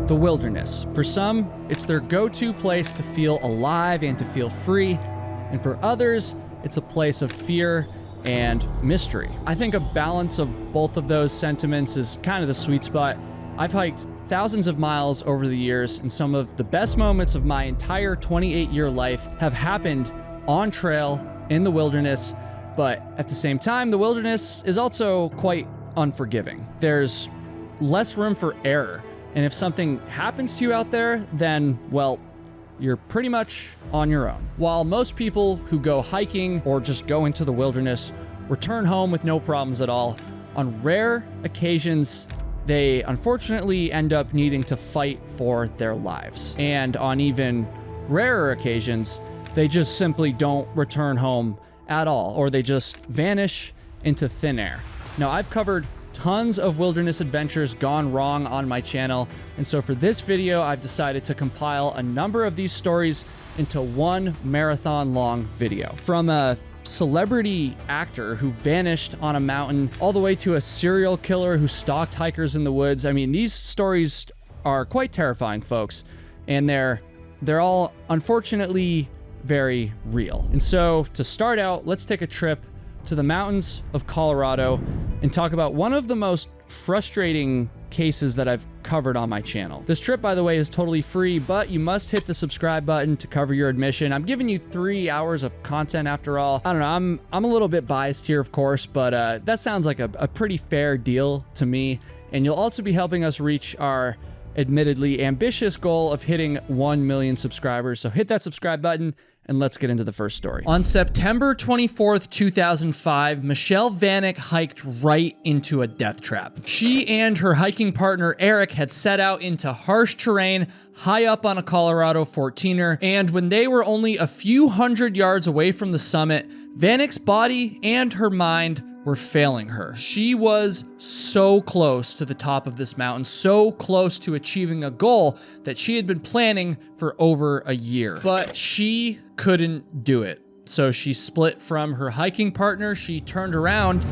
The wilderness. For some, it's their go-to place to feel alive and to feel free. And for others, it's a place of fear and mystery. I think a balance of both of those sentiments is kind of the sweet spot. I've hiked thousands of miles over the years, and some of the best moments of my entire 28-year life have happened on trail in the wilderness. But at the same time, the wilderness is also quite unforgiving. There's less room for error. And if something happens to you out there, then, well, you're pretty much on your own. While most people who go hiking or just go into the wilderness return home with no problems at all, on rare occasions, they unfortunately end up needing to fight for their lives. And on even rarer occasions, they just simply don't return home at all, or they just vanish into thin air. Now, I've covered tons of wilderness adventures gone wrong on my channel, and so for this video, I've decided to compile a number of these stories into one marathon-long video. From a celebrity actor who vanished on a mountain, all the way to a serial killer who stalked hikers in the woods. I mean, these stories are quite terrifying, folks, and they're all, unfortunately, very real. And so, to start out, let's take a trip to the mountains of Colorado and talk about one of the most frustrating cases that I've covered on my channel. This trip, by the way, is totally free, but you must hit the subscribe button to cover your admission. I'm giving you 3 hours of content after all. I don't know, I'm a little bit biased here, of course, but that sounds like a pretty fair deal to me. And you'll also be helping us reach our admittedly ambitious goal of hitting 1 million subscribers. So hit that subscribe button and let's get into the first story. On September 24th, 2005, Michelle Vanek hiked right into a death trap. She and her hiking partner, Eric, had set out into harsh terrain high up on a Colorado 14er, and when they were only a few hundred yards away from the summit, Vanek's body and her mind were failing her. She was so close to the top of this mountain, so close to achieving a goal that she had been planning for over a year. But she couldn't do it. So she split from her hiking partner, she turned around,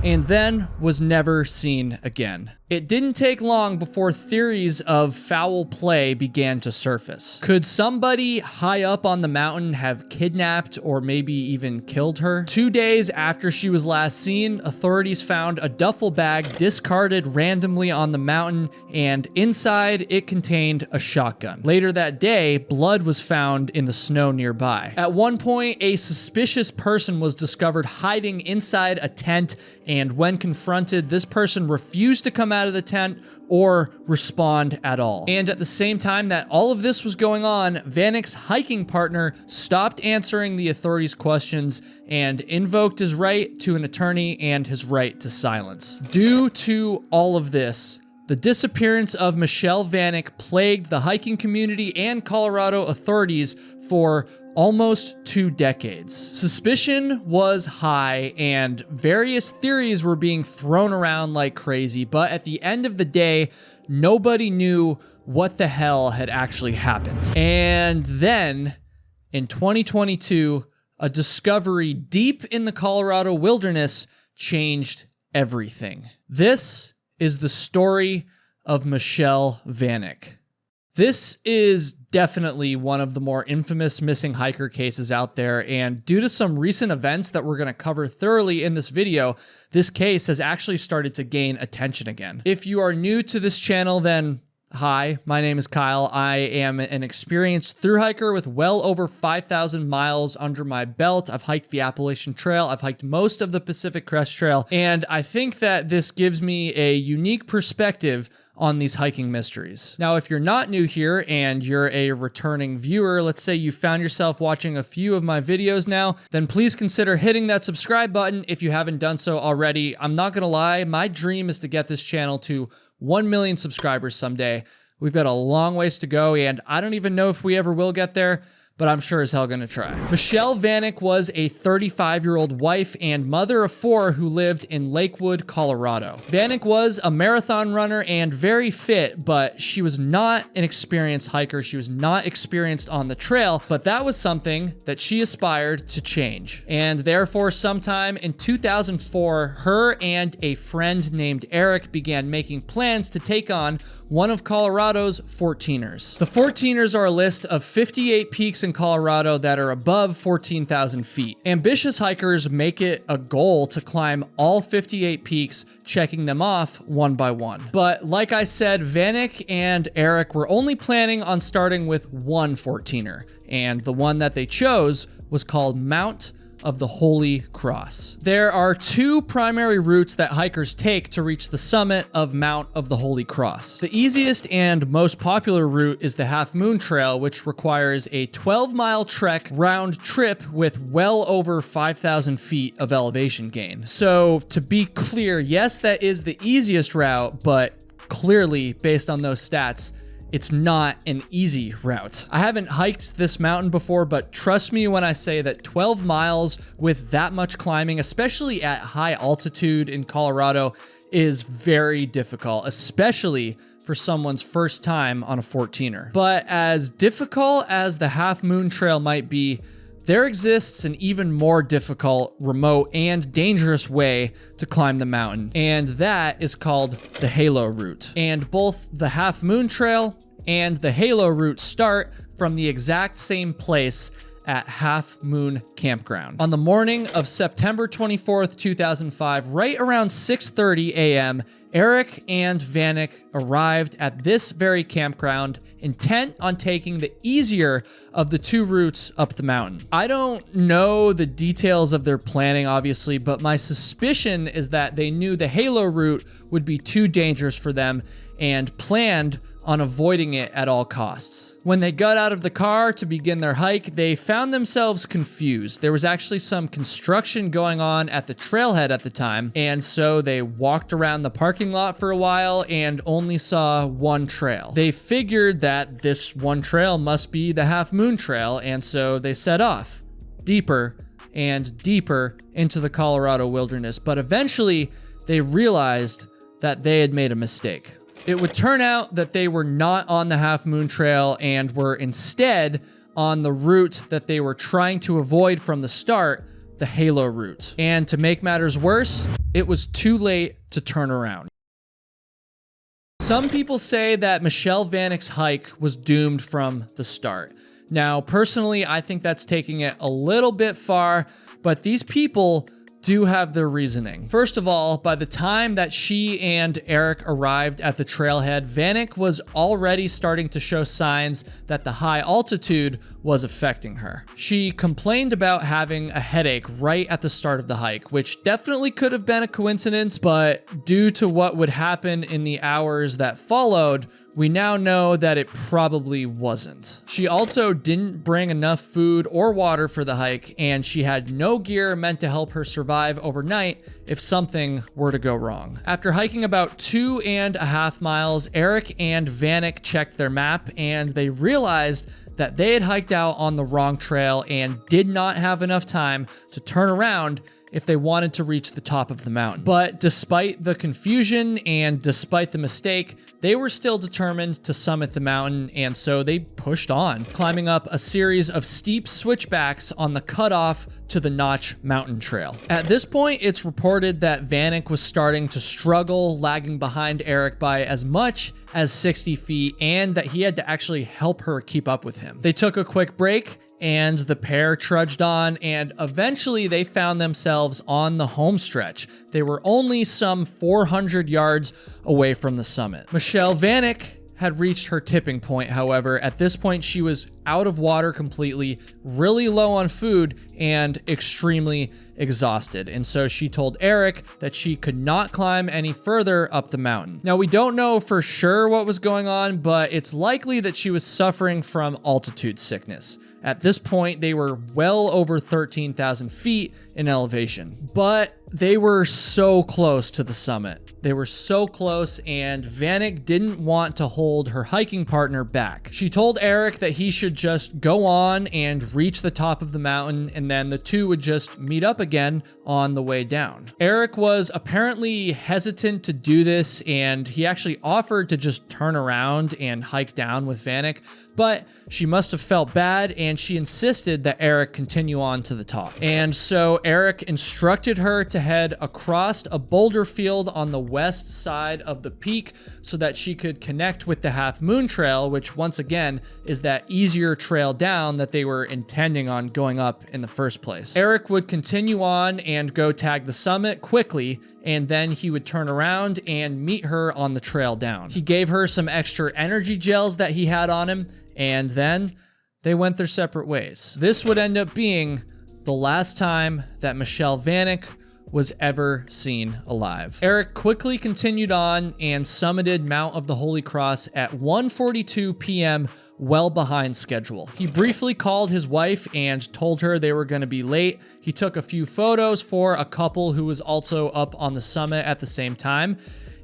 and then was never seen again. It didn't take long before theories of foul play began to surface. Could somebody high up on the mountain have kidnapped or maybe even killed her? 2 days after she was last seen, authorities found a duffel bag discarded randomly on the mountain, and inside it contained a shotgun. Later that day, blood was found in the snow nearby. At one point, a suspicious person was discovered hiding inside a tent, and when confronted, this person refused to come out of the tent or respond at all. And at the same time that all of this was going on, Vanek's hiking partner stopped answering the authorities' questions and invoked his right to an attorney and his right to silence. Due to all of this, the disappearance of Michelle Vanek plagued the hiking community and Colorado authorities for almost 2 decades. Suspicion was high and various theories were being thrown around like crazy, but at the end of the day, nobody knew what the hell had actually happened. And then, in 2022, a discovery deep in the Colorado wilderness changed everything. This is the story of Michelle Vanek. This is definitely one of the more infamous missing hiker cases out there, and due to some recent events that we're going to cover thoroughly in this video, this case has actually started to gain attention again. If you are new to this channel, then hi, my name is Kyle. I am an experienced thru hiker with well over 5,000 miles under my belt. I've hiked the Appalachian Trail, I've hiked most of the Pacific Crest Trail, and I think that this gives me a unique perspective on these hiking mysteries. Now, if you're not new here and you're a returning viewer, let's say you found yourself watching a few of my videos now, then please consider hitting that subscribe button if you haven't done so already. I'm not gonna lie, my dream is to get this channel to 1 million subscribers someday. We've got a long ways to go, and I don't even know if we ever will get there, but I'm sure as hell gonna try. Michelle Vanek was a 35-year-old wife and mother of 4 who lived in Lakewood, Colorado. Vanek was a marathon runner and very fit, but she was not an experienced hiker. She was not experienced on the trail, but that was something that she aspired to change. And therefore, sometime in 2004, her and a friend named Eric began making plans to take on one of Colorado's 14ers. The 14ers are a list of 58 peaks in Colorado that are above 14,000 feet. Ambitious hikers make it a goal to climb all 58 peaks, checking them off one by one. But like I said, Vanek and Eric were only planning on starting with one 14er, and the one that they chose was called Mount of the Holy Cross. There are 2 primary routes that hikers take to reach the summit of Mount of the Holy Cross. The easiest and most popular route is the Half Moon Trail, which requires a 12-mile trek round trip with well over 5,000 feet of elevation gain. So to be clear, yes, that is the easiest route, but clearly, based on those stats, it's not an easy route. I haven't hiked this mountain before, but trust me when I say that 12 miles with that much climbing, especially at high altitude in Colorado, is very difficult, especially for someone's first time on a 14er. But as difficult as the Half Moon Trail might be, there exists an even more difficult, remote, and dangerous way to climb the mountain, and that is called the Halo Route. And both the Half Moon Trail and the Halo Route start from the exact same place at Half Moon Campground. On the morning of September 24th, 2005, right around 6:30 a.m., Eric and Vanek arrived at this very campground, intent on taking the easier of the 2 routes up the mountain. I don't know the details of their planning, obviously, but my suspicion is that they knew the Halo route would be too dangerous for them and planned on avoiding it at all costs. When they got out of the car to begin their hike, they found themselves confused. There was actually some construction going on at the trailhead at the time, and so they walked around the parking lot for a while and only saw one trail. They figured that this one trail must be the Half Moon Trail, and so they set off deeper and deeper into the Colorado wilderness, but eventually they realized that they had made a mistake. It would turn out that they were not on the Half Moon Trail and were instead on the route that they were trying to avoid from the start, the Halo route. And to make matters worse, it was too late to turn around. Some people say that Michelle Vanek's hike was doomed from the start. Now, personally, I think that's taking it a little bit far, but these people do have their reasoning. First of all, by the time that she and Eric arrived at the trailhead, Vanek was already starting to show signs that the high altitude was affecting her. She complained about having a headache right at the start of the hike, which definitely could have been a coincidence, but due to what would happen in the hours that followed, we now know that it probably wasn't. She also didn't bring enough food or water for the hike, and she had no gear meant to help her survive overnight if something were to go wrong. After hiking about 2.5 miles, Eric and Vanek checked their map, and they realized that they had hiked out on the wrong trail and did not have enough time to turn around if they wanted to reach the top of the mountain. But despite the confusion and despite the mistake, they were still determined to summit the mountain, and so they pushed on, climbing up a series of steep switchbacks on the cutoff to the Notch Mountain Trail. At this point, it's reported that Vanek was starting to struggle, lagging behind Eric by as much as 60 feet, and that he had to actually help her keep up with him. They took a quick break, and the pair trudged on, and eventually they found themselves on the home stretch. They were only some 400 yards away from the summit. Michelle Vanek had reached her tipping point, however. At this point, she was out of water completely, really low on food, and extremely exhausted. And so she told Eric that she could not climb any further up the mountain. Now, we don't know for sure what was going on, but it's likely that she was suffering from altitude sickness. At this point, they were well over 13,000 feet in elevation, but they were so close to the summit. They were so close, and Vanek didn't want to hold her hiking partner back. She told Eric that he should just go on and reach the top of the mountain, and then the two would just meet up again on the way down. Eric was apparently hesitant to do this, and he actually offered to just turn around and hike down with Vanek, but she must have felt bad, and she insisted that Eric continue on to the top. And so Eric instructed her to head across a boulder field on the west side of the peak so that she could connect with the Half Moon Trail, which once again is that easier trail down that they were intending on going up in the first place. Eric would continue on and go tag the summit quickly, and then he would turn around and meet her on the trail down. He gave her some extra energy gels that he had on him, and then they went their separate ways. This would end up being the last time that Michelle Vanek was ever seen alive. Eric quickly continued on and summited Mount of the Holy Cross at 1:42 p.m., well behind schedule. He briefly called his wife and told her they were going to be late. He took a few photos for a couple who was also up on the summit at the same time.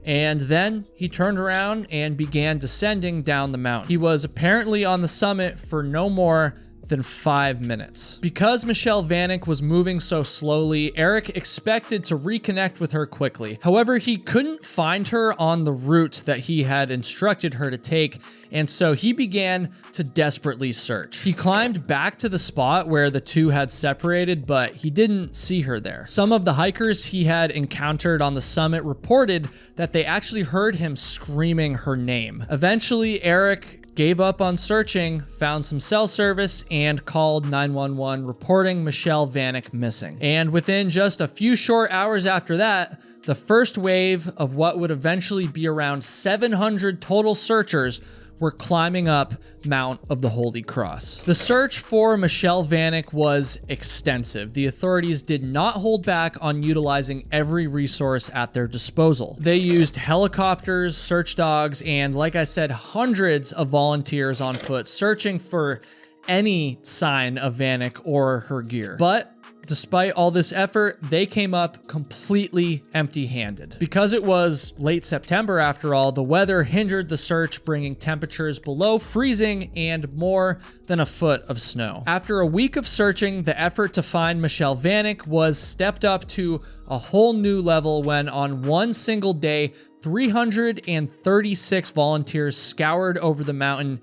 And then he turned around and began descending down the mountain. He was apparently on the summit for no more than 5 minutes. Because Michelle Vanek was moving so slowly, Eric expected to reconnect with her quickly. However, he couldn't find her on the route that he had instructed her to take, and so he began to desperately search. He climbed back to the spot where the two had separated, but he didn't see her there. Some of the hikers he had encountered on the summit reported that they actually heard him screaming her name. Eventually, Eric gave up on searching, found some cell service, and called 911 reporting Michelle Vanek missing. And within just a few short hours after that, the first wave of what would eventually be around 700 total searchers were climbing up Mount of the Holy Cross. The search for Michelle Vanek was extensive. The authorities did not hold back on utilizing every resource at their disposal. They used helicopters, search dogs, and like I said, hundreds of volunteers on foot searching for any sign of Vanek or her gear. But despite all this effort, they came up completely empty-handed. Because it was late September after all, the weather hindered the search, bringing temperatures below freezing and more than a foot of snow. After a week of searching, the effort to find Michelle Vanek was stepped up to a whole new level when on one single day, 336 volunteers scoured over the mountain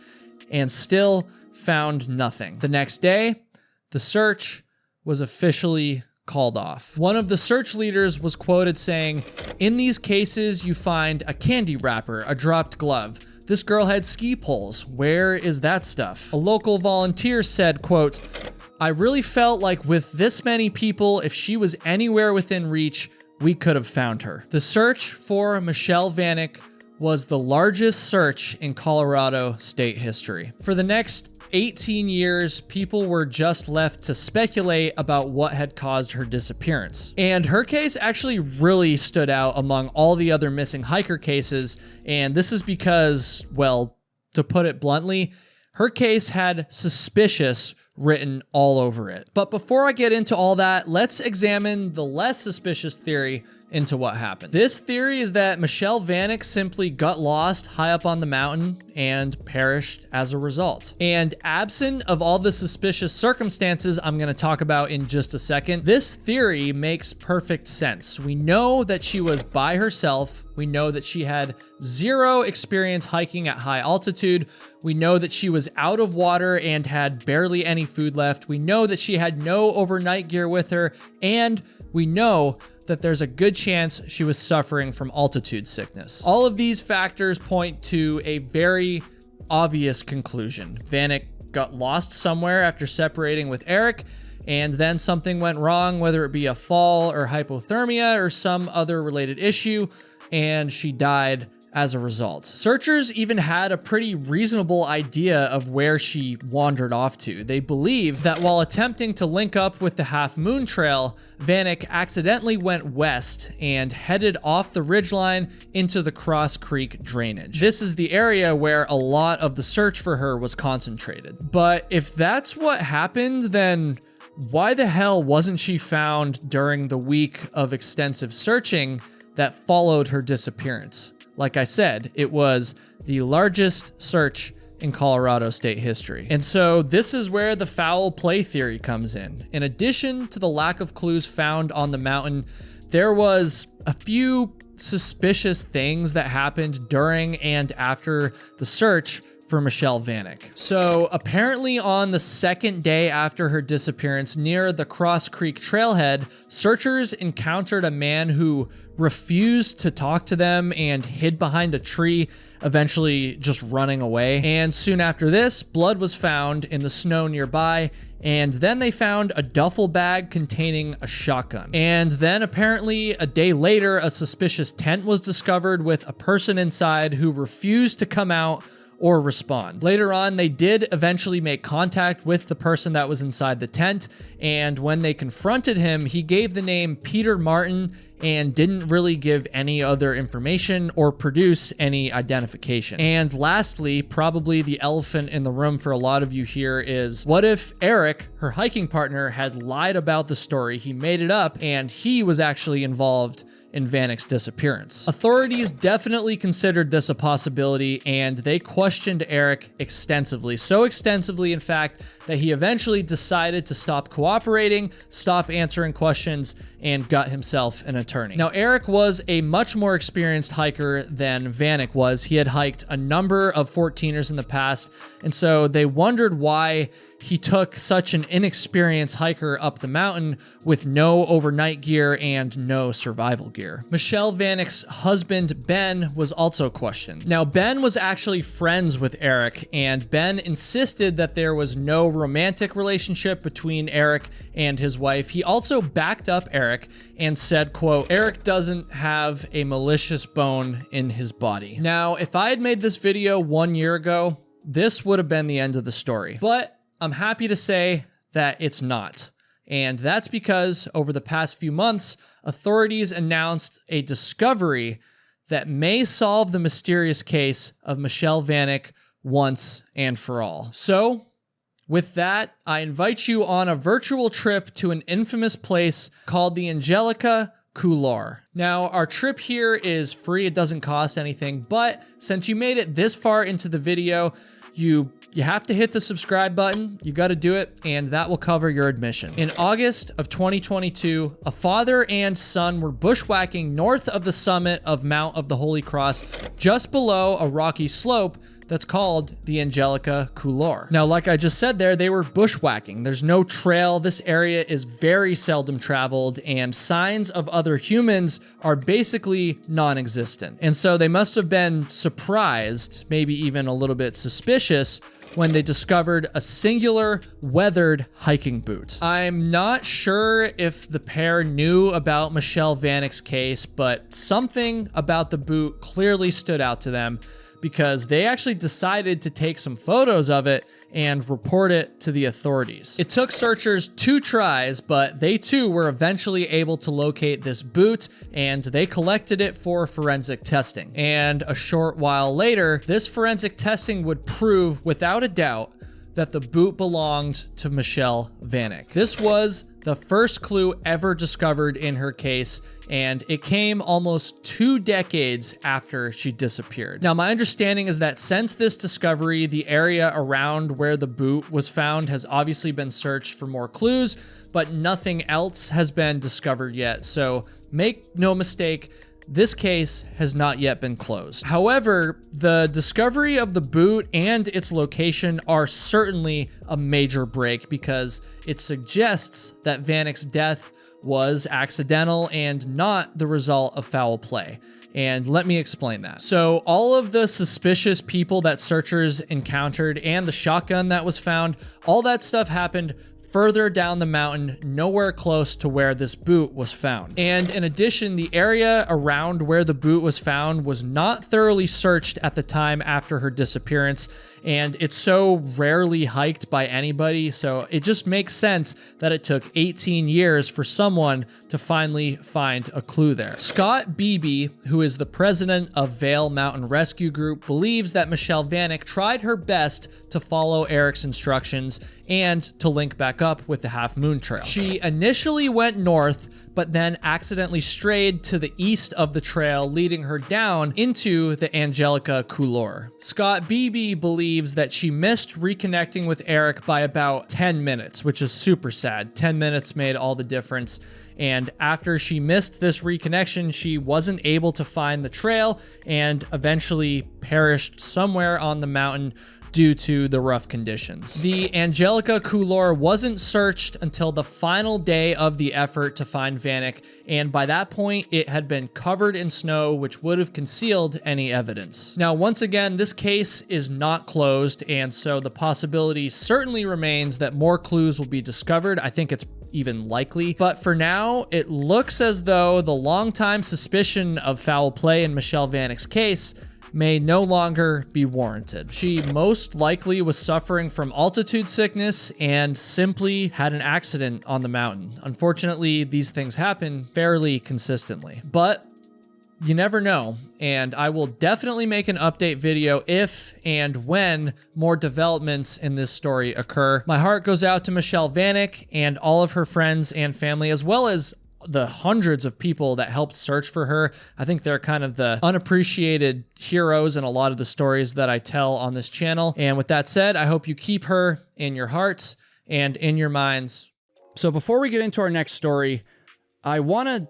and still found nothing. The next day, the search was officially called off. One of the search leaders was quoted saying, "In these cases, you find a candy wrapper, a dropped glove. This girl had ski poles. Where is that stuff?" A local volunteer said, quote, "I really felt like with this many people, if she was anywhere within reach, we could have found her." The search for Michelle Vanek was the largest search in Colorado state history. For the next 18 years, people were just left to speculate about what had caused her disappearance. And her case actually really stood out among all the other missing hiker cases, and this is because, well, to put it bluntly, her case had suspicious written all over it. But before I get into all that, let's examine the less suspicious theory into what happened. This theory is that Michelle Vanek simply got lost high up on the mountain and perished as a result. And absent of all the suspicious circumstances I'm going to talk about in just a second, this theory makes perfect sense. We know that she was by herself. We know that she had zero experience hiking at high altitude. We know that she was out of water and had barely any food left. We know that she had no overnight gear with her, and we know that there's a good chance she was suffering from altitude sickness. All of these factors point to a very obvious conclusion. Vanek got lost somewhere after separating with Eric, and then something went wrong, whether it be a fall or hypothermia or some other related issue, and she died as a result. Searchers even had a pretty reasonable idea of where she wandered off to. They believe that while attempting to link up with the Half Moon Trail, Vanek accidentally went west and headed off the ridgeline into the Cross Creek drainage. This is the area where a lot of the search for her was concentrated. But if that's what happened, then why the hell wasn't she found during the week of extensive searching that followed her disappearance? Like I said, it was the largest search in Colorado state history. And so this is where the foul play theory comes in. In addition to the lack of clues found on the mountain, there was a few suspicious things that happened during and after the search for Michelle Vanek. So apparently on the second day after her disappearance near the Cross Creek trailhead, searchers encountered a man who refused to talk to them and hid behind a tree, eventually just running away. And soon after this, blood was found in the snow nearby, and then they found a duffel bag containing a shotgun. And then apparently a day later, a suspicious tent was discovered with a person inside who refused to come out or respond. Later on, they did eventually make contact with the person that was inside the tent, and when they confronted him, he gave the name Peter Martin and didn't really give any other information or produce any identification. And lastly, probably the elephant in the room for a lot of you here is, what if Eric, her hiking partner, had lied about the story? He made it up and he was actually involved in Vanek's disappearance. Authorities definitely considered this a possibility, and they questioned Eric extensively. So extensively, in fact, that he eventually decided to stop cooperating, stop answering questions, and got himself an attorney. Now, Eric was a much more experienced hiker than Vanek was. He had hiked a number of 14ers in the past, and so they wondered why he took such an inexperienced hiker up the mountain with no overnight gear and no survival gear. Michelle Vanek's husband, Ben, was also questioned. Now, Ben was actually friends with Eric, and Ben insisted that there was no romantic relationship between Eric and his wife. He also backed up Eric and said, quote, "Eric doesn't have a malicious bone in his body." Now, if I had made this video 1 year ago, this would have been the end of the story. But I'm happy to say that it's not. And that's because over the past few months, authorities announced a discovery that may solve the mysterious case of Michelle Vanek once and for all. So, with that, I invite you on a virtual trip to an infamous place called the Angelica Couloir. Now, our trip here is free. It doesn't cost anything, but since you made it this far into the video, you have to hit the subscribe button. You got to do it, and that will cover your admission. In August of 2022, a father and son were bushwhacking north of the summit of Mount of the Holy Cross, just below a rocky slope that's called the Angelica Couloir. Now, like I just said there, they were bushwhacking. There's no trail. This area is very seldom traveled, and signs of other humans are basically non-existent. And so they must have been surprised, maybe even a little bit suspicious, when they discovered a singular weathered hiking boot. I'm not sure if the pair knew about Michelle Vanek's case, but something about the boot clearly stood out to them, because they actually decided to take some photos of it and report it to the authorities. It took searchers 2 tries, but they too were eventually able to locate this boot, and they collected it for forensic testing. And a short while later, this forensic testing would prove without a doubt that the boot belonged to Michelle Vanek. This was the first clue ever discovered in her case, and it came almost 2 decades after she disappeared. Now, my understanding is that since this discovery, the area around where the boot was found has obviously been searched for more clues, but nothing else has been discovered yet. So make no mistake, this case has not yet been closed. However, the discovery of the boot and its location are certainly a major break, because it suggests that Vanek's death was accidental and not the result of foul play. And let me explain that. So all of the suspicious people that searchers encountered and the shotgun that was found, all that stuff happened further down the mountain, nowhere close to where this boot was found. And in addition, the area around where the boot was found was not thoroughly searched at the time after her disappearance, and it's so rarely hiked by anybody, so it just makes sense that it took 18 years for someone to finally find a clue there. Scott Beebe, who is the president of Vail Mountain Rescue Group, believes that Michelle Vanek tried her best to follow Eric's instructions and to link back up with the Half Moon Trail. She initially went north, but then accidentally strayed to the east of the trail, leading her down into the Angelica Couloir. Scott Beebe believes that she missed reconnecting with Eric by about 10 minutes, which is super sad. 10 minutes made all the difference. And after she missed this reconnection, she wasn't able to find the trail and eventually perished somewhere on the mountain due to the rough conditions. The Angelica Couloir wasn't searched until the final day of the effort to find Vanek, and by that point, it had been covered in snow, which would have concealed any evidence. Now, once again, this case is not closed, and so the possibility certainly remains that more clues will be discovered. I think it's even likely, but for now, it looks as though the longtime suspicion of foul play in Michelle Vanek's case may no longer be warranted. She most likely was suffering from altitude sickness and simply had an accident on the mountain. Unfortunately, these things happen fairly consistently, but you never know, and I will definitely make an update video if and when more developments in this story occur. My heart goes out to Michelle Vanek and all of her friends and family, as well as the hundreds of people that helped search for her. I think they're kind of the unappreciated heroes in a lot of the stories that I tell on this channel. And with that said, I hope you keep her in your hearts and in your minds. So before we get into our next story, I want to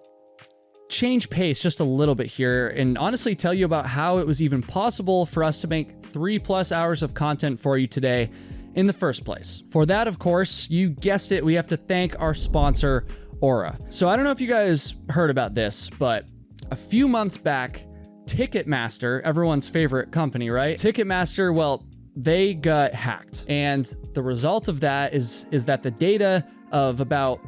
change pace just a little bit here and honestly tell you about how it was even possible for us to make 3+ hours of content for you today in the first place. For that, of course, you guessed it, we have to thank our sponsor, Aura. So I don't know if you guys heard about this, but a few months back, Ticketmaster, everyone's favorite company, right? Ticketmaster, well, they got hacked. And the result of that is that the data of about,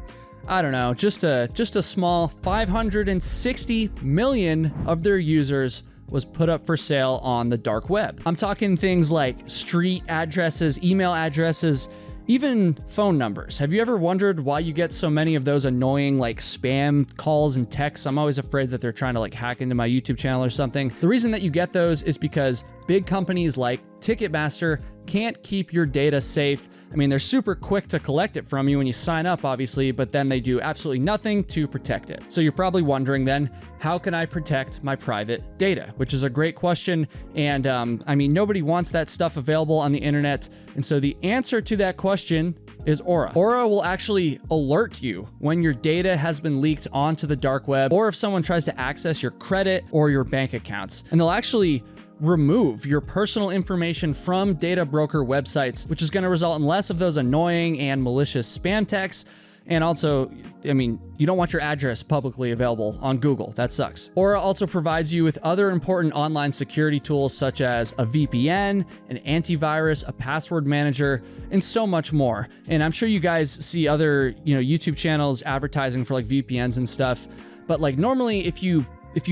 I don't know, just a small 560 million of their users was put up for sale on the dark web. I'm talking things like street addresses, email addresses, even phone numbers. Have you ever wondered why you get so many of those annoying like spam calls and texts? I'm always afraid that they're trying to like hack into my YouTube channel or something. The reason that you get those is because big companies like Ticketmaster can't keep your data safe. I mean, they're super quick to collect it from you when you sign up, obviously, but then they do absolutely nothing to protect it. So you're probably wondering then, how can I protect my private data? Which is a great question. And I mean, nobody wants that stuff available on the internet. And so the answer to that question is Aura. Aura will actually alert you when your data has been leaked onto the dark web, or if someone tries to access your credit or your bank accounts. And they'll actually remove your personal information from data broker websites, which is going to result in less of those annoying and malicious spam texts. And also, I mean, you don't want your address publicly available on Google. That sucks. Aura also provides you with other important online security tools such as a VPN, an antivirus, a password manager, and so much more. And I'm sure you guys see other, YouTube channels advertising for like VPNs and stuff. But like normally, if you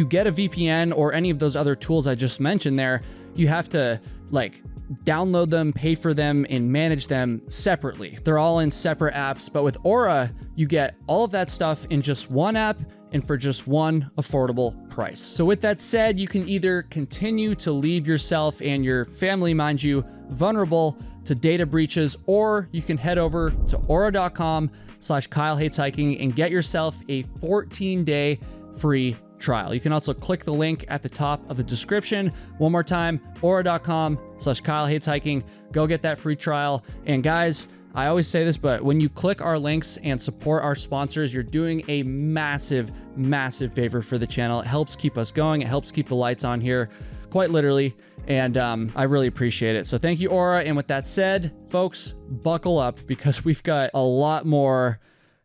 get a VPN or any of those other tools I just mentioned there, you have to like download them, pay for them, and manage them separately. They're all in separate apps, but with Aura, you get all of that stuff in just one app and for just one affordable price. So with that said, you can either continue to leave yourself and your family, mind you, vulnerable to data breaches, or you can head over to aura.com/KyleHatesHiking and get yourself a 14-day free trial. You can also click the link at the top of the description. One more time, aura.com/KyleHatesHiking. Go get that free trial. And guys, I always say this, but when you click our links and support our sponsors, you're doing a massive, massive favor for the channel. It helps keep us going. It helps keep the lights on here, quite literally. And I really appreciate it. So thank you, Aura. And with that said, folks, buckle up because we've got a lot more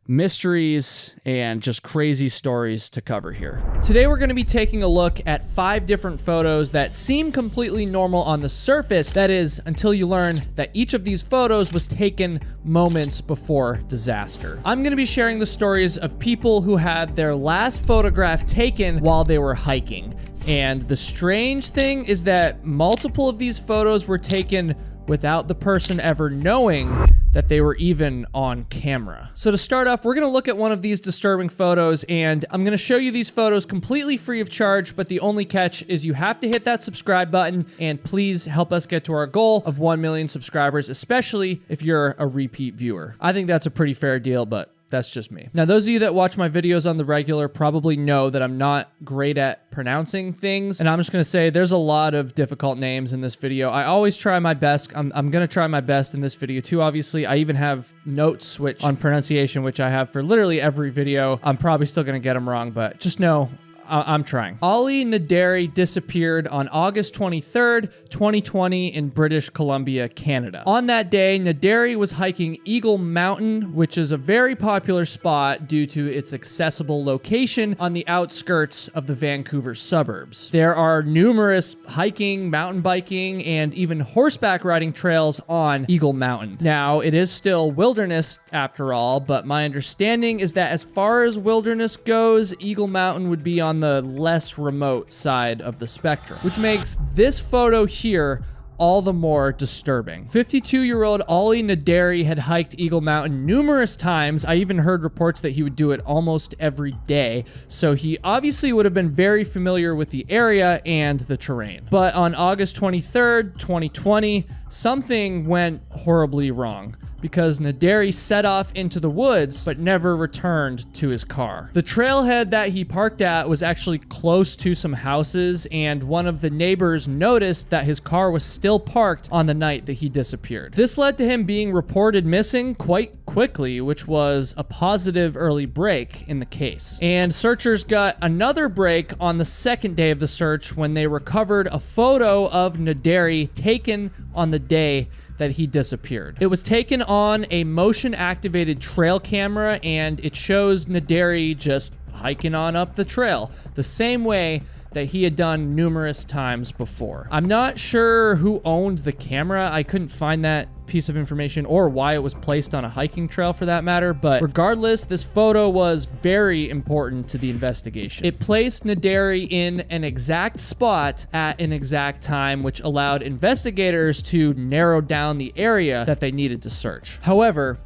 mysteries and just crazy stories to cover here. Today we're going to be taking a look at 5 different photos that seem completely normal on the surface. That is, until you learn that each of these photos was taken moments before disaster. I'm going to be sharing the stories of people who had their last photograph taken while they were hiking. And the strange thing is that multiple of these photos were taken without the person ever knowing that they were even on camera. So to start off, we're gonna look at one of these disturbing photos, and I'm gonna show you these photos completely free of charge, but the only catch is you have to hit that subscribe button, and please help us get to our goal of 1 million subscribers, especially if you're a repeat viewer. I think that's a pretty fair deal, but that's just me. Now, those of you that watch my videos on the regular probably know that I'm not great at pronouncing things, and I'm just gonna say there's a lot of difficult names in this video. I always try my best. I'm gonna try my best in this video too, obviously. I even have notes on pronunciation, which I have for literally every video. I'm probably still gonna get them wrong, but just know I'm trying. Ali Naderi disappeared on August 23rd, 2020 in British Columbia, Canada. On that day, Naderi was hiking Eagle Mountain, which is a very popular spot due to its accessible location on the outskirts of the Vancouver suburbs. There are numerous hiking, mountain biking, and even horseback riding trails on Eagle Mountain. Now, it is still wilderness after all, but my understanding is that as far as wilderness goes, Eagle Mountain would be on the less remote side of the spectrum, which makes this photo here all the more disturbing. 52-year-old Ali Naderi had hiked Eagle Mountain numerous times. I even heard reports that he would do it almost every day, so he obviously would have been very familiar with the area and the terrain. But on August 23rd, 2020, something went horribly wrong, because Naderi set off into the woods but never returned to his car. The trailhead that he parked at was actually close to some houses, and one of the neighbors noticed that his car was still parked on the night that he disappeared. This led to him being reported missing quite quickly, which was a positive early break in the case. And searchers got another break on the second day of the search when they recovered a photo of Naderi taken on the day that he disappeared. It was taken on a motion-activated trail camera, and it shows Naderi just hiking on up the trail, the same way that he had done numerous times before. I'm not sure who owned the camera. I couldn't find that piece of information or why it was placed on a hiking trail for that matter, but regardless, this photo was very important to the investigation. It placed Naderi in an exact spot at an exact time, which allowed investigators to narrow down the area that they needed to search. However,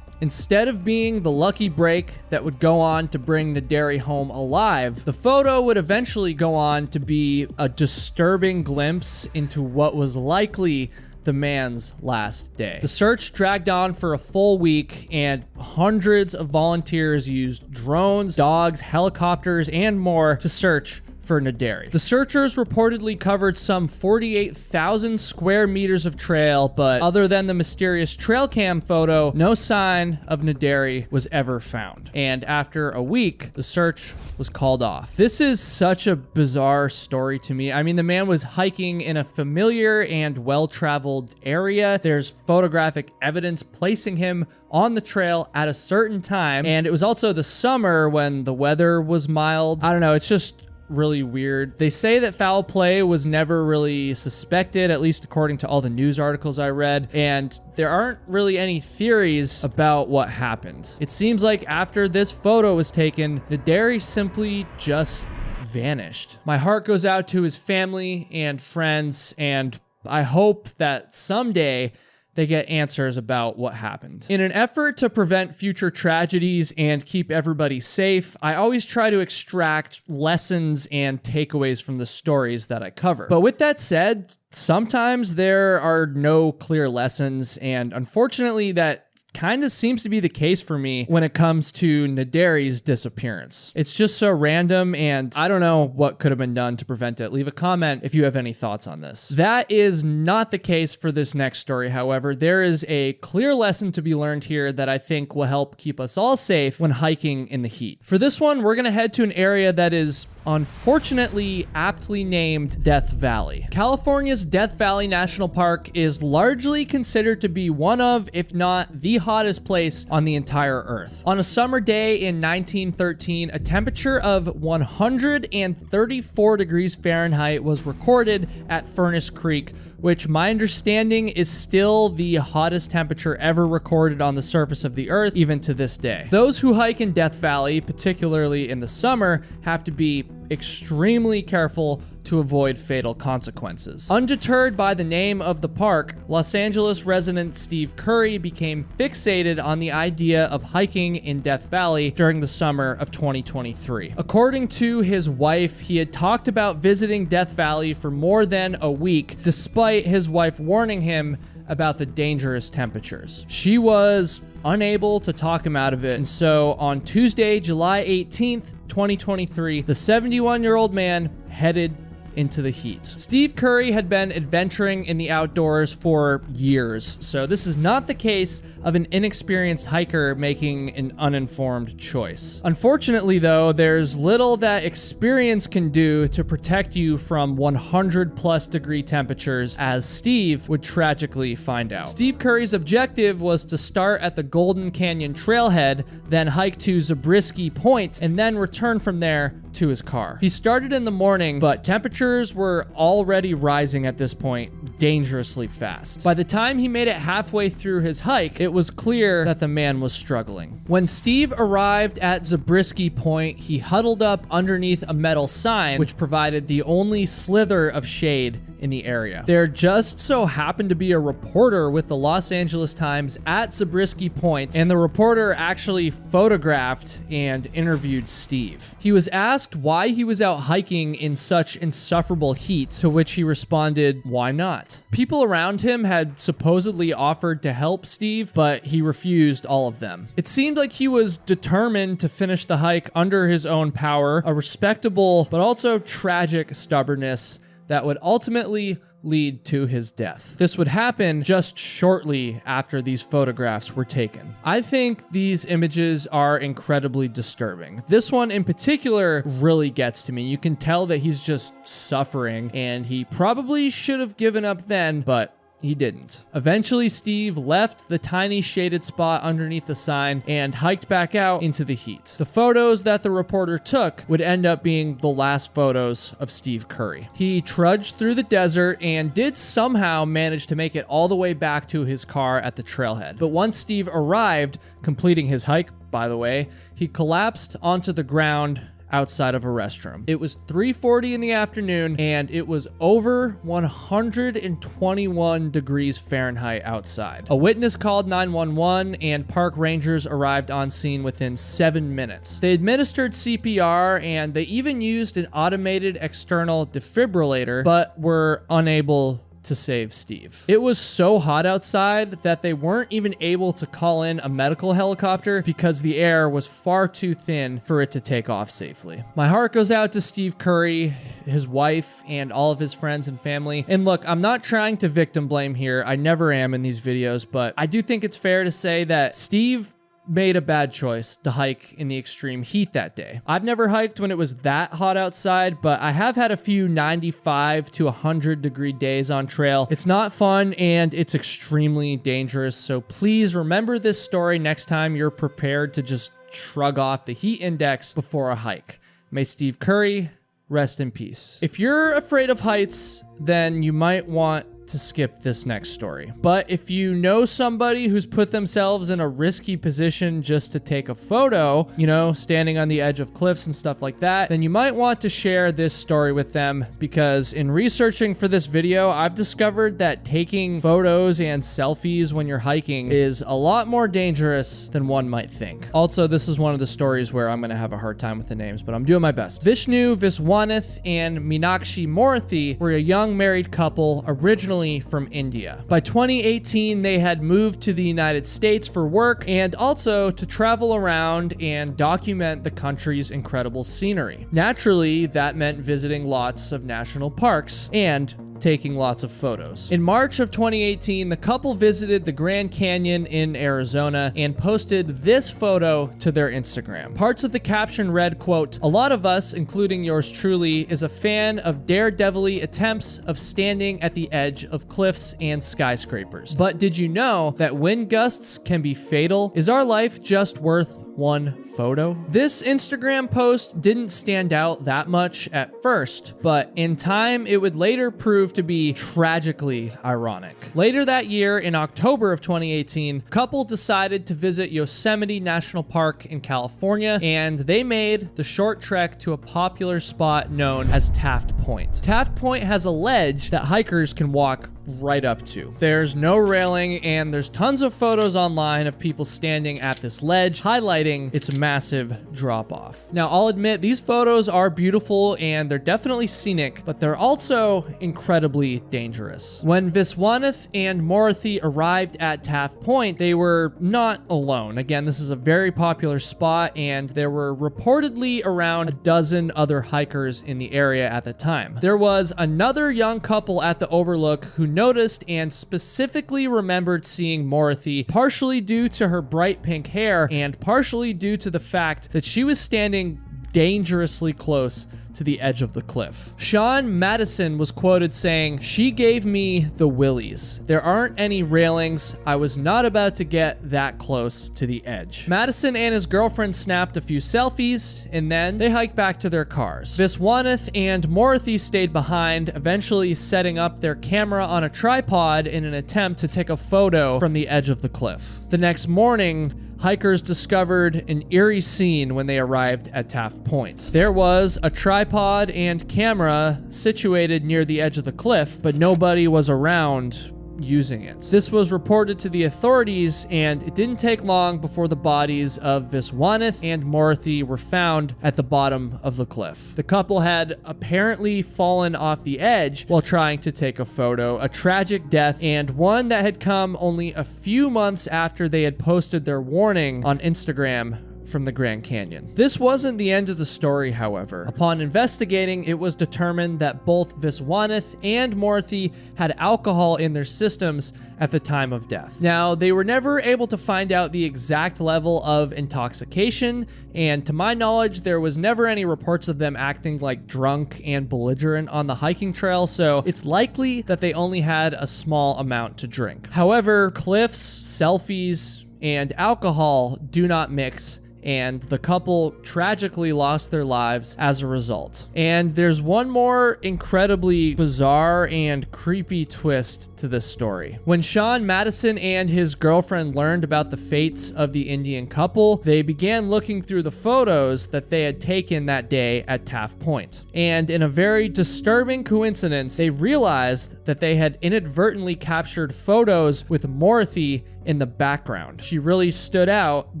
instead of being the lucky break that would go on to bring Naderi home alive, the photo would eventually go on to be a disturbing glimpse into what was likely the man's last day. The search dragged on for a full week, and hundreds of volunteers used drones, dogs, helicopters, and more to search for Naderi. The searchers reportedly covered some 48,000 square meters of trail, but other than the mysterious trail cam photo, no sign of Naderi was ever found. And after a week, the search was called off. This is such a bizarre story to me. I mean, the man was hiking in a familiar and well-traveled area. There's photographic evidence placing him on the trail at a certain time, and it was also the summer when the weather was mild. I don't know, it's just really weird. They say that foul play was never really suspected, at least according to all the news articles I read, and there aren't really any theories about what happened. It seems like after this photo was taken, Naderi simply just vanished. My heart goes out to his family and friends, and I hope that someday they get answers about what happened. In an effort to prevent future tragedies and keep everybody safe, I always try to extract lessons and takeaways from the stories that I cover. But with that said, sometimes there are no clear lessons, and unfortunately that kind of seems to be the case for me when it comes to Naderi's disappearance. It's just so random, and I don't know what could have been done to prevent it. Leave a comment if you have any thoughts on this. That is not the case for this next story, however. There is a clear lesson to be learned here that I think will help keep us all safe when hiking in the heat. For this one, we're gonna head to an area that is unfortunately aptly named Death Valley. California's Death Valley National Park is largely considered to be one of, if not the hottest place on the entire Earth. On a summer day in 1913, a temperature of 134 degrees Fahrenheit was recorded at Furnace Creek, which my understanding is still the hottest temperature ever recorded on the surface of the Earth, even to this day. Those who hike in Death Valley, particularly in the summer, have to be extremely careful to avoid fatal consequences. Undeterred by the name of the park, Los Angeles resident Steve Curry became fixated on the idea of hiking in Death Valley during the summer of 2023. According to his wife, he had talked about visiting Death Valley for more than a week, despite his wife warning him about the dangerous temperatures. She was unable to talk him out of it, and so on Tuesday, July 18th, 2023, the 71-year-old man headed into the heat. Steve Curry had been adventuring in the outdoors for years, so this is not the case of an inexperienced hiker making an uninformed choice. Unfortunately, though, there's little that experience can do to protect you from 100+ degree temperatures, as Steve would tragically find out. Steve Curry's objective was to start at the Golden Canyon trailhead, then hike to Zabriskie Point, and then return from there to his car. He started in the morning, but temperatures were already rising at this point dangerously fast. By the time he made it halfway through his hike, it was clear that the man was struggling. When Steve arrived at Zabriskie Point, he huddled up underneath a metal sign, which provided the only slither of shade in the area. There just so happened to be a reporter with the Los Angeles Times at Zabriskie Point, and the reporter actually photographed and interviewed Steve. He was asked why he was out hiking in such insufferable heat, to which he responded, "Why not?" People around him had supposedly offered to help Steve, but he refused all of them. It seemed like he was determined to finish the hike under his own power, a respectable but also tragic stubbornness that would ultimately lead to his death. This would happen just shortly after these photographs were taken. I think these images are incredibly disturbing. This one in particular really gets to me. You can tell that he's just suffering, and he probably should have given up then, but he didn't. Eventually, Steve left the tiny shaded spot underneath the sign and hiked back out into the heat. The photos that the reporter took would end up being the last photos of Steve Curry. He trudged through the desert and did somehow manage to make it all the way back to his car at the trailhead. But once Steve arrived, completing his hike, by the way, he collapsed onto the ground outside of a restroom. It was 3:40 in the afternoon, and it was over 121 degrees Fahrenheit outside. A witness called 911, and park rangers arrived on scene within 7 minutes. They administered CPR, and they even used an automated external defibrillator, but were unable to save Steve. It was so hot outside that they weren't even able to call in a medical helicopter because the air was far too thin for it to take off safely. My heart goes out to Steve Curry, his wife, and all of his friends and family. And look, I'm not trying to victim blame here. I never am in these videos, but I do think it's fair to say that Steve made a bad choice to hike in the extreme heat that day. I've never hiked when it was that hot outside, but I have had a few 95 to 100 degree days on trail. It's not fun, and it's extremely dangerous, so please remember this story next time you're prepared to just shrug off the heat index before a hike. May Steve Curry rest in peace. If you're afraid of heights, then you might want to skip this next story. But if you know somebody who's put themselves in a risky position just to take a photo, you know, standing on the edge of cliffs and stuff like that, then you might want to share this story with them, because in researching for this video, I've discovered that taking photos and selfies when you're hiking is a lot more dangerous than one might think. Also, this is one of the stories where I'm going to have a hard time with the names, but I'm doing my best. Vishnu Viswanath and Meenakshi Morathi were a young married couple originally from India. By 2018, they had moved to the United States for work and also to travel around and document the country's incredible scenery. Naturally, that meant visiting lots of national parks and taking lots of photos. In March of 2018, the couple visited the Grand Canyon in Arizona and posted this photo to their Instagram. Parts of the caption read, quote, "A lot of us, including yours truly, is a fan of daredevilly attempts of standing at the edge of cliffs and skyscrapers. But did you know that wind gusts can be fatal? Is our life just worth one photo?" This Instagram post didn't stand out that much at first, but in time it would later prove to be tragically ironic. Later that year, in October of 2018, a couple decided to visit Yosemite National Park in California, and they made the short trek to a popular spot known as Taft Point. Taft Point has a ledge that hikers can walk right up to. There's no railing, and there's tons of photos online of people standing at this ledge, highlighting its massive drop-off. Now, I'll admit, these photos are beautiful and they're definitely scenic, but they're also incredibly dangerous. When Viswanath and Morathi arrived at Taft Point, they were not alone. Again, this is a very popular spot, and there were reportedly around a dozen other hikers in the area at the time. There was another young couple at the overlook who noticed and specifically remembered seeing Morathi, partially due to her bright pink hair and partially due to the fact that she was standing dangerously close to the edge of the cliff. Sean Madison was quoted saying, "She gave me the willies. There aren't any railings. I was not about to get that close to the edge." Madison and his girlfriend snapped a few selfies, and then they hiked back to their cars. Viswanath and Morathi stayed behind, eventually setting up their camera on a tripod in an attempt to take a photo from the edge of the cliff. The next morning, hikers discovered an eerie scene when they arrived at Taft Point. There was a tripod and camera situated near the edge of the cliff, but nobody was around using it. This was reported to the authorities, and it didn't take long before the bodies of Viswanath and Morathi were found at the bottom of the cliff. The couple had apparently fallen off the edge while trying to take a photo, a tragic death, and one that had come only a few months after they had posted their warning on Instagram from the Grand Canyon. This wasn't the end of the story, however. Upon investigating, it was determined that both Viswanath and Morathi had alcohol in their systems at the time of death. Now, they were never able to find out the exact level of intoxication, and to my knowledge, there was never any reports of them acting like drunk and belligerent on the hiking trail, so it's likely that they only had a small amount to drink. However, cliffs, selfies, and alcohol do not mix, and the couple tragically lost their lives as a result. And there's one more incredibly bizarre and creepy twist to this story. When Sean Madison and his girlfriend learned about the fates of the Indian couple, they began looking through the photos that they had taken that day at Taft Point. And in a very disturbing coincidence, they realized that they had inadvertently captured photos with Morathi in the background. She really stood out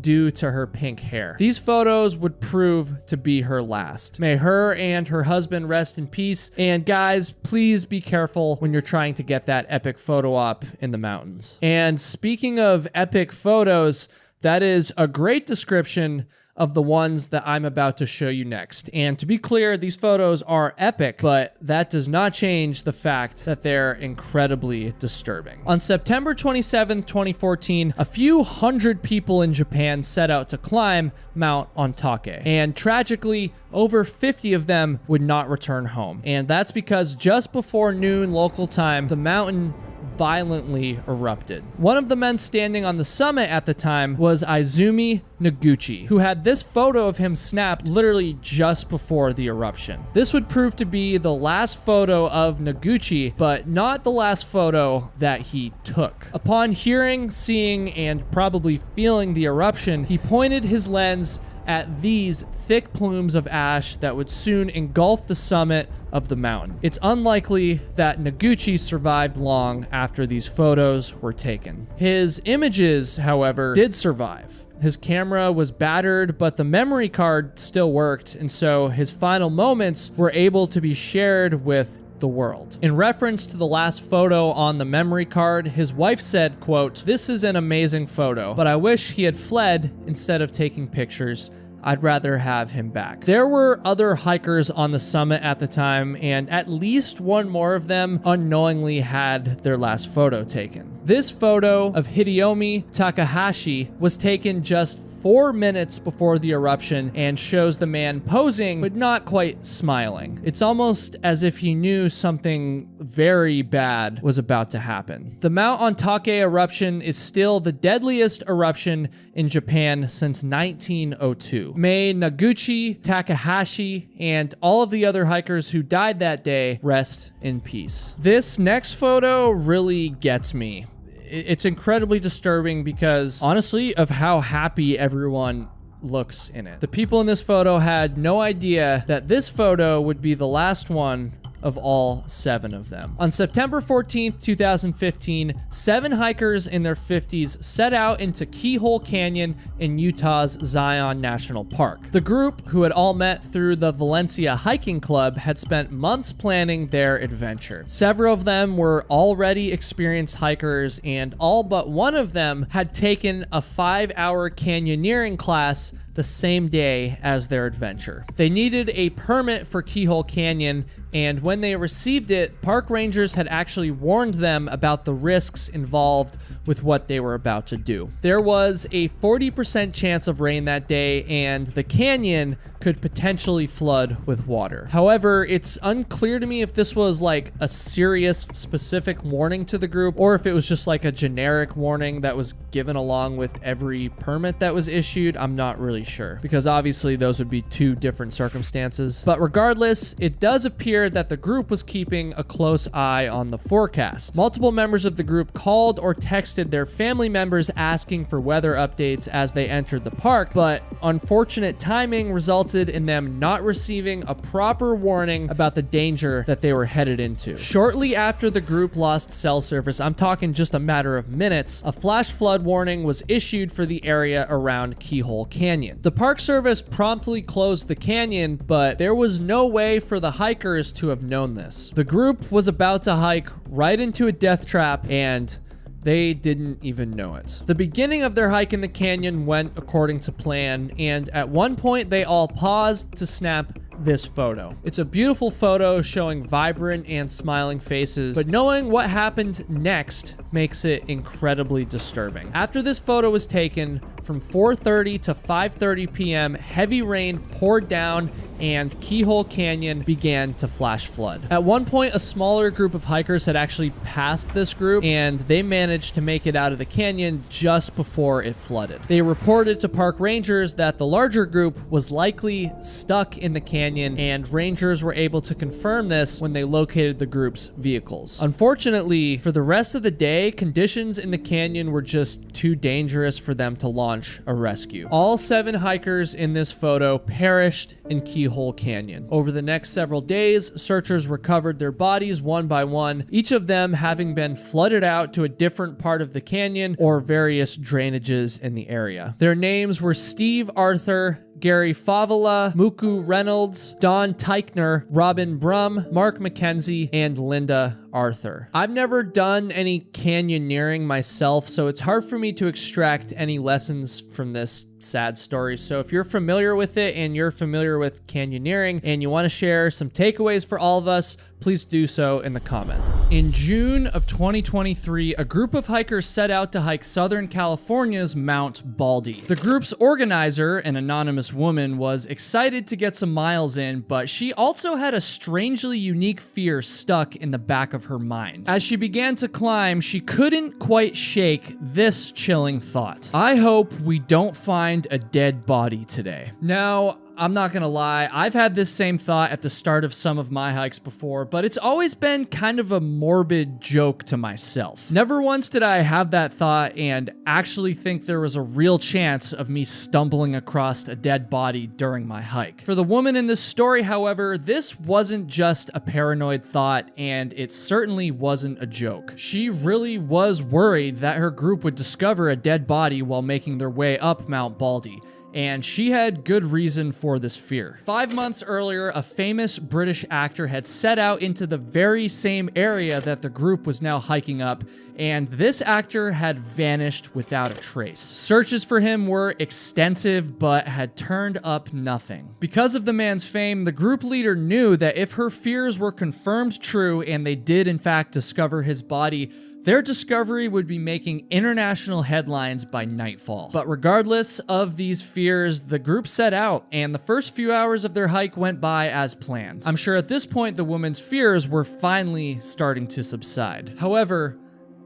due to her pink hair. These photos would prove to be her last. May her and her husband rest in peace. And guys, please be careful when you're trying to get that epic photo op in the mountains. And speaking of epic photos, that is a great description of the ones that I'm about to show you next. And to be clear, these photos are epic, but that does not change the fact that they're incredibly disturbing. On September 27, 2014, a few hundred people in Japan set out to climb Mount Ontake. And tragically, over 50 of them would not return home. And that's because just before noon local time, the mountain violently erupted. One of the men standing on the summit at the time was Izumi Noguchi, who had this photo of him snapped literally just before the eruption. This would prove to be the last photo of Noguchi, but not the last photo that he took. Upon hearing, seeing, and probably feeling the eruption, he pointed his lens at these thick plumes of ash that would soon engulf the summit of the mountain. It's unlikely that Noguchi survived long after these photos were taken. His images, however, did survive. His camera was battered, but the memory card still worked, and so his final moments were able to be shared with the world. In reference to the last photo on the memory card, his wife said, quote, "This is an amazing photo, but I wish he had fled instead of taking pictures. I'd rather have him back. There were other hikers on the summit at the time, and at least one more of them unknowingly had their last photo taken. This photo of Hideyomi Takahashi was taken just 4 minutes before the eruption and shows the man posing, but not quite smiling. It's almost as if he knew something very bad was about to happen. The Mount Ontake eruption is still the deadliest eruption in Japan since 1902. May Noguchi, Takahashi, and all of the other hikers who died that day rest in peace. This next photo really gets me. It's incredibly disturbing because, honestly, of how happy everyone looks in it. The people in this photo had no idea that this photo would be the last one of all 7 of them. On September 14th, 2015, 7 hikers in their 50s set out into Keyhole Canyon in Utah's Zion National Park. The group, who had all met through the Valencia Hiking Club, had spent months planning their adventure. Several of them were already experienced hikers, and all but one of them had taken a 5-hour canyoneering class the same day as their adventure. They needed a permit for Keyhole Canyon, and when they received it, park rangers had actually warned them about the risks involved with what they were about to do. There was a 40% chance of rain that day, and the canyon could potentially flood with water. However, it's unclear to me if this was like a serious, specific warning to the group, or if it was just like a generic warning that was given along with every permit that was issued. I'm not really sure, because obviously those would be 2 different circumstances. But regardless, it does appear that the group was keeping a close eye on the forecast. Multiple members of the group called or texted their family members asking for weather updates as they entered the park, but unfortunate timing resulted in them not receiving a proper warning about the danger that they were headed into. Shortly after the group lost cell service, I'm talking just a matter of minutes, a flash flood warning was issued for the area around Keyhole Canyon. The Park Service promptly closed the canyon, but there was no way for the hikers to have known this. The group was about to hike right into a death trap, and they didn't even know it. The beginning of their hike in the canyon went according to plan, and at one point they all paused to snap this photo. It's a beautiful photo showing vibrant and smiling faces, but knowing what happened next makes it incredibly disturbing. After this photo was taken, from 4:30 to 5:30 p.m., heavy rain poured down and Keyhole Canyon began to flash flood. At one point, a smaller group of hikers had actually passed this group, and they managed to make it out of the canyon just before it flooded. They reported to park rangers that the larger group was likely stuck in the canyon, and rangers were able to confirm this when they located the group's vehicles. Unfortunately, for the rest of the day, conditions in the canyon were just too dangerous for them to launch a rescue. All 7 hikers in this photo perished in Keyhole Canyon. Over the next several days, searchers recovered their bodies one by one, each of them having been flooded out to a different part of the canyon or various drainages in the area. Their names were Steve Arthur, Gary Favela, Muku Reynolds, Don Teichner, Robin Brum, Mark McKenzie, and Linda Arthur. I've never done any canyoneering myself, so it's hard for me to extract any lessons from this sad story. So if you're familiar with it and you're familiar with canyoneering and you want to share some takeaways for all of us, please do so in the comments. In June of 2023, a group of hikers set out to hike Southern California's Mount Baldy. The group's organizer, an anonymous woman, was excited to get some miles in, but she also had a strangely unique fear stuck in the back of her mind. As she began to climb, she couldn't quite shake this chilling thought: I hope we don't find a dead body today. Now, I'm not gonna lie, I've had this same thought at the start of some of my hikes before, but it's always been kind of a morbid joke to myself. Never once did I have that thought and actually think there was a real chance of me stumbling across a dead body during my hike. For the woman in this story, however, this wasn't just a paranoid thought, and it certainly wasn't a joke. She really was worried that her group would discover a dead body while making their way up Mount Baldy. and she had good reason for this fear. 5 months earlier, a famous British actor had set out into the very same area that the group was now hiking up, and this actor had vanished without a trace. Searches for him were extensive, but had turned up nothing. Because of the man's fame, the group leader knew that if her fears were confirmed true and they did in fact discover his body, their discovery would be making international headlines by nightfall. But regardless of these fears, the group set out, and the first few hours of their hike went by as planned. I'm sure at this point the woman's fears were finally starting to subside. However,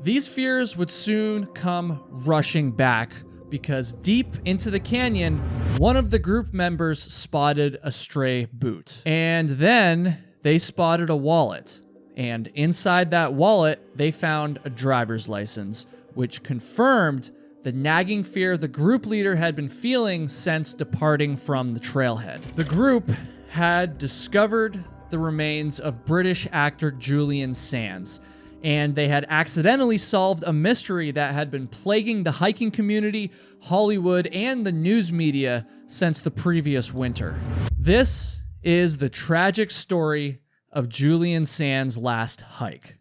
these fears would soon come rushing back, because deep into the canyon, one of the group members spotted a stray boot. And then they spotted a wallet. And inside that wallet, they found a driver's license, which confirmed the nagging fear the group leader had been feeling since departing from the trailhead. The group had discovered the remains of British actor Julian Sands, and they had accidentally solved a mystery that had been plaguing the hiking community, Hollywood, and the news media since the previous winter. This is the tragic story of Julian Sands' last hike.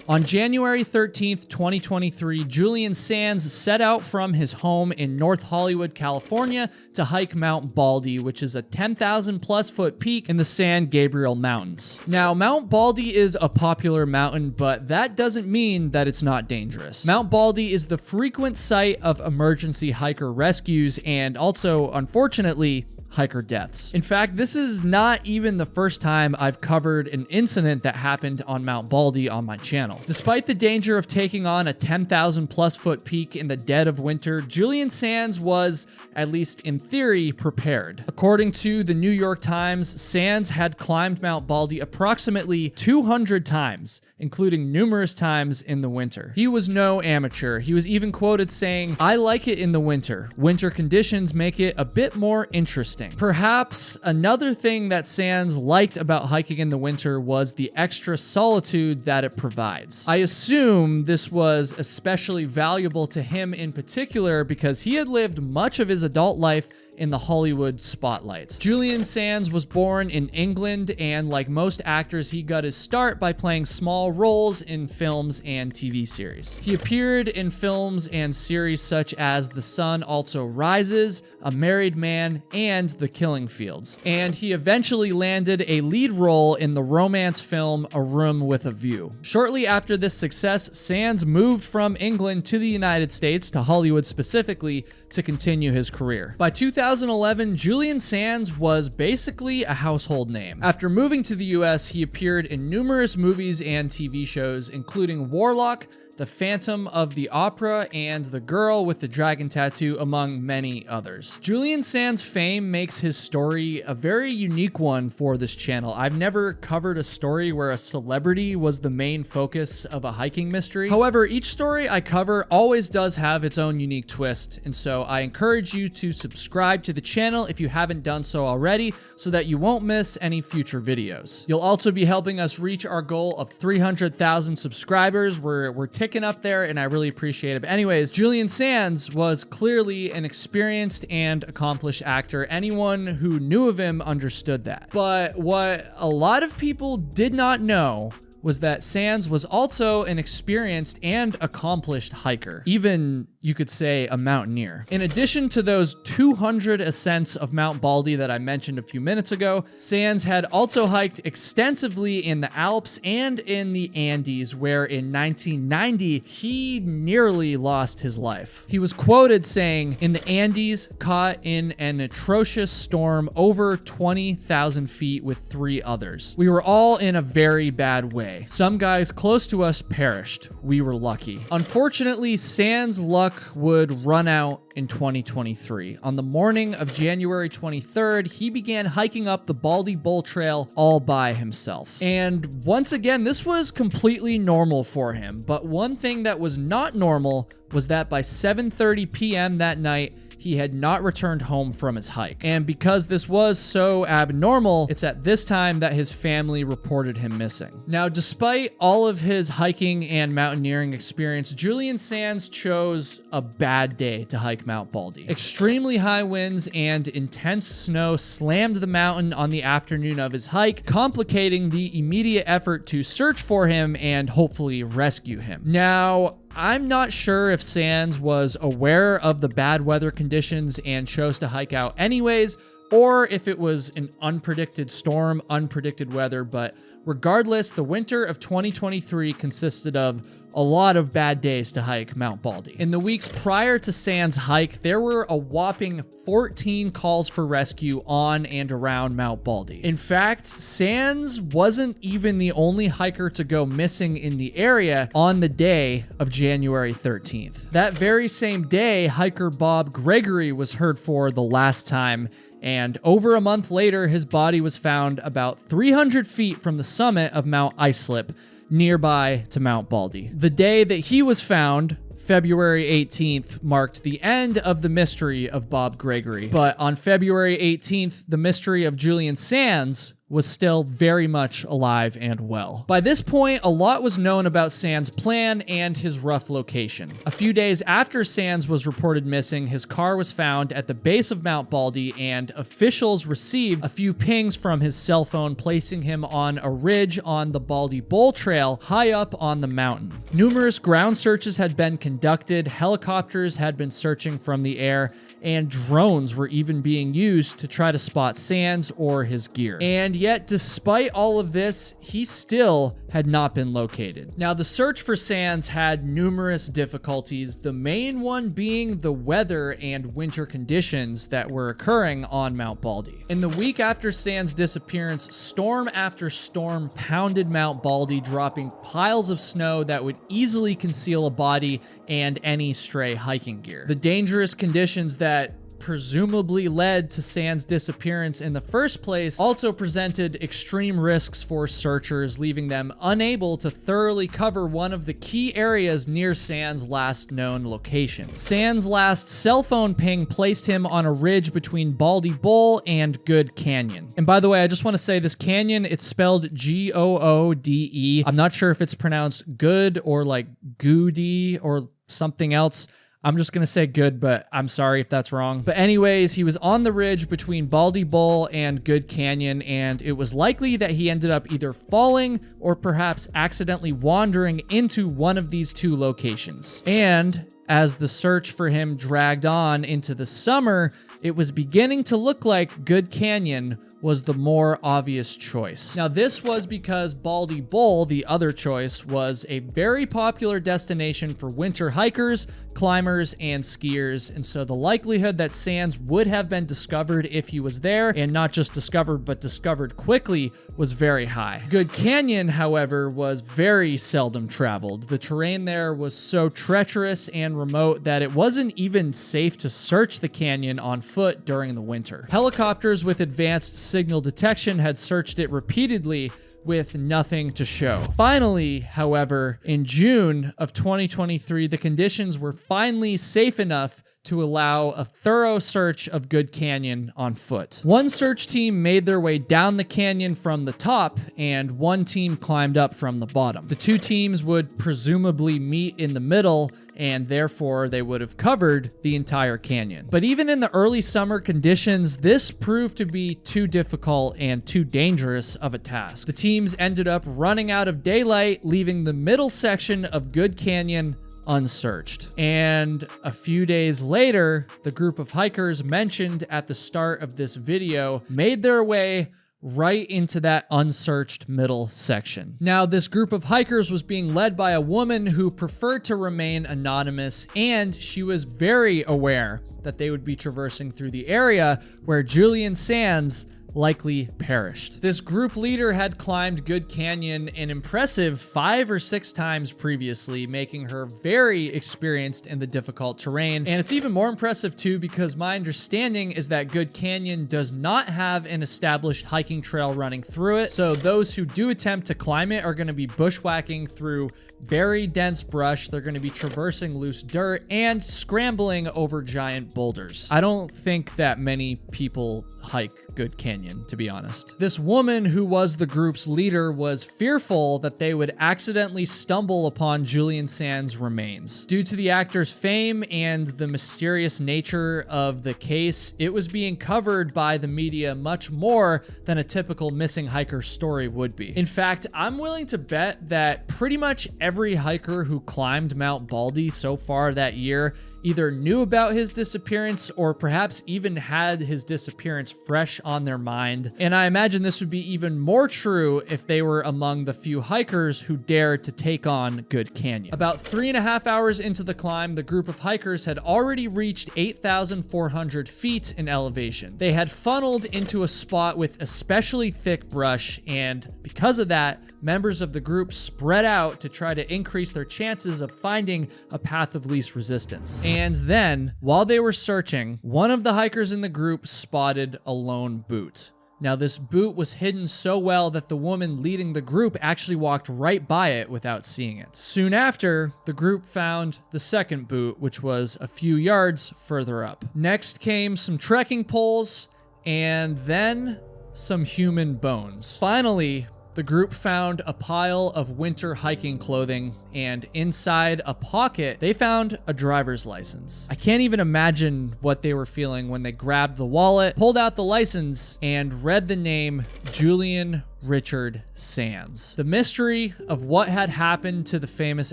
On January 13th, 2023, Julian Sands set out from his home in North Hollywood, California to hike Mount Baldy, which is a 10,000 plus foot peak in the San Gabriel Mountains. Now, Mount Baldy is a popular mountain, but that doesn't mean that it's not dangerous. Mount Baldy is the frequent site of emergency hiker rescues and also, unfortunately, hiker deaths. In fact, this is not even the first time I've covered an incident that happened on Mount Baldy on my channel. Despite the danger of taking on a 10,000 plus foot peak in the dead of winter, Julian Sands was, at least in theory, prepared. According to the New York Times, Sands had climbed Mount Baldy approximately 200 times, including numerous times in the winter. He was no amateur. He was even quoted saying, "I like it in the winter. Winter conditions make it a bit more interesting." Perhaps another thing that Sands liked about hiking in the winter was the extra solitude that it provides. I assume this was especially valuable to him in particular because he had lived much of his adult life in the Hollywood spotlight. Julian Sands was born in England, and like most actors, he got his start by playing small roles in films and TV series. He appeared in films and series such as The Sun Also Rises, A Married Man, and The Killing Fields. And he eventually landed a lead role in the romance film A Room with a View. Shortly after this success, Sands moved from England to the United States, to Hollywood specifically, to continue his career. By 2011, Julian Sands was basically a household name. After moving to the US, he appeared in numerous movies and TV shows, including Warlock, The Phantom of the Opera, and The Girl with the Dragon Tattoo, among many others. Julian Sands' fame makes his story a very unique one for this channel. I've never covered a story where a celebrity was the main focus of a hiking mystery. However, each story I cover always does have its own unique twist, and so I encourage you to subscribe to the channel if you haven't done so already, so that you won't miss any future videos. You'll also be helping us reach our goal of 300,000 subscribers. We're ticking up there, and I really appreciate it. But anyways, Julian Sands was clearly an experienced and accomplished actor. Anyone who knew of him understood that. But what a lot of people did not know was that Sands was also an experienced and accomplished hiker. Even, you could say, a mountaineer. In addition to those 200 ascents of Mount Baldy that I mentioned a few minutes ago, Sands had also hiked extensively in the Alps and in the Andes, where in 1990, he nearly lost his life. He was quoted saying, "In the Andes, caught in an atrocious storm over 20,000 feet with 3 others. We were all in a very bad way. Some guys close to us perished. We were lucky." Unfortunately, Sands' luck would run out in 2023. On the morning of January 23rd, he began hiking up the Baldy Bull Trail all by himself. And once again, this was completely normal for him. But one thing that was not normal was that by 7:30 p.m. that night, he had not returned home from his hike. And because this was so abnormal, it's at this time that his family reported him missing. Now, despite all of his hiking and mountaineering experience, Julian Sands chose a bad day to hike Mount Baldy. Extremely high winds and intense snow slammed the mountain on the afternoon of his hike, complicating the immediate effort to search for him and hopefully rescue him. Now, I'm not sure if Sands was aware of the bad weather conditions and chose to hike out anyways, or if it was an unpredicted storm, unpredicted weather, but regardless, the winter of 2023 consisted of a lot of bad days to hike Mount Baldy. In the weeks prior to Sands' hike, there were a whopping 14 calls for rescue on and around Mount Baldy. In fact, Sands wasn't even the only hiker to go missing in the area on the day of January 13th. That very same day, hiker Bob Gregory was heard for the last time, and over a month later, his body was found about 300 feet from the summit of Mount Islip, nearby to Mount Baldy. The day that he was found, February 18th, marked the end of the mystery of Bob Gregory. But on February 18th, the mystery of Julian Sands was still very much alive and well. By this point, a lot was known about Sands' plan and his rough location. A few days after Sands was reported missing, his car was found at the base of Mount Baldy, and officials received a few pings from his cell phone placing him on a ridge on the Baldy Bowl Trail high up on the mountain. Numerous ground searches had been conducted, helicopters had been searching from the air, and drones were even being used to try to spot Sands or his gear. And yet, despite all of this, he still had not been located. Now, the search for Sands had numerous difficulties, the main one being the weather and winter conditions that were occurring on Mount Baldy. In the week after Sands' disappearance, storm after storm pounded Mount Baldy, dropping piles of snow that would easily conceal a body and any stray hiking gear. The dangerous conditions that presumably led to Sands' disappearance in the first place also presented extreme risks for searchers, leaving them unable to thoroughly cover one of the key areas near Sands' last known location. Sands' last cell phone ping placed him on a ridge between Baldy Bowl and Good Canyon. And by the way, I just want to say this canyon, it's spelled Goode. I'm not sure if it's pronounced good or like goody or something else. I'm just going to say good, but I'm sorry if that's wrong. But anyways, he was on the ridge between Baldy Bowl and Good Canyon, and it was likely that he ended up either falling or perhaps accidentally wandering into one of these two locations. And as the search for him dragged on into the summer, it was beginning to look like Good Canyon was the more obvious choice. Now, this was because Baldy Bowl, the other choice, was a very popular destination for winter hikers, climbers, and skiers, and so the likelihood that Sands would have been discovered if he was there, and not just discovered, but discovered quickly, was very high. Good Canyon, however, was very seldom traveled. The terrain there was so treacherous and remote that it wasn't even safe to search the canyon on foot during the winter. Helicopters with advanced signal detection had searched it repeatedly with nothing to show. Finally, however, in June of 2023, the conditions were finally safe enough to allow a thorough search of Good Canyon on foot. One search team made their way down the canyon from the top, and one team climbed up from the bottom. The two teams would presumably meet in the middle, and therefore they would have covered the entire canyon. But even in the early summer conditions, this proved to be too difficult and too dangerous of a task. The teams ended up running out of daylight, leaving the middle section of Good Canyon unsearched. And a few days later, the group of hikers mentioned at the start of this video made their way right into that unsearched middle section. Now, this group of hikers was being led by a woman who preferred to remain anonymous, and she was very aware that they would be traversing through the area where Julian Sands likely perished. This group leader had climbed Good Canyon an impressive 5 or 6 times previously, making her very experienced in the difficult terrain. And it's even more impressive too because my understanding is that Good Canyon does not have an established hiking trail running through it. So those who do attempt to climb it are going to be bushwhacking through very dense brush. They're going to be traversing loose dirt and scrambling over giant boulders. I don't think that many people hike Good Canyon, to be honest. This woman who was the group's leader was fearful that they would accidentally stumble upon Julian Sands' remains. Due to the actor's fame and the mysterious nature of the case, it was being covered by the media much more than a typical missing hiker story would be. In fact, I'm willing to bet that pretty much every hiker who climbed Mount Baldy so far that year either knew about his disappearance or perhaps even had his disappearance fresh on their mind. And I imagine this would be even more true if they were among the few hikers who dared to take on Good Canyon. About 3.5 hours into the climb, the group of hikers had already reached 8,400 feet in elevation. They had funneled into a spot with especially thick brush, and because of that, members of the group spread out to try to increase their chances of finding a path of least resistance. And then, while they were searching, one of the hikers in the group spotted a lone boot. Now, this boot was hidden so well that the woman leading the group actually walked right by it without seeing it. Soon after, the group found the second boot, which was a few yards further up. Next came some trekking poles, and then some human bones. Finally, the group found a pile of winter hiking clothing, and inside a pocket, they found a driver's license. I can't even imagine what they were feeling when they grabbed the wallet, pulled out the license, and read the name Julian Richard Sands. The mystery of what had happened to the famous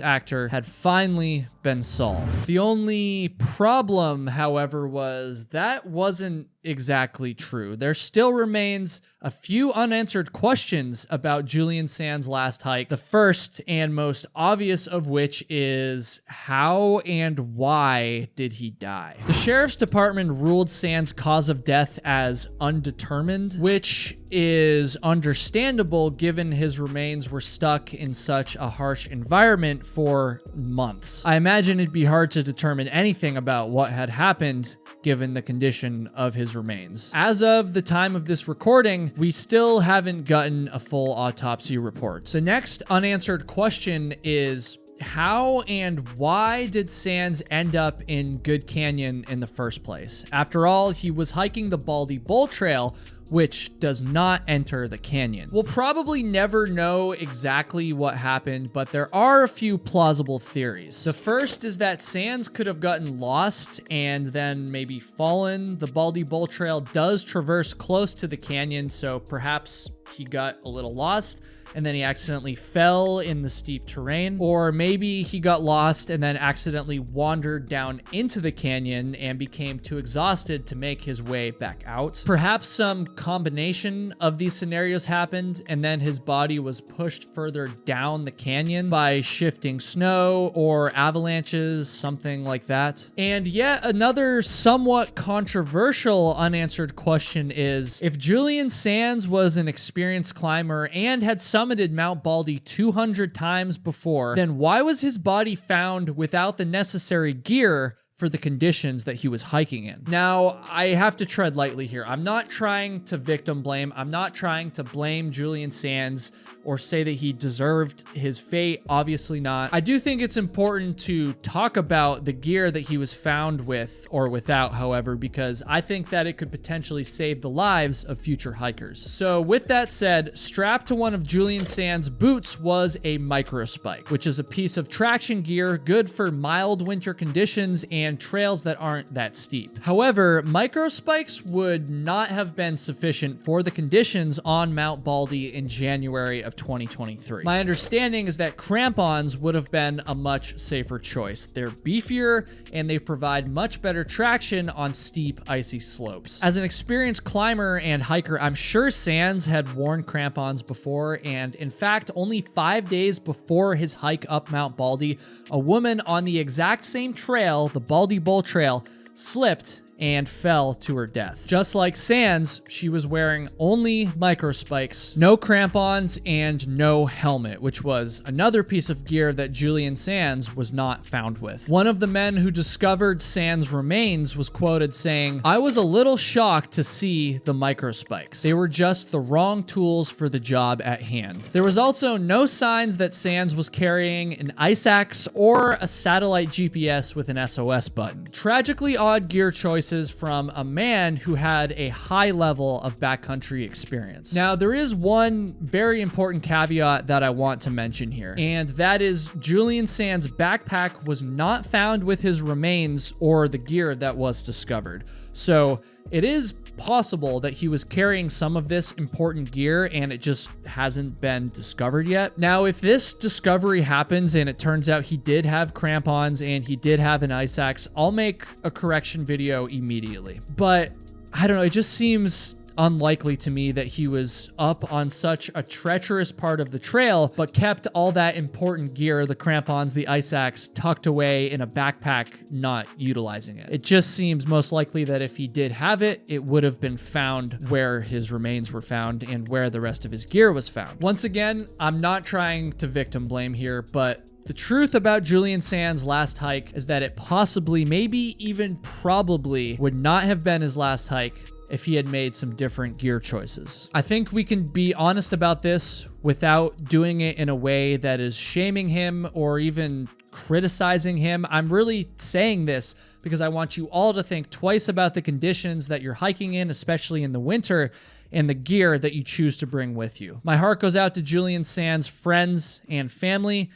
actor had finally been solved. The only problem, however, was that wasn't exactly true. There still remains a few unanswered questions about Julian Sands' last hike. The first and most obvious of which is how and why did he die? The sheriff's department ruled Sands' cause of death as undetermined, which is understandable given his remains were stuck in such a harsh environment for months. I imagine it'd be hard to determine anything about what had happened given the condition of his remains. As of the time of this recording, we still haven't gotten a full autopsy report. The next unanswered question is, how and why did Sands end up in Good Canyon in the first place? After all, he was hiking the Baldy Bull Trail, which does not enter the canyon. We'll probably never know exactly what happened, but there are a few plausible theories. The first is that Sands could have gotten lost and then maybe fallen. The Baldy Bull Trail does traverse close to the canyon, so perhaps he got a little lost and then he accidentally fell in the steep terrain. Or maybe he got lost and then accidentally wandered down into the canyon and became too exhausted to make his way back out. Perhaps some combination of these scenarios happened and then his body was pushed further down the canyon by shifting snow or avalanches, something like that. And yet another somewhat controversial unanswered question is, if Julian Sands was an experienced climber and had summited Mount Baldy 200 times before, then why was his body found without the necessary gear for the conditions that he was hiking in? Now, I have to tread lightly here. I'm not trying to victim blame. I'm not trying to blame Julian Sands or say that he deserved his fate. Obviously not. I do think it's important to talk about the gear that he was found with or without, however, because I think that it could potentially save the lives of future hikers. So with that said, strapped to one of Julian Sands' boots was a microspike, which is a piece of traction gear good for mild winter conditions and trails that aren't that steep. However, microspikes would not have been sufficient for the conditions on Mount Baldy in January of 2023. My understanding is that crampons would have been a much safer choice. They're beefier and they provide much better traction on steep, icy slopes. As an experienced climber and hiker, I'm sure Sands had worn crampons before, and in fact, only 5 days before his hike up Mount Baldy, a woman on the exact same trail, the Baldy Bull Trail, slipped and fell to her death. Just like Sands, she was wearing only microspikes, no crampons, and no helmet, which was another piece of gear that Julian Sands was not found with. One of the men who discovered Sands' remains was quoted saying, "I was a little shocked to see the microspikes. They were just the wrong tools for the job at hand." There was also no signs that Sands was carrying an ice axe or a satellite GPS with an SOS button. Tragically odd gear choices from a man who had a high level of backcountry experience. Now, there is one very important caveat that I want to mention here, and that is Julian Sands' backpack was not found with his remains or the gear that was discovered. So it is possible that he was carrying some of this important gear and it just hasn't been discovered yet. Now, if this discovery happens and it turns out he did have crampons and he did have an ice axe, I'll make a correction video immediately. But I don't know, it just seems unlikely to me that he was up on such a treacherous part of the trail, but kept all that important gear, the crampons, the ice axe, tucked away in a backpack, not utilizing it. It just seems most likely that if he did have it, it would have been found where his remains were found and where the rest of his gear was found. Once again, I'm not trying to victim blame here, but the truth about Julian Sands' last hike is that it possibly, maybe even probably, would not have been his last hike if he had made some different gear choices. I think we can be honest about this without doing it in a way that is shaming him or even criticizing him. I'm really saying this because I want you all to think twice about the conditions that you're hiking in, especially in the winter, and the gear that you choose to bring with you. My heart goes out to Julian Sands' friends and family,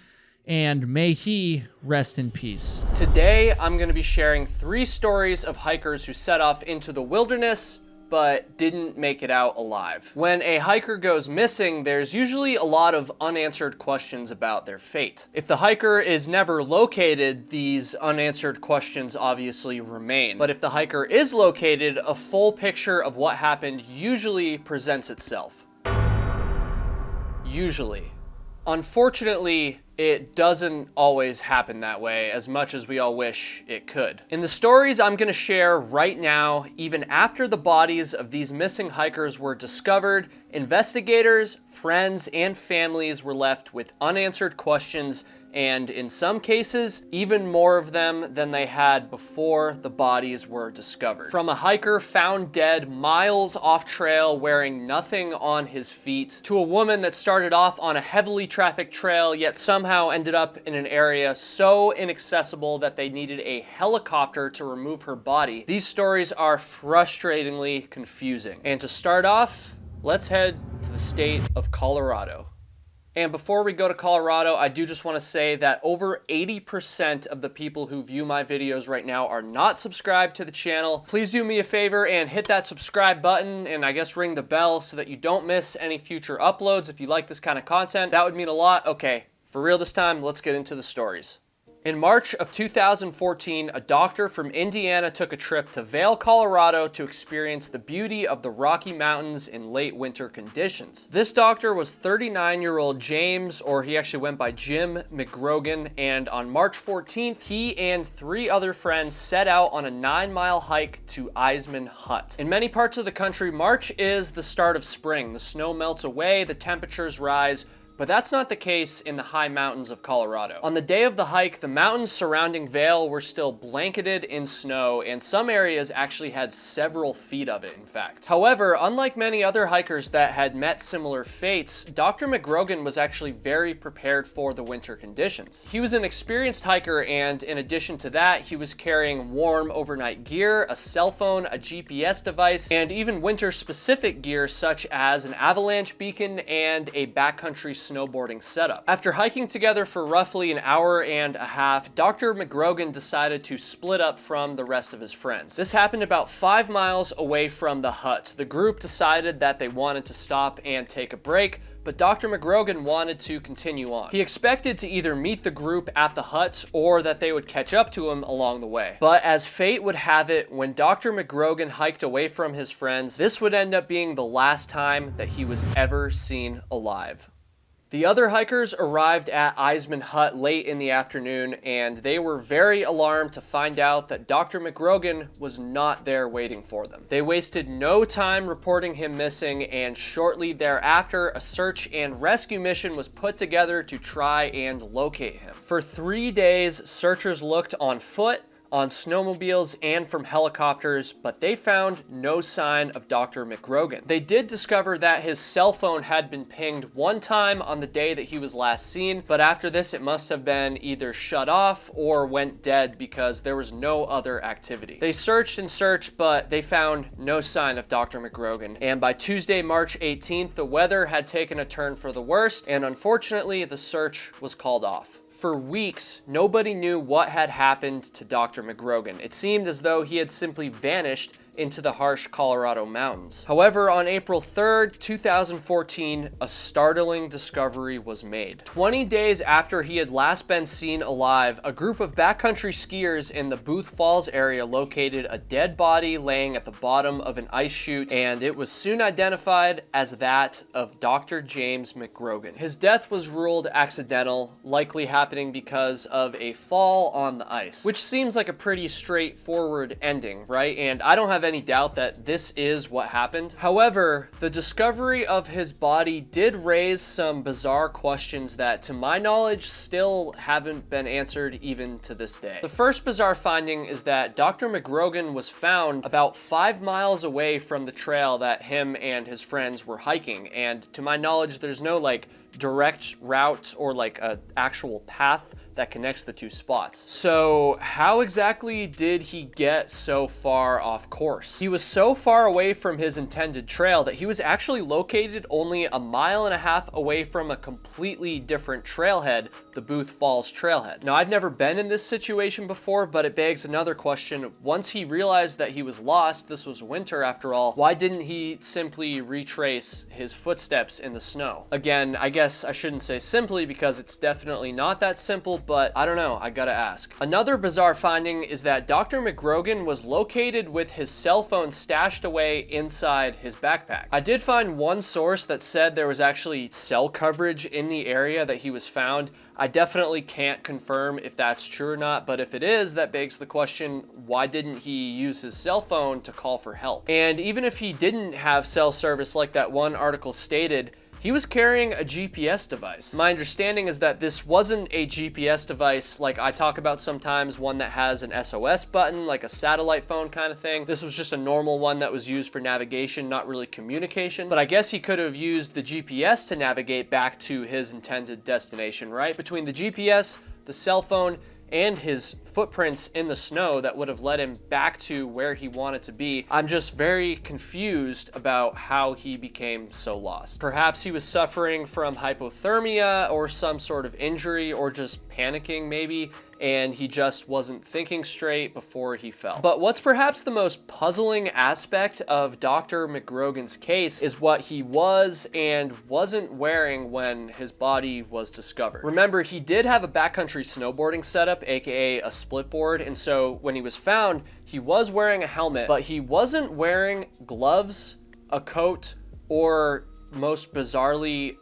and may he rest in peace. Today, I'm going to be sharing 3 stories of hikers who set off into the wilderness but didn't make it out alive. When a hiker goes missing, there's usually a lot of unanswered questions about their fate. If the hiker is never located, these unanswered questions obviously remain. But if the hiker is located, a full picture of what happened usually presents itself. Usually. Unfortunately, it doesn't always happen that way, as much as we all wish it could. In the stories I'm going to share right now, even after the bodies of these missing hikers were discovered, investigators, friends, and families were left with unanswered questions, and in some cases, even more of them than they had before the bodies were discovered. From a hiker found dead miles off trail wearing nothing on his feet, to a woman that started off on a heavily trafficked trail yet somehow ended up in an area so inaccessible that they needed a helicopter to remove her body. These stories are frustratingly confusing. And to start off, let's head to the state of Colorado. And before we go to Colorado, I do just want to say that over 80% of the people who view my videos right now are not subscribed to the channel. Please do me a favor and hit that subscribe button and I guess ring the bell so that you don't miss any future uploads. If you like this kind of content, that would mean a lot. Okay, for real this time, let's get into the stories. In March of 2014, a doctor from Indiana took a trip to Vail, Colorado to experience the beauty of the Rocky Mountains in late winter conditions. This doctor was 39-year-old James, or he actually went by Jim McGrogan, and on March 14th, he and 3 other friends set out on a 9-mile hike to Eisman Hut. In many parts of the country, March is the start of spring. The snow melts away, the temperatures rise, but that's not the case in the high mountains of Colorado. On the day of the hike, the mountains surrounding Vail were still blanketed in snow, and some areas actually had several feet of it, in fact. However, unlike many other hikers that had met similar fates, Dr. McGrogan was actually very prepared for the winter conditions. He was an experienced hiker, and in addition to that, he was carrying warm overnight gear, a cell phone, a GPS device, and even winter-specific gear such as an avalanche beacon and a backcountry snowboarding setup. After hiking together for roughly an hour and a half, Dr. McGrogan decided to split up from the rest of his friends. This happened about 5 miles away from the hut. The group decided that they wanted to stop and take a break, but Dr. McGrogan wanted to continue on. He expected to either meet the group at the hut or that they would catch up to him along the way. But as fate would have it, when Dr. McGrogan hiked away from his friends, this would end up being the last time that he was ever seen alive. The other hikers arrived at Eisman Hut late in the afternoon, and they were very alarmed to find out that Dr. McGrogan was not there waiting for them. They wasted no time reporting him missing, and shortly thereafter, a search and rescue mission was put together to try and locate him. For 3 days, searchers looked on foot, on snowmobiles, and from helicopters, but they found no sign of Dr. McGrogan. They did discover that his cell phone had been pinged one time on the day that he was last seen, but after this it must have been either shut off or went dead because there was no other activity. They searched and searched, but they found no sign of Dr. McGrogan. And by Tuesday, March 18th, the weather had taken a turn for the worst, and unfortunately the search was called off. For weeks, nobody knew what had happened to Dr. McGrogan. It seemed as though he had simply vanished into the harsh Colorado mountains. However, on April 3rd, 2014, a startling discovery was made. 20 days after he had last been seen alive, a group of backcountry skiers in the Booth Falls area located a dead body laying at the bottom of an ice chute, and it was soon identified as that of Dr. James McGrogan. His death was ruled accidental, likely happening because of a fall on the ice, which seems like a pretty straightforward ending, right? And I don't have any doubt that this is what happened. However, the discovery of his body did raise some bizarre questions that, to my knowledge, still haven't been answered even to this day. The first bizarre finding is that Dr. McGrogan was found about 5 miles away from the trail that him and his friends were hiking, and to my knowledge, there's no direct route or a actual path that connects the two spots. So how exactly did he get so far off course? He was so far away from his intended trail that he was actually located only 1.5 miles away from a completely different trailhead, the Booth Falls trailhead. Now, I've never been in this situation before, but it begs another question. Once he realized that he was lost, this was winter after all, why didn't he simply retrace his footsteps in the snow? Again, I guess I shouldn't say simply because it's definitely not that simple, but I don't know, I gotta ask. Another bizarre finding is that Dr. McGrogan was located with his cell phone stashed away inside his backpack. I did find one source that said there was actually cell coverage in the area that he was found. I definitely can't confirm if that's true or not, but if it is, that begs the question, why didn't he use his cell phone to call for help? And even if he didn't have cell service like that one article stated, he was carrying a GPS device. My understanding is that this wasn't a GPS device like I talk about sometimes, one that has an SOS button, like a satellite phone kind of thing. This was just a normal one that was used for navigation, not really communication. But I guess he could have used the GPS to navigate back to his intended destination, right? Between the GPS, the cell phone, and his footprints in the snow that would have led him back to where he wanted to be, I'm just very confused about how he became so lost. Perhaps he was suffering from hypothermia or some sort of injury, or just panicking maybe, and he just wasn't thinking straight before he fell. But what's perhaps the most puzzling aspect of Dr. McGrogan's case is what he was and wasn't wearing when his body was discovered. Remember, he did have a backcountry snowboarding setup, aka a split board, and so when he was found, he was wearing a helmet, but he wasn't wearing gloves, a coat, or most bizarrely,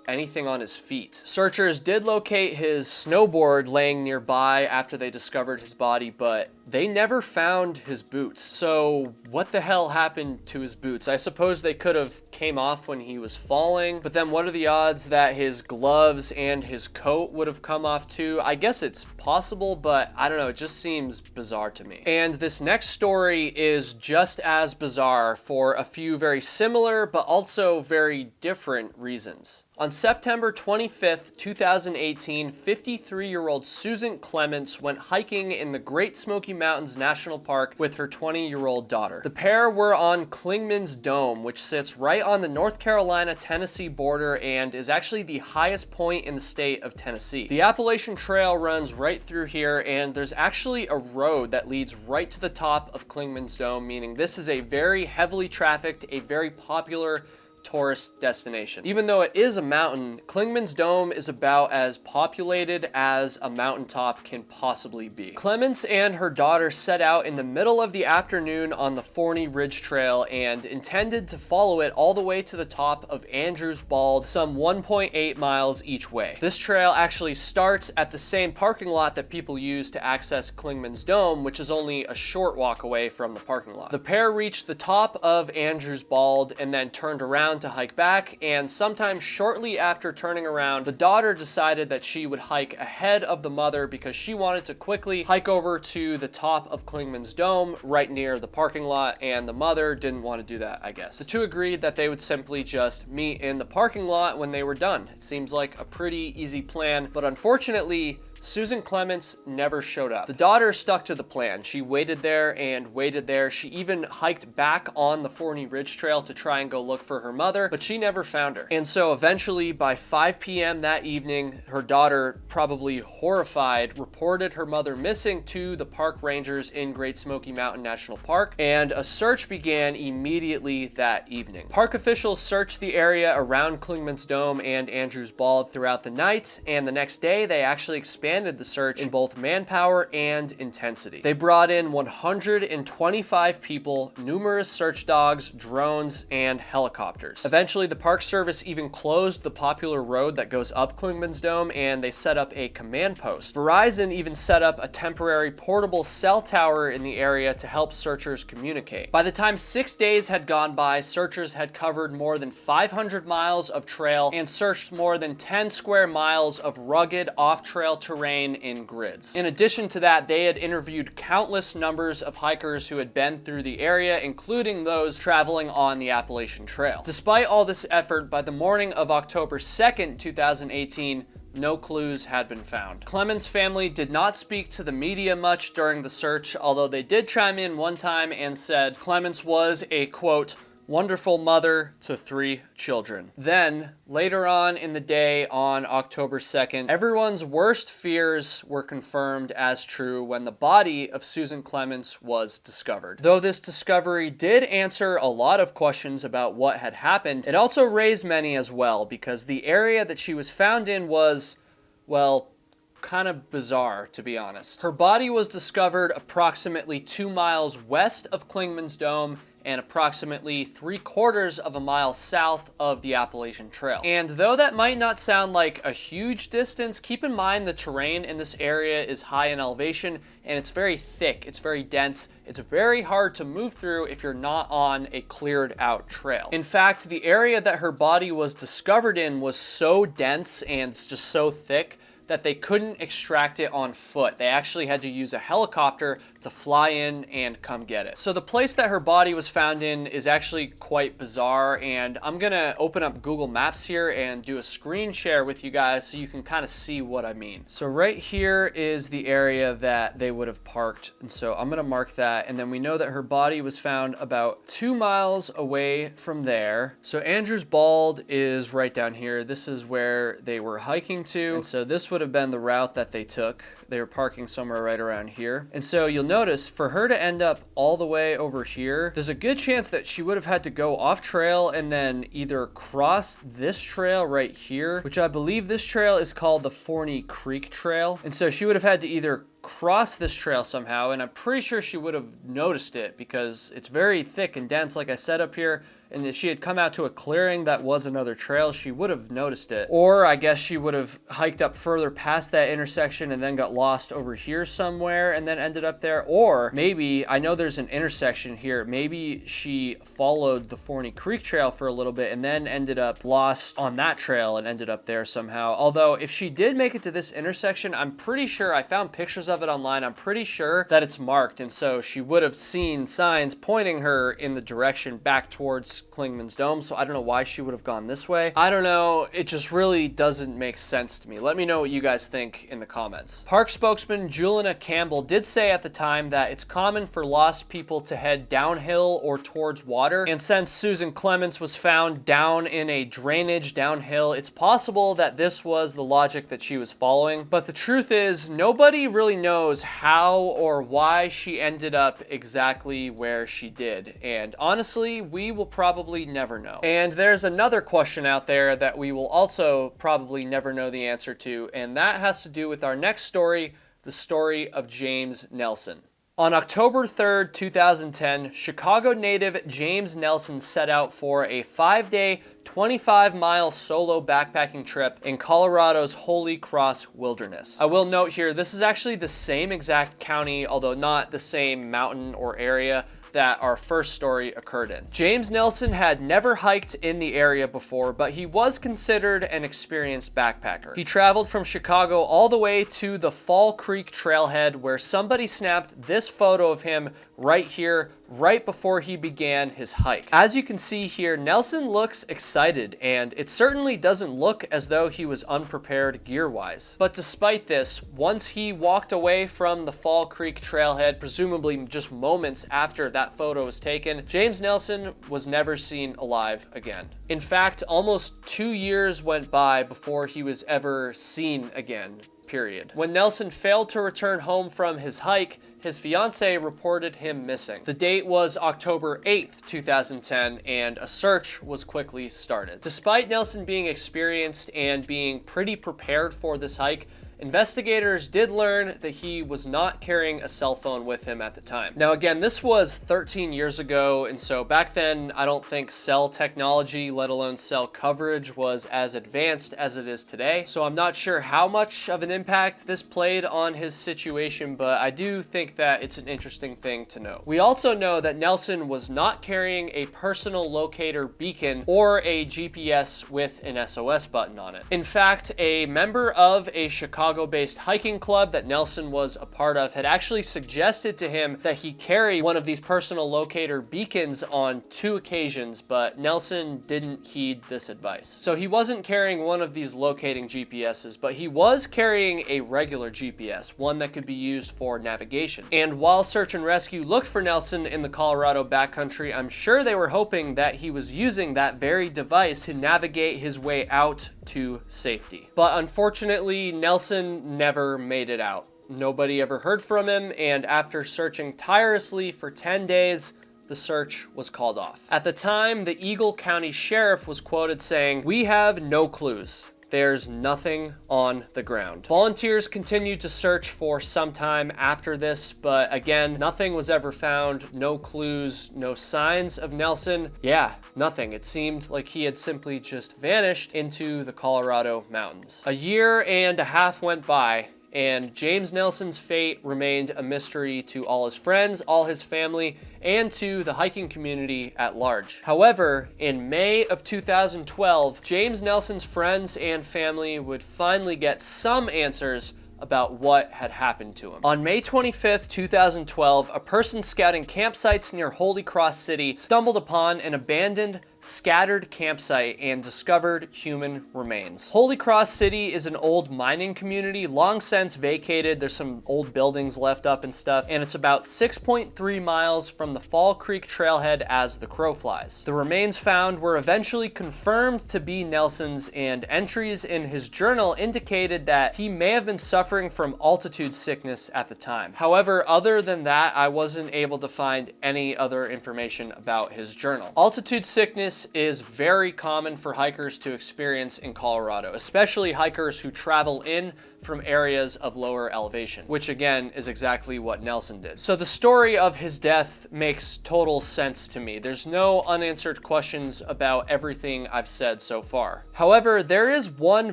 anything on his feet. Searchers did locate his snowboard laying nearby after they discovered his body, but they never found his boots. So what the hell happened to his boots? I suppose they could have came off when he was falling, but then what are the odds that his gloves and his coat would have come off too? I guess it's possible, but I don't know, it just seems bizarre to me. And this next story is just as bizarre for a few very similar but also very different reasons. On September 25th, 2018, 53-year-old Susan Clements went hiking in the Great Smoky Mountains National Park with her 20-year-old daughter. The pair were on Clingman's Dome, which sits right on the North Carolina-Tennessee border and is actually the highest point in the state of Tennessee. The Appalachian Trail runs right through here, and there's actually a road that leads right to the top of Clingman's Dome, meaning this is a very heavily trafficked, a very popular tourist destination. Even though it is a mountain, Clingman's Dome is about as populated as a mountaintop can possibly be. Clements and her daughter set out in the middle of the afternoon on the Forney Ridge Trail and intended to follow it all the way to the top of Andrews Bald, some 1.8 miles each way. This trail actually starts at the same parking lot that people use to access Clingman's Dome, which is only a short walk away from the parking lot. The pair reached the top of Andrews Bald and then turned around to hike back, and sometime shortly after turning around, the daughter decided that she would hike ahead of the mother because she wanted to quickly hike over to the top of Clingman's Dome right near the parking lot, and the mother didn't want to do that, I guess. The two agreed that they would simply just meet in the parking lot when they were done. It seems like a pretty easy plan, but unfortunately, Susan Clements never showed up. The daughter stuck to the plan. She waited there and waited there. She even hiked back on the Forney Ridge Trail to try and go look for her mother, but she never found her. And so eventually by 5 p.m. that evening, her daughter, probably horrified, reported her mother missing to the park rangers in Great Smoky Mountain National Park, and a search began immediately that evening. Park officials searched the area around Clingman's Dome and Andrews Bald throughout the night, and the next day they actually expanded the search in both manpower and intensity. They brought in 125 people, numerous search dogs, drones, and helicopters. Eventually, the Park Service even closed the popular road that goes up Clingman's Dome, and they set up a command post. Verizon even set up a temporary portable cell tower in the area to help searchers communicate. By the time 6 days had gone by, searchers had covered more than 500 miles of trail and searched more than 10 square miles of rugged off-trail terrain in grids. In addition to that, they had interviewed countless numbers of hikers who had been through the area, including those traveling on the Appalachian Trail. Despite all this effort, by the morning of October 2nd, 2018, no clues had been found. Clements' family did not speak to the media much during the search, although they did chime in one time and said Clements was a, quote, wonderful mother to 3 children. Then, later on in the day on October 2nd, everyone's worst fears were confirmed as true when the body of Susan Clements was discovered. Though this discovery did answer a lot of questions about what had happened, it also raised many as well, because the area that she was found in was, well, kind of bizarre, to be honest. Her body was discovered approximately 2 miles west of Clingman's Dome and approximately 3/4 of a mile south of the Appalachian Trail. And though that might not sound like a huge distance, keep in mind the terrain in this area is high in elevation and it's very thick, it's very dense, it's very hard to move through if you're not on a cleared out trail. In fact, the area that her body was discovered in was so dense and just so thick that they couldn't extract it on foot. They actually had to use a helicopter to fly in and come get it. So the place that her body was found in is actually quite bizarre, and I'm gonna open up Google Maps here and do a screen share with you guys so you can kind of see what I mean. So right here is the area that they would have parked, and so I'm gonna mark that, and then we know that her body was found about 2 miles away from there. So Andrews Bald is right down here. This is where they were hiking to, and so this would have been the route that they took. They were parking somewhere right around here. And so you'll notice for her to end up all the way over here, there's a good chance that she would have had to go off trail and then either cross this trail right here, which I believe this trail is called the Forney Creek Trail. And so she would have had to either cross this trail somehow, and I'm pretty sure she would have noticed it because it's very thick and dense, like I said up here. And if she had come out to a clearing that was another trail, she would have noticed it. Or I guess she would have hiked up further past that intersection and then got lost over here somewhere and then ended up there. Or maybe, I know there's an intersection here, maybe she followed the Forney Creek Trail for a little bit and then ended up lost on that trail and ended up there somehow. Although if she did make it to this intersection, I'm pretty sure, I found pictures of it online, I'm pretty sure that it's marked, and so she would have seen signs pointing her in the direction back towards Clingman's Dome, so I don't know why she would have gone this way. I don't know, it just really doesn't make sense to me. Let me know what you guys think in the comments. Park spokesman Julian Campbell did say at the time that it's common for lost people to head downhill or towards water, and since Susan Clements was found down in a drainage downhill, it's possible that this was the logic that she was following. But the truth is, nobody really knows how or why she ended up exactly where she did. And honestly, we will probably never know. And there's another question out there that we will also probably never know the answer to, and that has to do with our next story, the story of James Nelson. On October 3rd, 2010, Chicago native James Nelson set out for a 5-day, 25-mile solo backpacking trip in Colorado's Holy Cross Wilderness. I will note here, this is actually the same exact county, although not the same mountain or area that our first story occurred in. James Nelson had never hiked in the area before, but he was considered an experienced backpacker. He traveled from Chicago all the way to the Fall Creek trailhead, where somebody snapped this photo of him right here, right before he began his hike. As you can see here, Nelson looks excited, and it certainly doesn't look as though he was unprepared gear-wise. But despite this, once he walked away from the Fall Creek trailhead, presumably just moments after that photo was taken, James Nelson was never seen alive again. In fact, almost 2 years went by before he was ever seen again. Period. When Nelson failed to return home from his hike, his fiancée reported him missing. The date was October 8th, 2010, and a search was quickly started. Despite Nelson being experienced and being pretty prepared for this hike, investigators did learn that he was not carrying a cell phone with him at the time. Now again, this was 13 years ago, and so back then I don't think cell technology, let alone cell coverage, was as advanced as it is today. So I'm not sure how much of an impact this played on his situation, but I do think that it's an interesting thing to know. We also know that Nelson was not carrying a personal locator beacon or a GPS with an SOS button on it. In fact, a member of a Chicago-based hiking club that Nelson was a part of had actually suggested to him that he carry one of these personal locator beacons on 2 occasions, but Nelson didn't heed this advice. So he wasn't carrying one of these locating GPSs, but he was carrying a regular GPS, one that could be used for navigation. And while search and rescue looked for Nelson in the Colorado backcountry, I'm sure they were hoping that he was using that very device to navigate his way out to safety. But unfortunately, Nelson never made it out. Nobody ever heard from him, and after searching tirelessly for 10 days, the search was called off. At the time, the Eagle County Sheriff was quoted saying, "We have no clues. There's nothing on the ground." Volunteers continued to search for some time after this, but again, nothing was ever found. No clues, no signs of Nelson. Yeah, nothing. It seemed like he had simply just vanished into the Colorado mountains. A year and a half went by, and James Nelson's fate remained a mystery to all his friends, all his family, and to the hiking community at large. However, in May of 2012, James Nelson's friends and family would finally get some answers about what had happened to him. On May 25th, 2012, a person scouting campsites near Holy Cross City stumbled upon an abandoned, scattered campsite and discovered human remains. Holy Cross City is an old mining community, long since vacated. There's some old buildings left up and stuff, and it's about 6.3 miles from the Fall Creek trailhead as the crow flies. The remains found were eventually confirmed to be Nelson's, and entries in his journal indicated that he may have been suffering from altitude sickness at the time. However, other than that, I wasn't able to find any other information about his journal. Altitude sickness is very common for hikers to experience in Colorado, especially hikers who travel in from areas of lower elevation, which again is exactly what Nelson did. So the story of his death makes total sense to me. There's no unanswered questions about everything I've said so far. However, there is one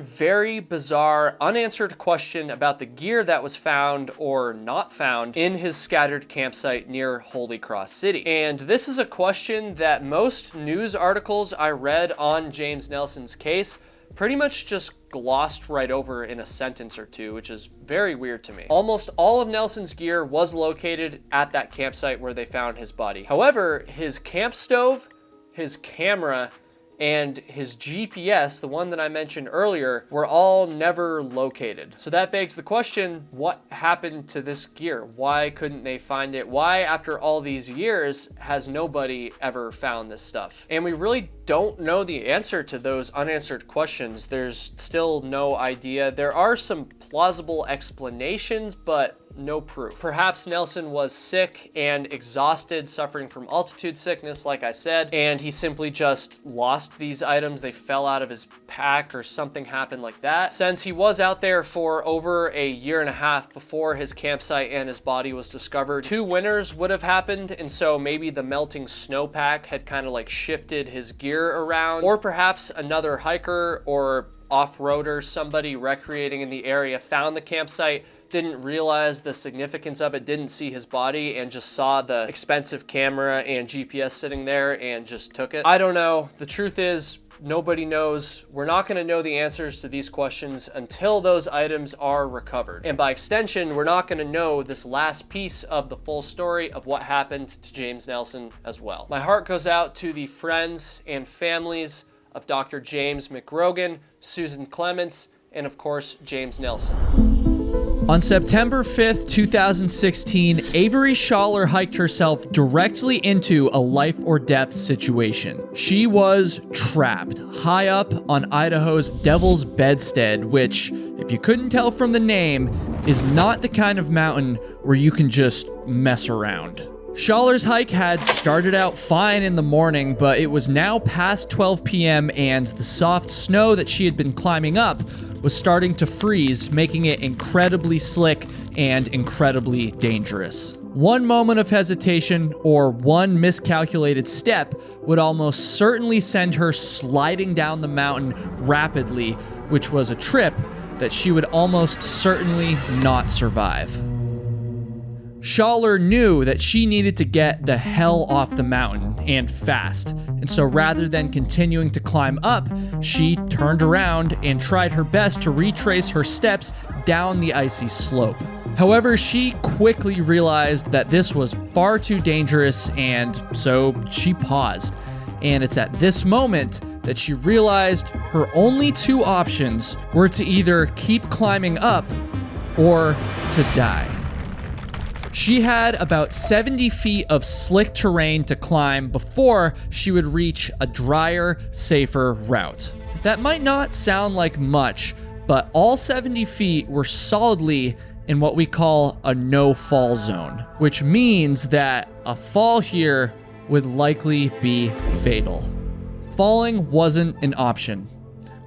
very bizarre unanswered question about the gear that was found or not found in his scattered campsite near Holy Cross City. And this is a question that most news articles I read on James Nelson's case pretty much just glossed right over in a sentence or two, which is very weird to me. Almost all of Nelson's gear was located at that campsite where they found his body. However, his camp stove, his camera, and his GPS, the one that I mentioned earlier, were all never located. So that begs the question, what happened to this gear? Why couldn't they find it? Why, after all these years, has nobody ever found this stuff? And we really don't know the answer to those unanswered questions. There's still no idea. There are some plausible explanations, but no proof. Perhaps Nelson was sick and exhausted, suffering from altitude sickness, like I said, and he simply just lost these items. They fell out of his pack or something happened like that. Since he was out there for over a year and a half before his campsite and his body was discovered, 2 winters would have happened, and so maybe the melting snowpack had kind of like shifted his gear around, or perhaps another hiker or off-roader, somebody recreating in the area, found the campsite, didn't realize the significance of it, didn't see his body, and just saw the expensive camera and GPS sitting there and just took it. I don't know. The truth is, nobody knows. We're not going to know the answers to these questions until those items are recovered. And by extension, we're not going to know this last piece of the full story of what happened to James Nelson as well. My heart goes out to the friends and families of Dr. James McRogan, Susan Clements, and of course, James Nelson. On September 5th, 2016, Avery Schaller hiked herself directly into a life or death situation. She was trapped high up on Idaho's Devil's Bedstead, which, if you couldn't tell from the name, is not the kind of mountain where you can just mess around. Schaller's hike had started out fine in the morning, but it was now past 12 p.m. and the soft snow that she had been climbing up was starting to freeze, making it incredibly slick and incredibly dangerous. One moment of hesitation or one miscalculated step would almost certainly send her sliding down the mountain rapidly, which was a trip that she would almost certainly not survive. Schaller knew that she needed to get the hell off the mountain, and fast. And so rather than continuing to climb up, she turned around and tried her best to retrace her steps down the icy slope. However, she quickly realized that this was far too dangerous, and so she paused. And it's at this moment that she realized her only 2 options were to either keep climbing up or to die. She had about 70 feet of slick terrain to climb before she would reach a drier, safer route. That might not sound like much, but all 70 feet were solidly in what we call a no-fall zone, which means that a fall here would likely be fatal. Falling wasn't an option,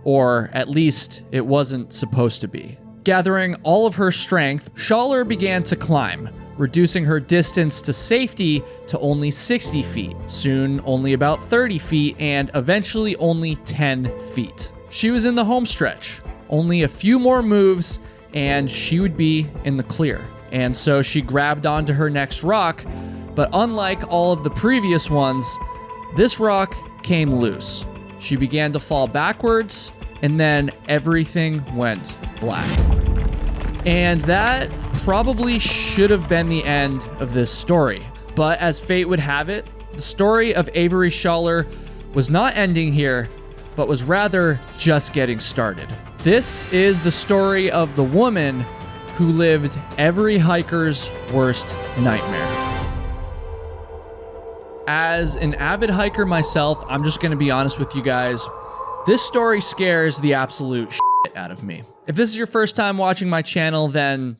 or at least it wasn't supposed to be. Gathering all of her strength, Schaller began to climb, reducing her distance to safety to only 60 feet, soon only about 30 feet, and eventually only 10 feet. She was in the home stretch. Only a few more moves, and she would be in the clear. And so she grabbed onto her next rock, but unlike all of the previous ones, this rock came loose. She began to fall backwards, and then everything went black. And that probably should have been the end of this story. But as fate would have it, the story of Avery Schaller was not ending here, but was rather just getting started. This is the story of the woman who lived every hiker's worst nightmare. As an avid hiker myself, I'm just going to be honest with you guys. This story scares the absolute shit out of me. If this is your first time watching my channel, then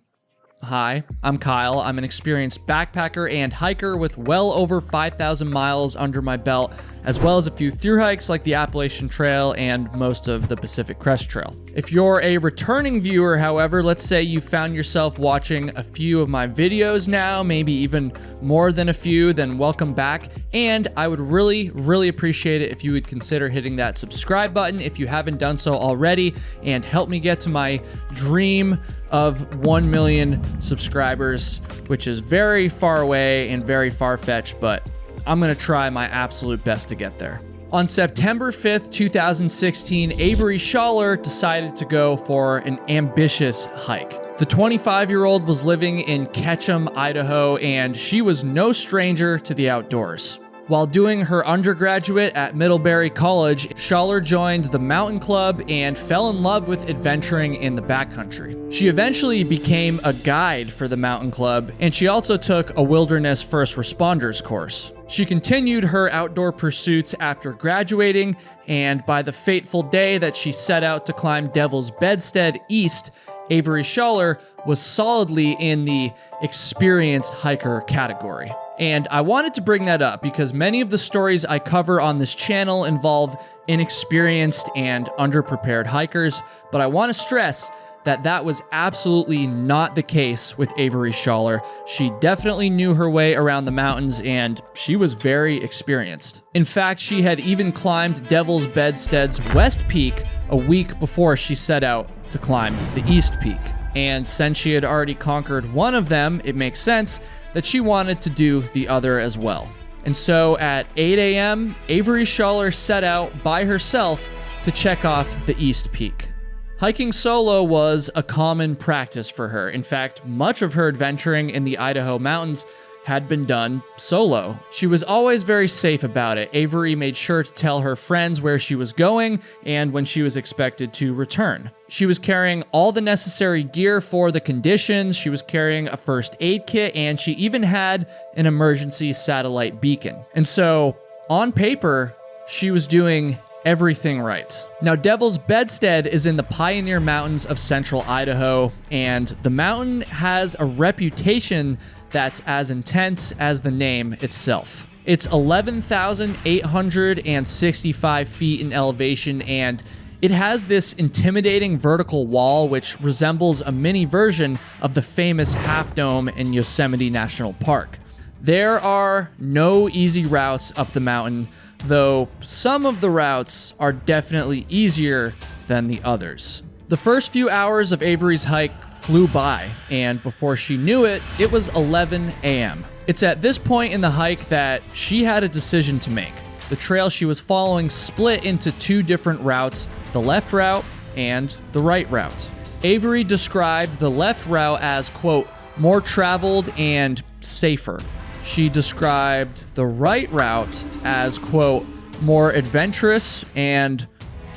hi, I'm Kyle. I'm an experienced backpacker and hiker with well over 5,000 miles under my belt, as well as a few through hikes like the Appalachian Trail and most of the Pacific Crest Trail. If you're a returning viewer, however, let's say you found yourself watching a few of my videos now, maybe even more than a few, then welcome back. And I would really, really appreciate it if you would consider hitting that subscribe button if you haven't done so already, and help me get to my dream of 1 million subscribers, which is very far away and very far-fetched, but I'm gonna try my absolute best to get there. On September 5th, 2016, Avery Schaller decided to go for an ambitious hike. The 25-year-old was living in Ketchum, Idaho, and she was no stranger to the outdoors. While doing her undergraduate at Middlebury College, Schaller joined the Mountain Club and fell in love with adventuring in the backcountry. She eventually became a guide for the Mountain Club, and she also took a wilderness first responders course. She continued her outdoor pursuits after graduating, and by the fateful day that she set out to climb Devil's Bedstead East, Avery Schaller was solidly in the experienced hiker category. And I wanted to bring that up because many of the stories I cover on this channel involve inexperienced and underprepared hikers, but I want to stress that that was absolutely not the case with Avery Schaller. She definitely knew her way around the mountains and she was very experienced. In fact, she had even climbed Devil's Bedstead's West Peak a week before she set out to climb the East Peak. And since she had already conquered one of them, it makes sense that she wanted to do the other as well. And so at 8 a.m., Avery Schaller set out by herself to check off the East Peak. Hiking solo was a common practice for her. In fact, much of her adventuring in the Idaho mountains had been done solo. She was always very safe about it. Avery made sure to tell her friends where she was going and when she was expected to return. She was carrying all the necessary gear for the conditions, she was carrying a first aid kit, and she even had an emergency satellite beacon. And so, on paper, she was doing everything right. Now, Devil's Bedstead is in the Pioneer Mountains of central Idaho, and the mountain has a reputation that's as intense as the name itself. It's 11,865 feet in elevation, and it has this intimidating vertical wall which resembles a mini version of the famous Half Dome in Yosemite National Park. There are no easy routes up the mountain, though some of the routes are definitely easier than the others. The first few hours of Avery's hike flew by, and before she knew it, it was 11 a.m. It's at this point in the hike that she had a decision to make. The trail she was following split into two different routes, the left route and the right route. Avery described the left route as, quote, more traveled and safer. She described the right route as, quote, more adventurous and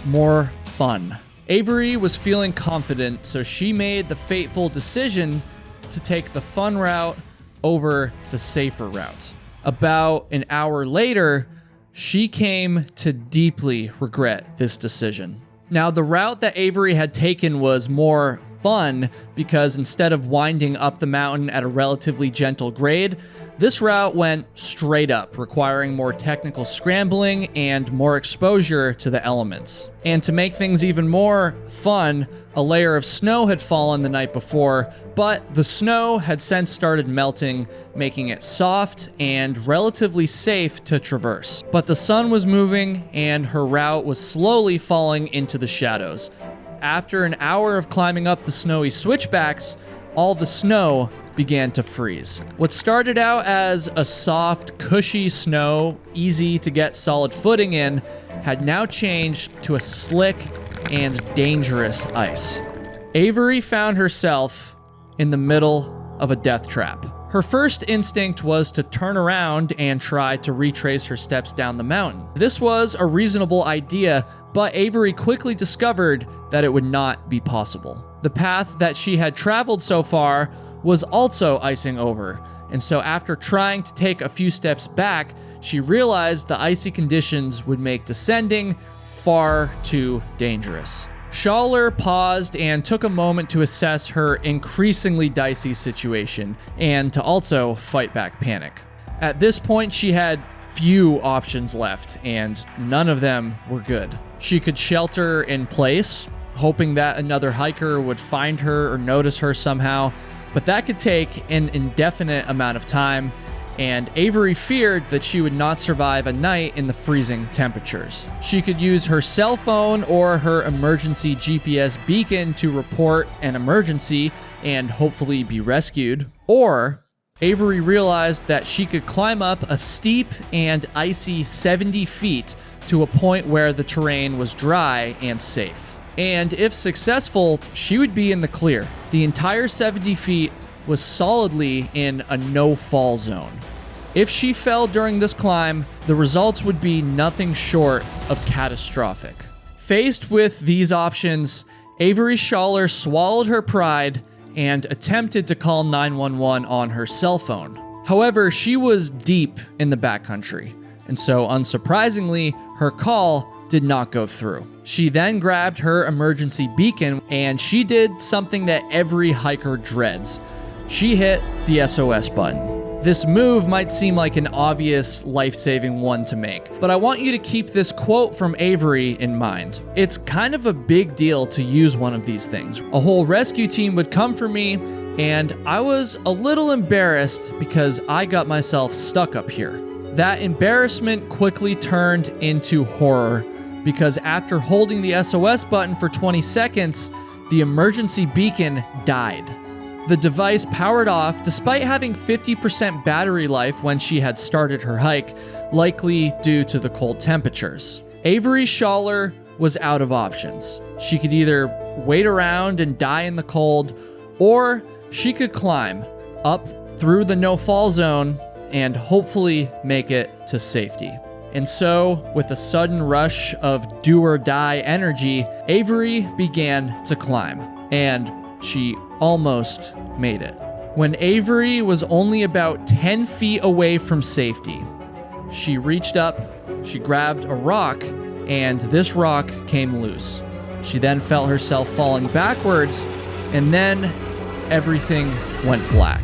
more fun. Avery was feeling confident, so she made the fateful decision to take the fun route over the safer route. About an hour later, she came to deeply regret this decision. Now, the route that Avery had taken was more fun because instead of winding up the mountain at a relatively gentle grade, this route went straight up, requiring more technical scrambling and more exposure to the elements. And to make things even more fun, a layer of snow had fallen the night before, but the snow had since started melting, making it soft and relatively safe to traverse. But the sun was moving and her route was slowly falling into the shadows. After an hour of climbing up the snowy switchbacks, all the snow began to freeze. What started out as a soft, cushy snow, easy to get solid footing in, had now changed to a slick and dangerous ice. Avery found herself in the middle of a death trap. Her first instinct was to turn around and try to retrace her steps down the mountain. This was a reasonable idea, but Avery quickly discovered that it would not be possible. The path that she had traveled so far was also icing over, and so after trying to take a few steps back, she realized the icy conditions would make descending far too dangerous. Schaller paused and took a moment to assess her increasingly dicey situation and to also fight back panic. At this point, she had few options left, and none of them were good. She could shelter in place, hoping that another hiker would find her or notice her somehow, but that could take an indefinite amount of time, and Avery feared that she would not survive a night in the freezing temperatures. She could use her cell phone or her emergency GPS beacon to report an emergency and hopefully be rescued, or Avery realized that she could climb up a steep and icy 70 feet to a point where the terrain was dry and safe. And if successful, she would be in the clear. The entire 70 feet was solidly in a no-fall zone. If she fell during this climb, the results would be nothing short of catastrophic. Faced with these options, Avery Schaller swallowed her pride and attempted to call 911 on her cell phone. However, she was deep in the backcountry, and so unsurprisingly, her call did not go through. She then grabbed her emergency beacon and she did something that every hiker dreads. She hit the SOS button. This move might seem like an obvious life-saving one to make, but I want you to keep this quote from Avery in mind. It's kind of a big deal to use one of these things. A whole rescue team would come for me, and I was a little embarrassed because I got myself stuck up here. That embarrassment quickly turned into horror because after holding the SOS button for 20 seconds, the emergency beacon died. The device powered off despite having 50% battery life when she had started her hike, likely due to the cold temperatures. Avery Schaller was out of options. She could either wait around and die in the cold, or she could climb up through the no-fall zone and hopefully make it to safety. And so, with a sudden rush of do-or-die energy, Avery began to climb, and she almost made it. When Avery was only about 10 feet away from safety, she reached up, she grabbed a rock, and this rock came loose. She then felt herself falling backwards, and then everything went black.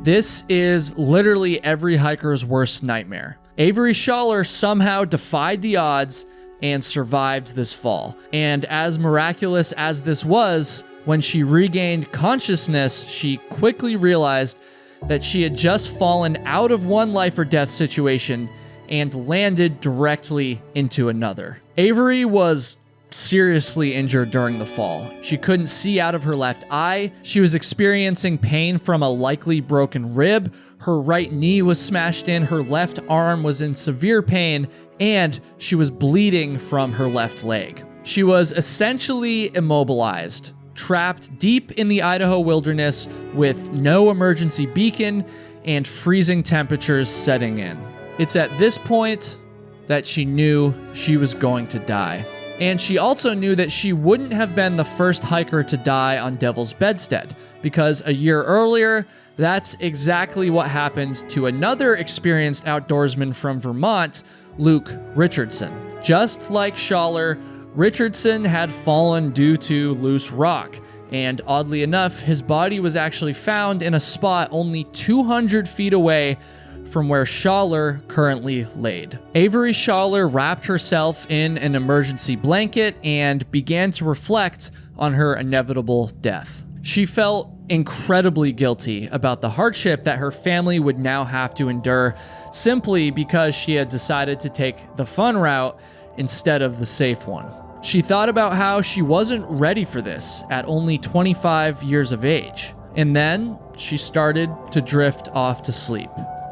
This is literally every hiker's worst nightmare. Avery Schaller somehow defied the odds and survived this fall. And as miraculous as this was, when she regained consciousness, she quickly realized that she had just fallen out of one life or death situation and landed directly into another. Avery was seriously injured during the fall. She couldn't see out of her left eye. She was experiencing pain from a likely broken rib. Her right knee was smashed in. Her left arm was in severe pain, and she was bleeding from her left leg. She was essentially immobilized, trapped deep in the Idaho wilderness with no emergency beacon and freezing temperatures setting in. It's at this point that she knew she was going to die. And she also knew that she wouldn't have been the first hiker to die on Devil's Bedstead, because a year earlier, that's exactly what happened to another experienced outdoorsman from Vermont, Luke Richardson. Just like Schaller, Richardson had fallen due to loose rock, and oddly enough, his body was actually found in a spot only 200 feet away from where Schaller currently laid. Avery Schaller wrapped herself in an emergency blanket and began to reflect on her inevitable death. She felt incredibly guilty about the hardship that her family would now have to endure simply because she had decided to take the fun route instead of the safe one. She thought about how she wasn't ready for this at only 25 years of age. And then she started to drift off to sleep,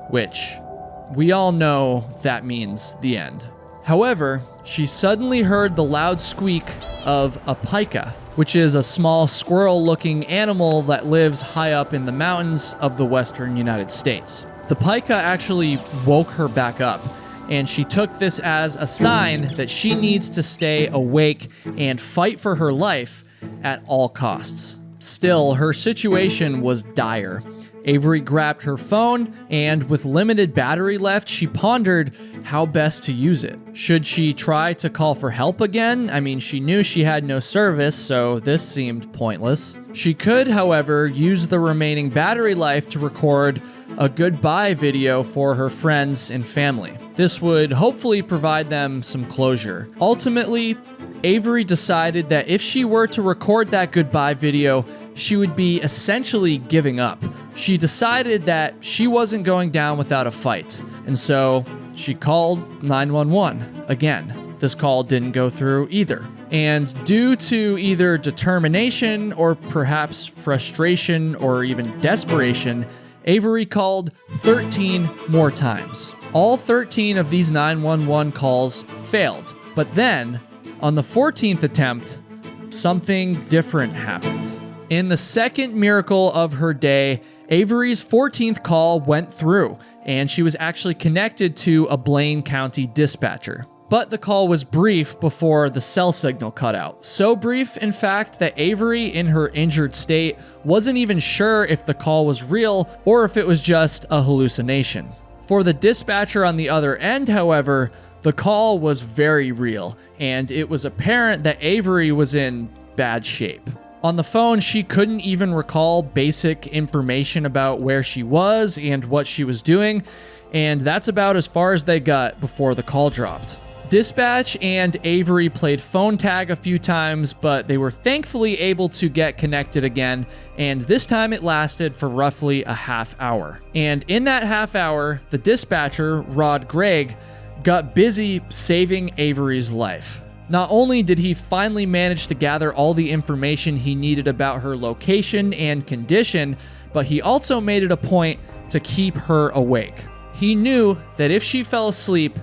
which we all know that means the end. However, she suddenly heard the loud squeak of a pika, which is a small squirrel-looking animal that lives high up in the mountains of the western United States. The pika actually woke her back up, and she took this as a sign that she needs to stay awake and fight for her life at all costs. Still, her situation was dire. Avery grabbed her phone, and with limited battery left, she pondered how best to use it. Should she try to call for help again? I mean, she knew she had no service, so this seemed pointless. She could, however, use the remaining battery life to record a goodbye video for her friends and family. This would hopefully provide them some closure. Ultimately, Avery decided that if she were to record that goodbye video, she would be essentially giving up. She decided that she wasn't going down without a fight, and so she called 911 again. This call didn't go through either. And due to either determination or perhaps frustration or even desperation, Avery called 13 more times. All 13 of these 911 calls failed, but then on the 14th attempt, something different happened. In the second miracle of her day, Avery's 14th call went through, and she was actually connected to a Blaine County dispatcher. But the call was brief before the cell signal cut out. So brief, in fact, that Avery, in her injured state, wasn't even sure if the call was real or if it was just a hallucination. For the dispatcher on the other end, however, the call was very real, and it was apparent that Avery was in bad shape. On the phone, she couldn't even recall basic information about where she was and what she was doing, and that's about as far as they got before the call dropped. Dispatch and Avery played phone tag a few times, but they were thankfully able to get connected again, and this time it lasted for roughly a half hour. And in that half hour, the dispatcher, Rod Gregg, got busy saving Avery's life. Not only did he finally manage to gather all the information he needed about her location and condition, but he also made it a point to keep her awake. He knew that if she fell asleep,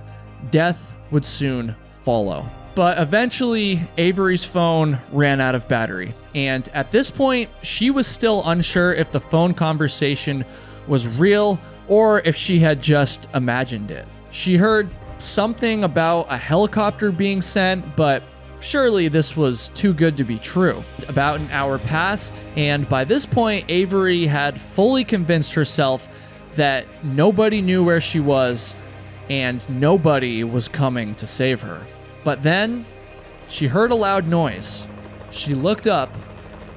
death would soon follow. But eventually, Avery's phone ran out of battery, and at this point, she was still unsure if the phone conversation was real or if she had just imagined it. She heard something about a helicopter being sent, but surely this was too good to be true. About an hour passed, and by this point, Avery had fully convinced herself that nobody knew where she was and nobody was coming to save her. But then she heard a loud noise. She looked up,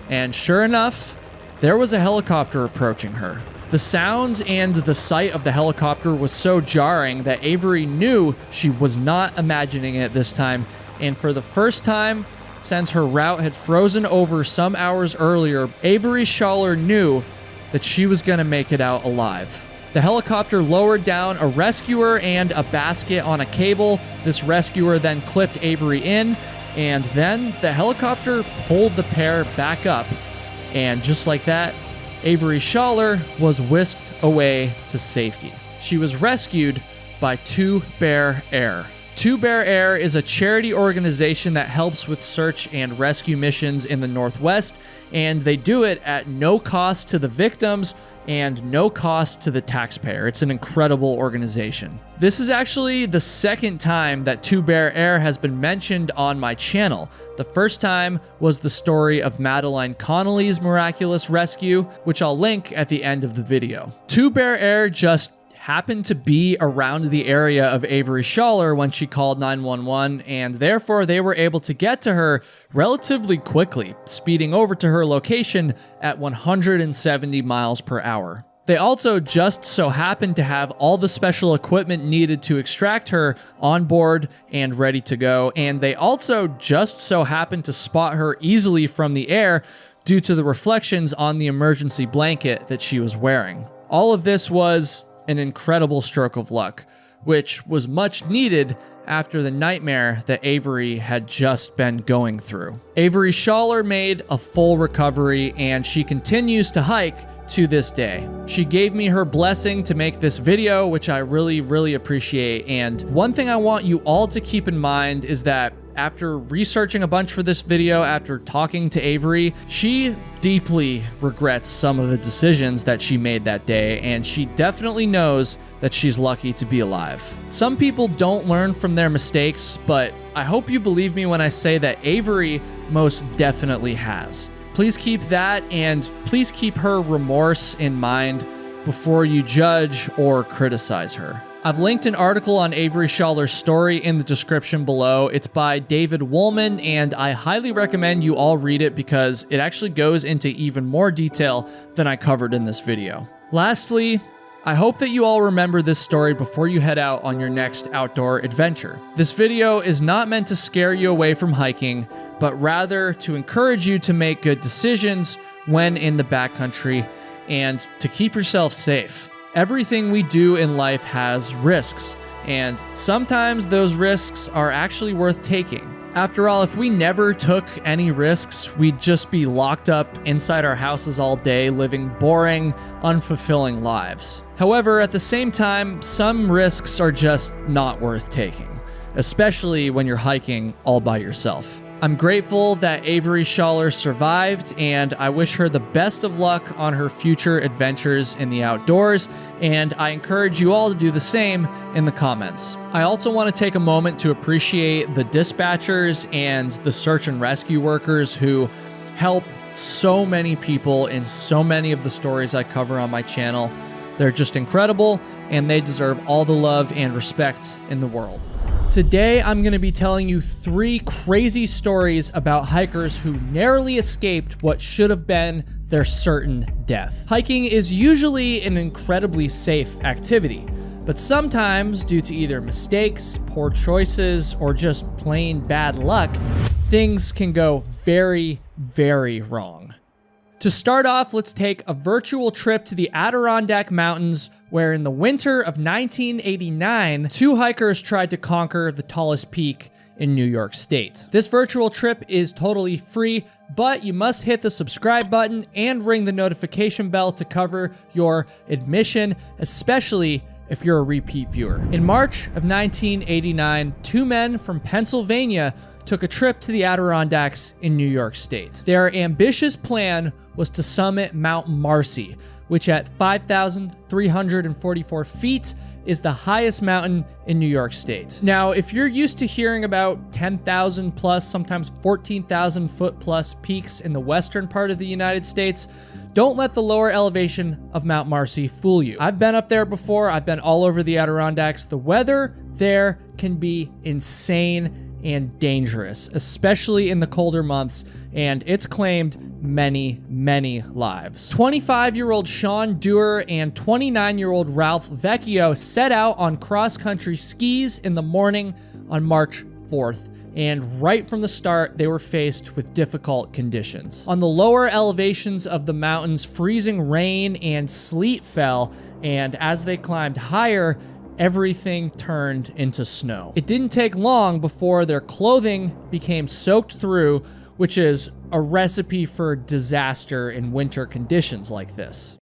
and sure enough, there was a helicopter approaching her. The sounds and the sight of the helicopter was so jarring that Avery knew she was not imagining it this time, and for the first time since her route had frozen over some hours earlier, Avery Schaller knew that she was going to make it out alive. The helicopter lowered down a rescuer and a basket on a cable. This rescuer then clipped Avery in, and then the helicopter pulled the pair back up, and just like that, Avery Schaller was whisked away to safety. She was rescued by Two Bear Air. Two Bear Air is a charity organization that helps with search and rescue missions in the Northwest, and they do it at no cost to the victims and no cost to the taxpayer. It's an incredible organization. This is actually the second time that Two Bear Air has been mentioned on my channel. The first time was the story of Madeline Connolly's miraculous rescue, which I'll link at the end of the video. Two Bear Air just happened to be around the area of Avery Schaller when she called 911, and therefore they were able to get to her relatively quickly, speeding over to her location at 170 miles per hour. They also just so happened to have all the special equipment needed to extract her on board and ready to go, and they also just so happened to spot her easily from the air due to the reflections on the emergency blanket that she was wearing. All of this was an incredible stroke of luck, which was much needed after the nightmare that Avery had just been going through. Avery Schaller made a full recovery, and she continues to hike to this day. She gave me her blessing to make this video, which I really appreciate. And one thing I want you all to keep in mind is that after researching a bunch for this video, after talking to Avery, she deeply regrets some of the decisions that she made that day, and she definitely knows that she's lucky to be alive. Some people don't learn from their mistakes, but I hope you believe me when I say that Avery most definitely has. Please keep that, and please keep her remorse in mind before you judge or criticize her. I've linked an article on Avery Schaller's story in the description below. It's by David Woolman, and I highly recommend you all read it because it actually goes into even more detail than I covered in this video. Lastly, I hope that you all remember this story before you head out on your next outdoor adventure. This video is not meant to scare you away from hiking, but rather to encourage you to make good decisions when in the backcountry and to keep yourself safe. Everything we do in life has risks, and sometimes those risks are actually worth taking. After all, if we never took any risks, we'd just be locked up inside our houses all day, living boring, unfulfilling lives. However, at the same time, some risks are just not worth taking, especially when you're hiking all by yourself. I'm grateful that Avery Schaller survived, and I wish her the best of luck on her future adventures in the outdoors, and I encourage you all to do the same in the comments. I also want to take a moment to appreciate the dispatchers and the search and rescue workers who help so many people in so many of the stories I cover on my channel. They're just incredible, and they deserve all the love and respect in the world. Today, I'm going to be telling you 3 crazy stories about hikers who narrowly escaped what should have been their certain death. Hiking is usually an incredibly safe activity, but sometimes, due to either mistakes, poor choices, or just plain bad luck, things can go very, very wrong. To start off, let's take a virtual trip to the Adirondack Mountains, where in the winter of 1989, 2 hikers tried to conquer the tallest peak in New York State. This virtual trip is totally free, but you must hit the subscribe button and ring the notification bell to cover your admission, especially if you're a repeat viewer. In March of 1989, 2 men from Pennsylvania took a trip to the Adirondacks in New York State. Their ambitious plan was to summit Mount Marcy, which at 5,344 feet is the highest mountain in New York State. Now, if you're used to hearing about 10,000 plus, sometimes 14,000 foot plus peaks in the western part of the United States, don't let the lower elevation of Mount Marcy fool you. I've been up there before. I've been all over the Adirondacks. The weather there can be insane and dangerous, especially in the colder months, and it's claimed many, many lives. 25-year-old Sean Dewar and 29-year-old Ralph Vecchio set out on cross-country skis in the morning on March 4th, and right from the start, they were faced with difficult conditions. On the lower elevations of the mountains, freezing rain and sleet fell, and as they climbed higher, everything turned into snow. It didn't take long before their clothing became soaked through, which is a recipe for disaster in winter conditions like this.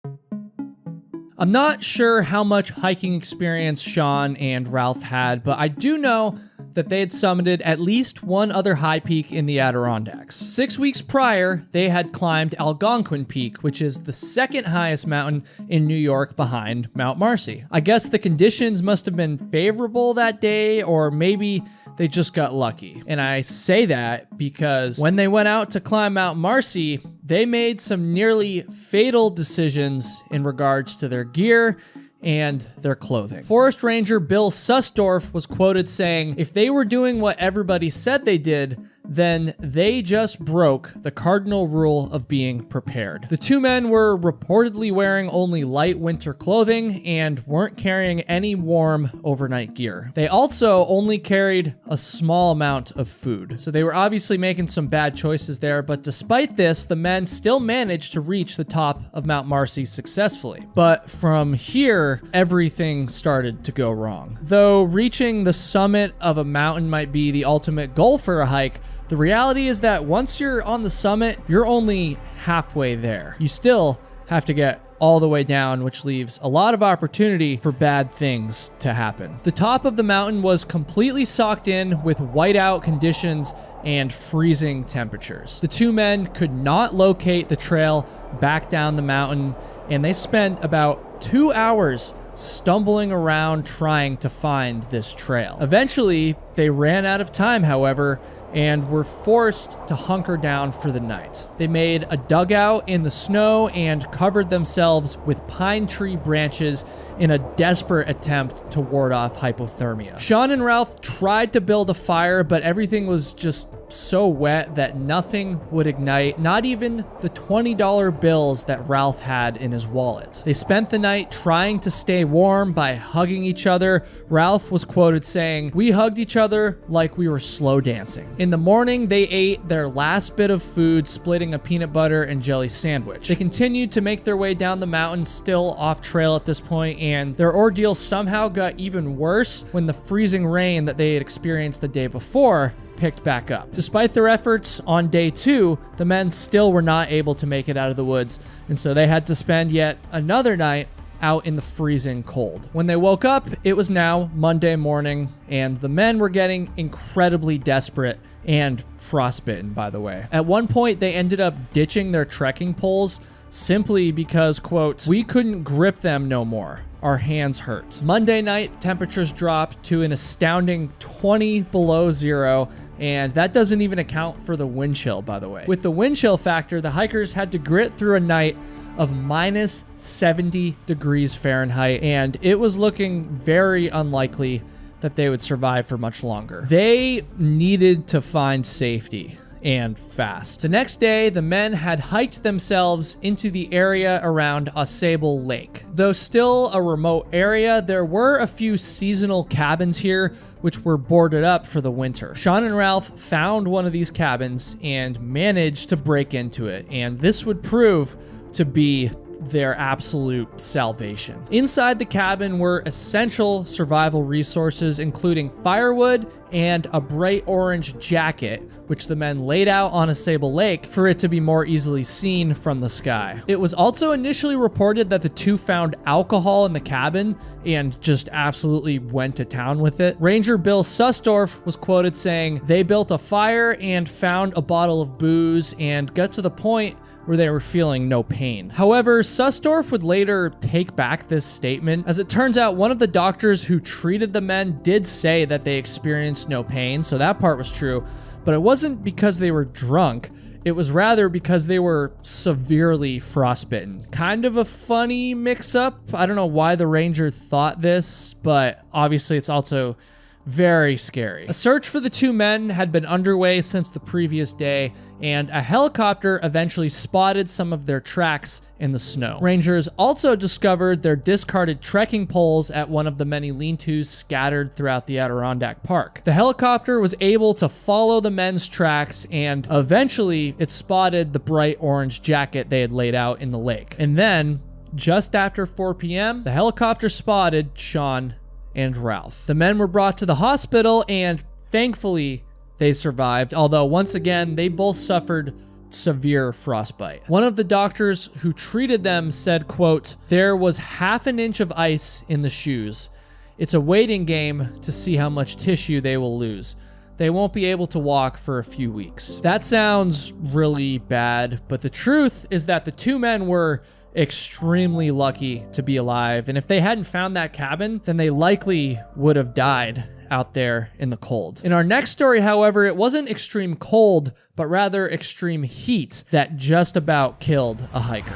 I'm not sure how much hiking experience Sean and Ralph had, but I do know that they had summited at least one other high peak in the Adirondacks. 6 weeks prior, they had climbed Algonquin Peak, which is the second highest mountain in New York behind Mount Marcy. I guess the conditions must have been favorable that day, or maybe they just got lucky. And I say that because when they went out to climb Mount Marcy, they made some nearly fatal decisions in regards to their gear and their clothing. Forest Ranger Bill Sussdorf was quoted saying, "If they were doing what everybody said they did, then they just broke the cardinal rule of being prepared." The 2 men were reportedly wearing only light winter clothing and weren't carrying any warm overnight gear. They also only carried a small amount of food. So they were obviously making some bad choices there, but despite this, the men still managed to reach the top of Mount Marcy successfully. But from here, everything started to go wrong. Though reaching the summit of a mountain might be the ultimate goal for a hike, the reality is that once you're on the summit, you're only halfway there. You still have to get all the way down, which leaves a lot of opportunity for bad things to happen. The top of the mountain was completely socked in with whiteout conditions and freezing temperatures. The 2 men could not locate the trail back down the mountain, and they spent about 2 hours stumbling around trying to find this trail. Eventually, they ran out of time, however, and were forced to hunker down for the night. They made a dugout in the snow and covered themselves with pine tree branches in a desperate attempt to ward off hypothermia. Sean and Ralph tried to build a fire, but everything was just so wet that nothing would ignite, not even the $20 bills that Ralph had in his wallet. They spent the night trying to stay warm by hugging each other. Ralph was quoted saying, "We hugged each other like we were slow dancing." In the morning, they ate their last bit of food, splitting a peanut butter and jelly sandwich. They continued to make their way down the mountain, still off trail at this point, and their ordeal somehow got even worse when the freezing rain that they had experienced the day before picked back up. Despite their efforts on day 2, the men still were not able to make it out of the woods, and so they had to spend yet another night out in the freezing cold. When they woke up, it was now Monday morning, and the men were getting incredibly desperate and frostbitten, by the way. At one point, they ended up ditching their trekking poles simply because, quote, "we couldn't grip them no more. Our hands hurt." Monday night, temperatures dropped to an astounding 20 below zero, and that doesn't even account for the wind chill, by the way. With the wind chill factor, the hikers had to grit through a night of minus 70 degrees Fahrenheit, and it was looking very unlikely that they would survive for much longer. They needed to find safety, and fast. The next day, the men had hiked themselves into the area around Ausable Lake. Though still a remote area, there were a few seasonal cabins here which were boarded up for the winter. Sean and Ralph found one of these cabins and managed to break into it, and this would prove to be their absolute salvation. Inside the cabin were essential survival resources, including firewood and a bright orange jacket, which the men laid out on Ausable Lake for it to be more easily seen from the sky. It was also initially reported that the two found alcohol in the cabin and just absolutely went to town with it. Ranger Bill Sussdorf was quoted saying, "They built a fire and found a bottle of booze and got to the point where they were feeling no pain." However, Sussdorf would later take back this statement. As it turns out, one of the doctors who treated the men did say that they experienced no pain, so that part was true, but it wasn't because they were drunk. It was rather because they were severely frostbitten. Kind of a funny mix-up. I don't know why the ranger thought this, but obviously it's also very scary. A search for the two men had been underway since the previous day, and a helicopter eventually spotted some of their tracks in the snow. Rangers also discovered their discarded trekking poles at one of the many lean-tos scattered throughout the Adirondack Park. The helicopter was able to follow the men's tracks, and eventually it spotted the bright orange jacket they had laid out in the lake. And then, just after 4 p.m., the helicopter spotted Sean and Ralph. The men were brought to the hospital, and thankfully they survived, although once again they both suffered severe frostbite. One of the doctors who treated them said, quote, "There was half an inch of ice in the shoes. It's a waiting game to see how much tissue they will lose. They won't be able to walk for a few weeks." That sounds really bad, but the truth is that the two men were extremely lucky to be alive, and if they hadn't found that cabin, then they likely would have died out there in the cold. In our next story, however, it wasn't extreme cold, but rather extreme heat that just about killed a hiker.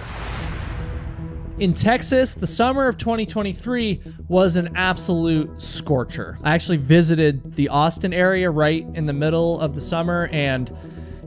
In Texas, the summer of 2023 was an absolute scorcher. I actually visited the Austin area right in the middle of the summer, and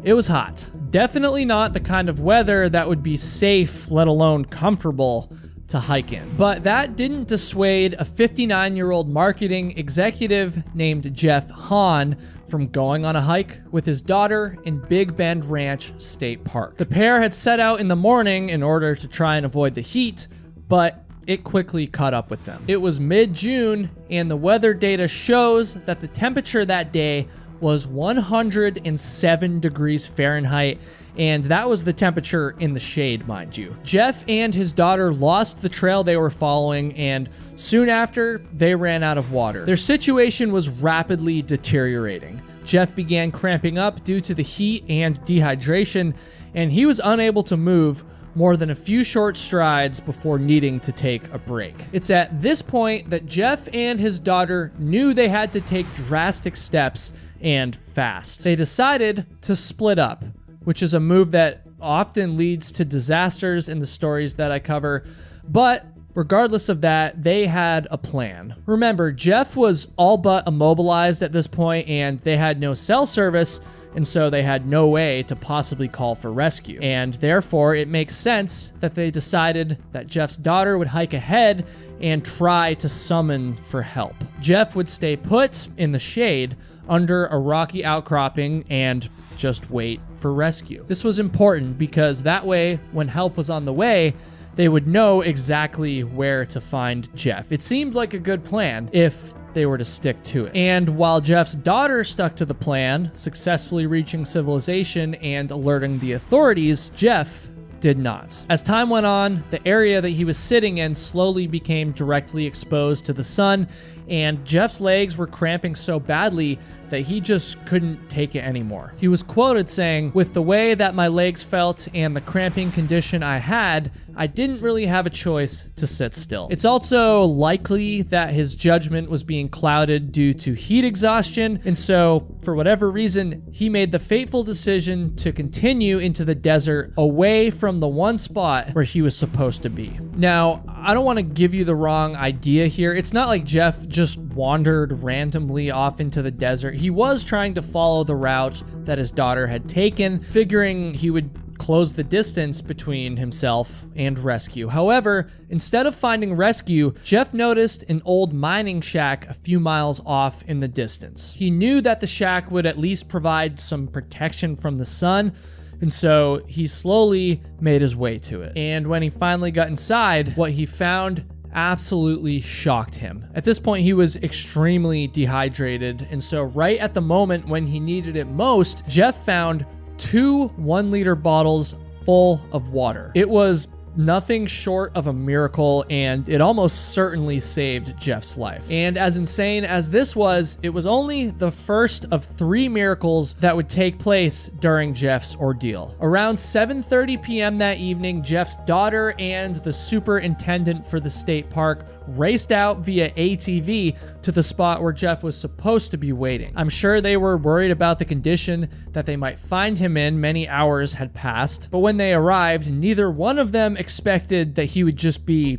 it was hot. Definitely not the kind of weather that would be safe, let alone comfortable, to hike in. But that didn't dissuade a 59-year-old marketing executive named Jeff Hahn from going on a hike with his daughter in Big Bend Ranch State Park. The pair had set out in the morning in order to try and avoid the heat, but it quickly caught up with them. It was mid-June, and the weather data shows that the temperature that day was 107 degrees Fahrenheit, and that was the temperature in the shade, mind you. Jeff and his daughter lost the trail they were following, and soon after, they ran out of water. Their situation was rapidly deteriorating. Jeff began cramping up due to the heat and dehydration, and he was unable to move more than a few short strides before needing to take a break. It's at this point that Jeff and his daughter knew they had to take drastic steps and fast. They decided to split up, which is a move that often leads to disasters in the stories that I cover, but regardless of that, they had a plan. Remember, Jeff was all but immobilized at this point, and they had no cell service, and so they had no way to possibly call for rescue. And therefore, it makes sense that they decided that Jeff's daughter would hike ahead and try to summon for help. Jeff would stay put in the shade under a rocky outcropping and just wait for rescue. This was important because that way, when help was on the way, they would know exactly where to find Jeff. It seemed like a good plan if they were to stick to it. And while Jeff's daughter stuck to the plan, successfully reaching civilization and alerting the authorities, Jeff did not. As time went on, the area that he was sitting in slowly became directly exposed to the sun, and Jeff's legs were cramping so badly that he just couldn't take it anymore. He was quoted saying, "With the way that my legs felt and the cramping condition I had, I didn't really have a choice to sit still." It's also likely that his judgment was being clouded due to heat exhaustion, and so, for whatever reason, he made the fateful decision to continue into the desert away from the one spot where he was supposed to be. Now, I don't want to give you the wrong idea here. It's not like Jeff just wandered randomly off into the desert. He was trying to follow the route that his daughter had taken, figuring he would close the distance between himself and rescue. However, instead of finding rescue, Jeff noticed an old mining shack a few miles off in the distance. He knew that the shack would at least provide some protection from the sun, and so he slowly made his way to it. And when he finally got inside, what he found absolutely shocked him. At this point, he was extremely dehydrated, and so right at the moment when he needed it most, Jeff found 2 1-liter bottles full of water. It was nothing short of a miracle, and it almost certainly saved Jeff's life. And as insane as this was, it was only the first of 3 miracles that would take place during Jeff's ordeal. Around 7:30 p.m. that evening, Jeff's daughter and the superintendent for the state park raced out via ATV to the spot where Jeff was supposed to be waiting. I'm sure they were worried about the condition that they might find him in. Many hours had passed, but when they arrived, neither one of them expected that he would just be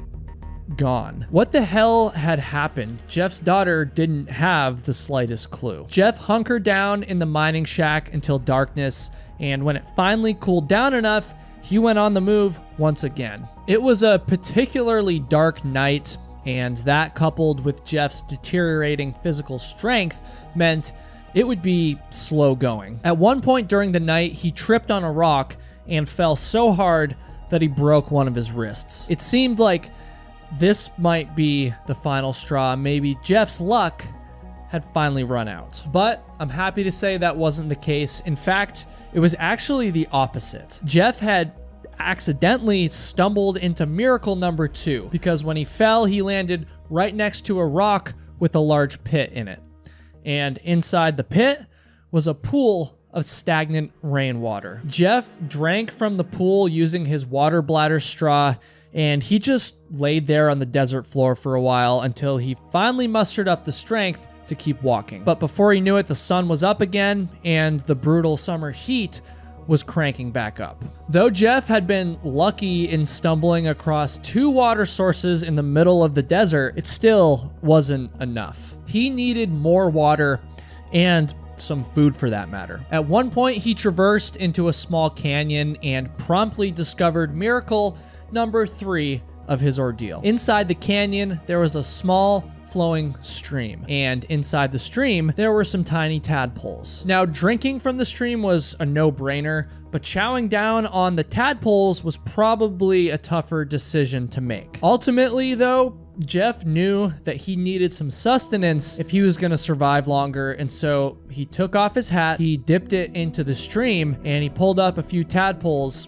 gone. What the hell had happened? Jeff's daughter didn't have the slightest clue. Jeff hunkered down in the mining shack until darkness, and when it finally cooled down enough, he went on the move once again. It was a particularly dark night, and that, coupled with Jeff's deteriorating physical strength, meant it would be slow going. At one point during the night, he tripped on a rock and fell so hard that he broke one of his wrists. It seemed like this might be the final straw. Maybe Jeff's luck had finally run out. But I'm happy to say that wasn't the case. In fact, it was actually the opposite. Jeff had accidentally stumbled into miracle number 2, because when he fell, he landed right next to a rock with a large pit in it. And inside the pit was a pool of stagnant rainwater. Jeff drank from the pool using his water bladder straw, and he just laid there on the desert floor for a while until he finally mustered up the strength to keep walking. But before he knew it, the sun was up again, and the brutal summer heat was cranking back up. Though Jeff had been lucky in stumbling across 2 water sources in the middle of the desert, it still wasn't enough. He needed more water, and some food for that matter. At one point, he traversed into a small canyon and promptly discovered miracle number 3 of his ordeal. Inside the canyon, there was a small flowing stream, and inside the stream, there were some tiny tadpoles. Now, drinking from the stream was a no-brainer, but chowing down on the tadpoles was probably a tougher decision to make. Ultimately, though, Jeff knew that he needed some sustenance if he was going to survive longer, and so he took off his hat, he dipped it into the stream, and he pulled up a few tadpoles,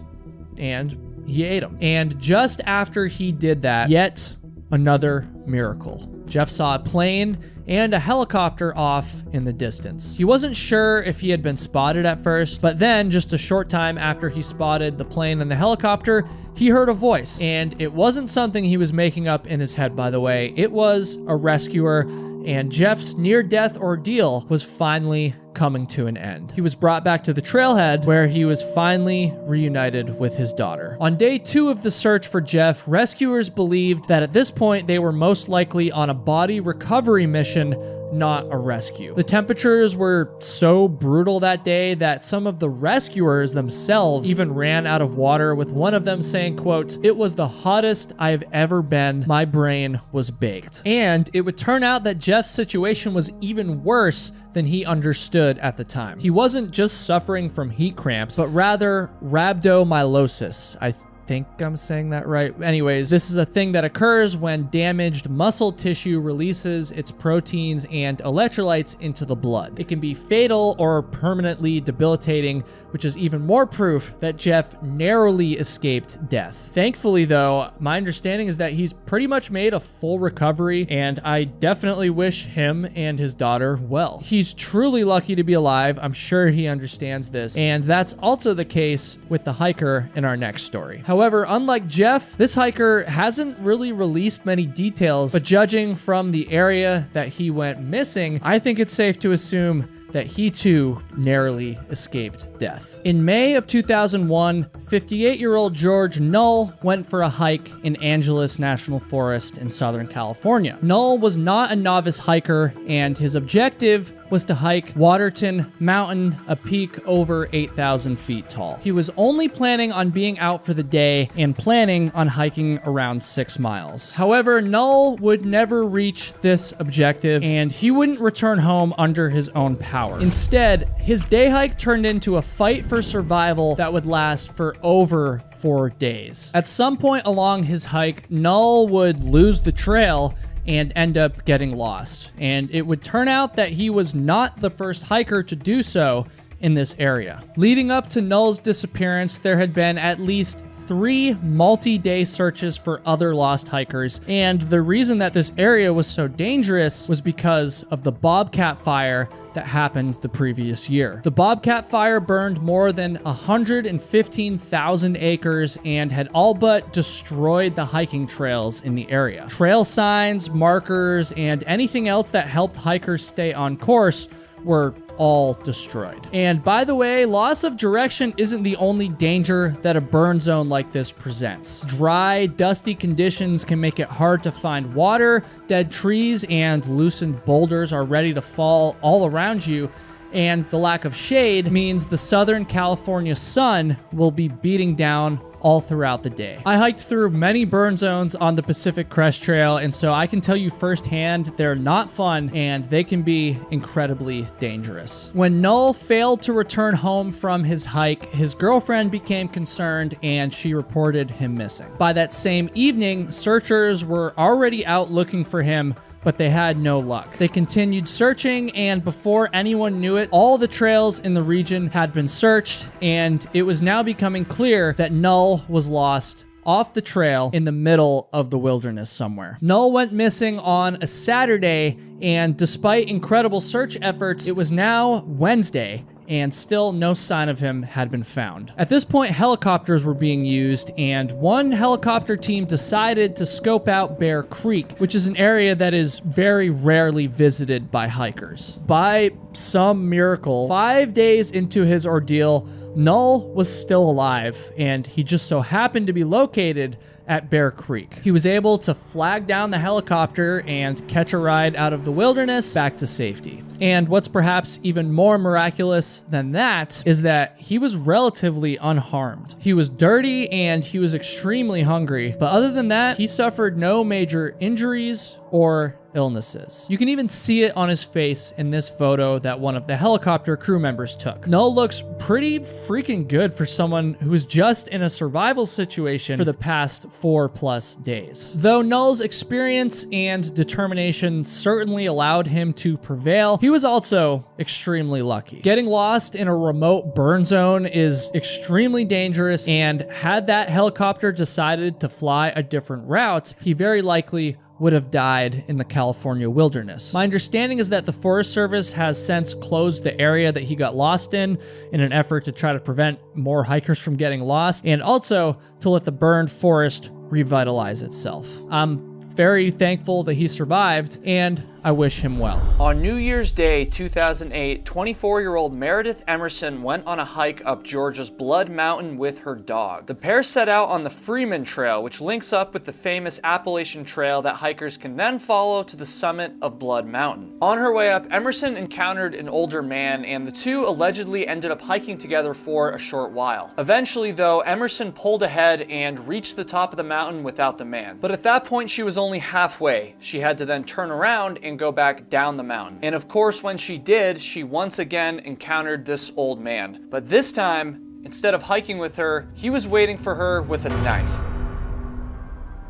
and he ate them. And just after he did that, yet another miracle. Jeff saw a plane and a helicopter off in the distance. He wasn't sure if he had been spotted at first, but then just a short time after he spotted the plane and the helicopter, he heard a voice. And it wasn't something he was making up in his head, by the way. It was a rescuer, and Jeff's near-death ordeal was finally coming to an end. He was brought back to the trailhead, where he was finally reunited with his daughter. On day 2 of the search for Jeff, rescuers believed that at this point they were most likely on a body recovery mission, not a rescue. The temperatures were so brutal that day that some of the rescuers themselves even ran out of water, with one of them saying, quote, "It was the hottest I've ever been. My brain was baked." And it would turn out that Jeff's situation was even worse than he understood at the time. He wasn't just suffering from heat cramps, but rather rhabdomyolysis. I think I'm saying that right. Anyways, this is a thing that occurs when damaged muscle tissue releases its proteins and electrolytes into the blood. It can be fatal or permanently debilitating, which is even more proof that Jeff narrowly escaped death. Thankfully, though, my understanding is that he's pretty much made a full recovery, and I definitely wish him and his daughter well. He's truly lucky to be alive. I'm sure he understands this, and that's also the case with the hiker in our next story. However, unlike Jeff, this hiker hasn't really released many details, but judging from the area that he went missing, I think it's safe to assume that he too narrowly escaped death. In May of 2001, 58-year-old George Null went for a hike in Angeles National Forest in Southern California. Null was not a novice hiker, and his objective was to hike Waterton Mountain, a peak over 8,000 feet tall. He was only planning on being out for the day and planning on hiking around 6 miles. However, Null would never reach this objective, and he wouldn't return home under his own power. Instead, his day hike turned into a fight for survival that would last for over 4 days. At some point along his hike, Null would lose the trail and end up getting lost. And it would turn out that he was not the first hiker to do so in this area. Leading up to Null's disappearance, there had been at least 3 multi-day searches for other lost hikers, and the reason that this area was so dangerous was because of the Bobcat fire that happened the previous year. The Bobcat fire burned more than 115,000 acres and had all but destroyed the hiking trails in the area. Trail signs, markers, and anything else that helped hikers stay on course were all destroyed. And by the way, loss of direction isn't the only danger that a burn zone like this presents. Dry, dusty conditions can make it hard to find water, dead trees and loosened boulders are ready to fall all around you, and the lack of shade means the Southern California sun will be beating down all throughout the day. I hiked through many burn zones on the Pacific Crest Trail, and so I can tell you firsthand, they're not fun and they can be incredibly dangerous. When Null failed to return home from his hike, his girlfriend became concerned and she reported him missing. By that same evening, searchers were already out looking for him, but they had no luck. They continued searching, and before anyone knew it, all the trails in the region had been searched, and it was now becoming clear that Null was lost off the trail in the middle of the wilderness somewhere. Null went missing on a Saturday, and despite incredible search efforts, it was now Wednesday, and still no sign of him had been found. At this point, helicopters were being used, and one helicopter team decided to scope out Bear Creek, which is an area that is very rarely visited by hikers. By some miracle, 5 days into his ordeal, Null was still alive, and he just so happened to be located at Bear Creek. He was able to flag down the helicopter and catch a ride out of the wilderness back to safety. And what's perhaps even more miraculous than that is that he was relatively unharmed. He was dirty and he was extremely hungry, but other than that, he suffered no major injuries or illnesses. You can even see it on his face in this photo that one of the helicopter crew members took. Null looks pretty freaking good for someone who was just in a survival situation for the past 4+ days. Though Null's experience and determination certainly allowed him to prevail, he was also extremely lucky. Getting lost in a remote burn zone is extremely dangerous, and had that helicopter decided to fly a different route, he very likely would have died in the California wilderness. My understanding is that the Forest Service has since closed the area that he got lost in an effort to try to prevent more hikers from getting lost, and also to let the burned forest revitalize itself. I'm very thankful that he survived, and I wish him well. On New Year's Day 2008, 24-year-old Meredith Emerson went on a hike up Georgia's Blood Mountain with her dog. The pair set out on the Freeman Trail, which links up with the famous Appalachian Trail that hikers can then follow to the summit of Blood Mountain. On her way up, Emerson encountered an older man, and the two allegedly ended up hiking together for a short while. Eventually, though, Emerson pulled ahead and reached the top of the mountain without the man. But at that point, she was only halfway. She had to then turn around and go back down the mountain. And of course, when she did, she once again encountered this old man. But this time, Instead of hiking with her, he was waiting for her with a knife.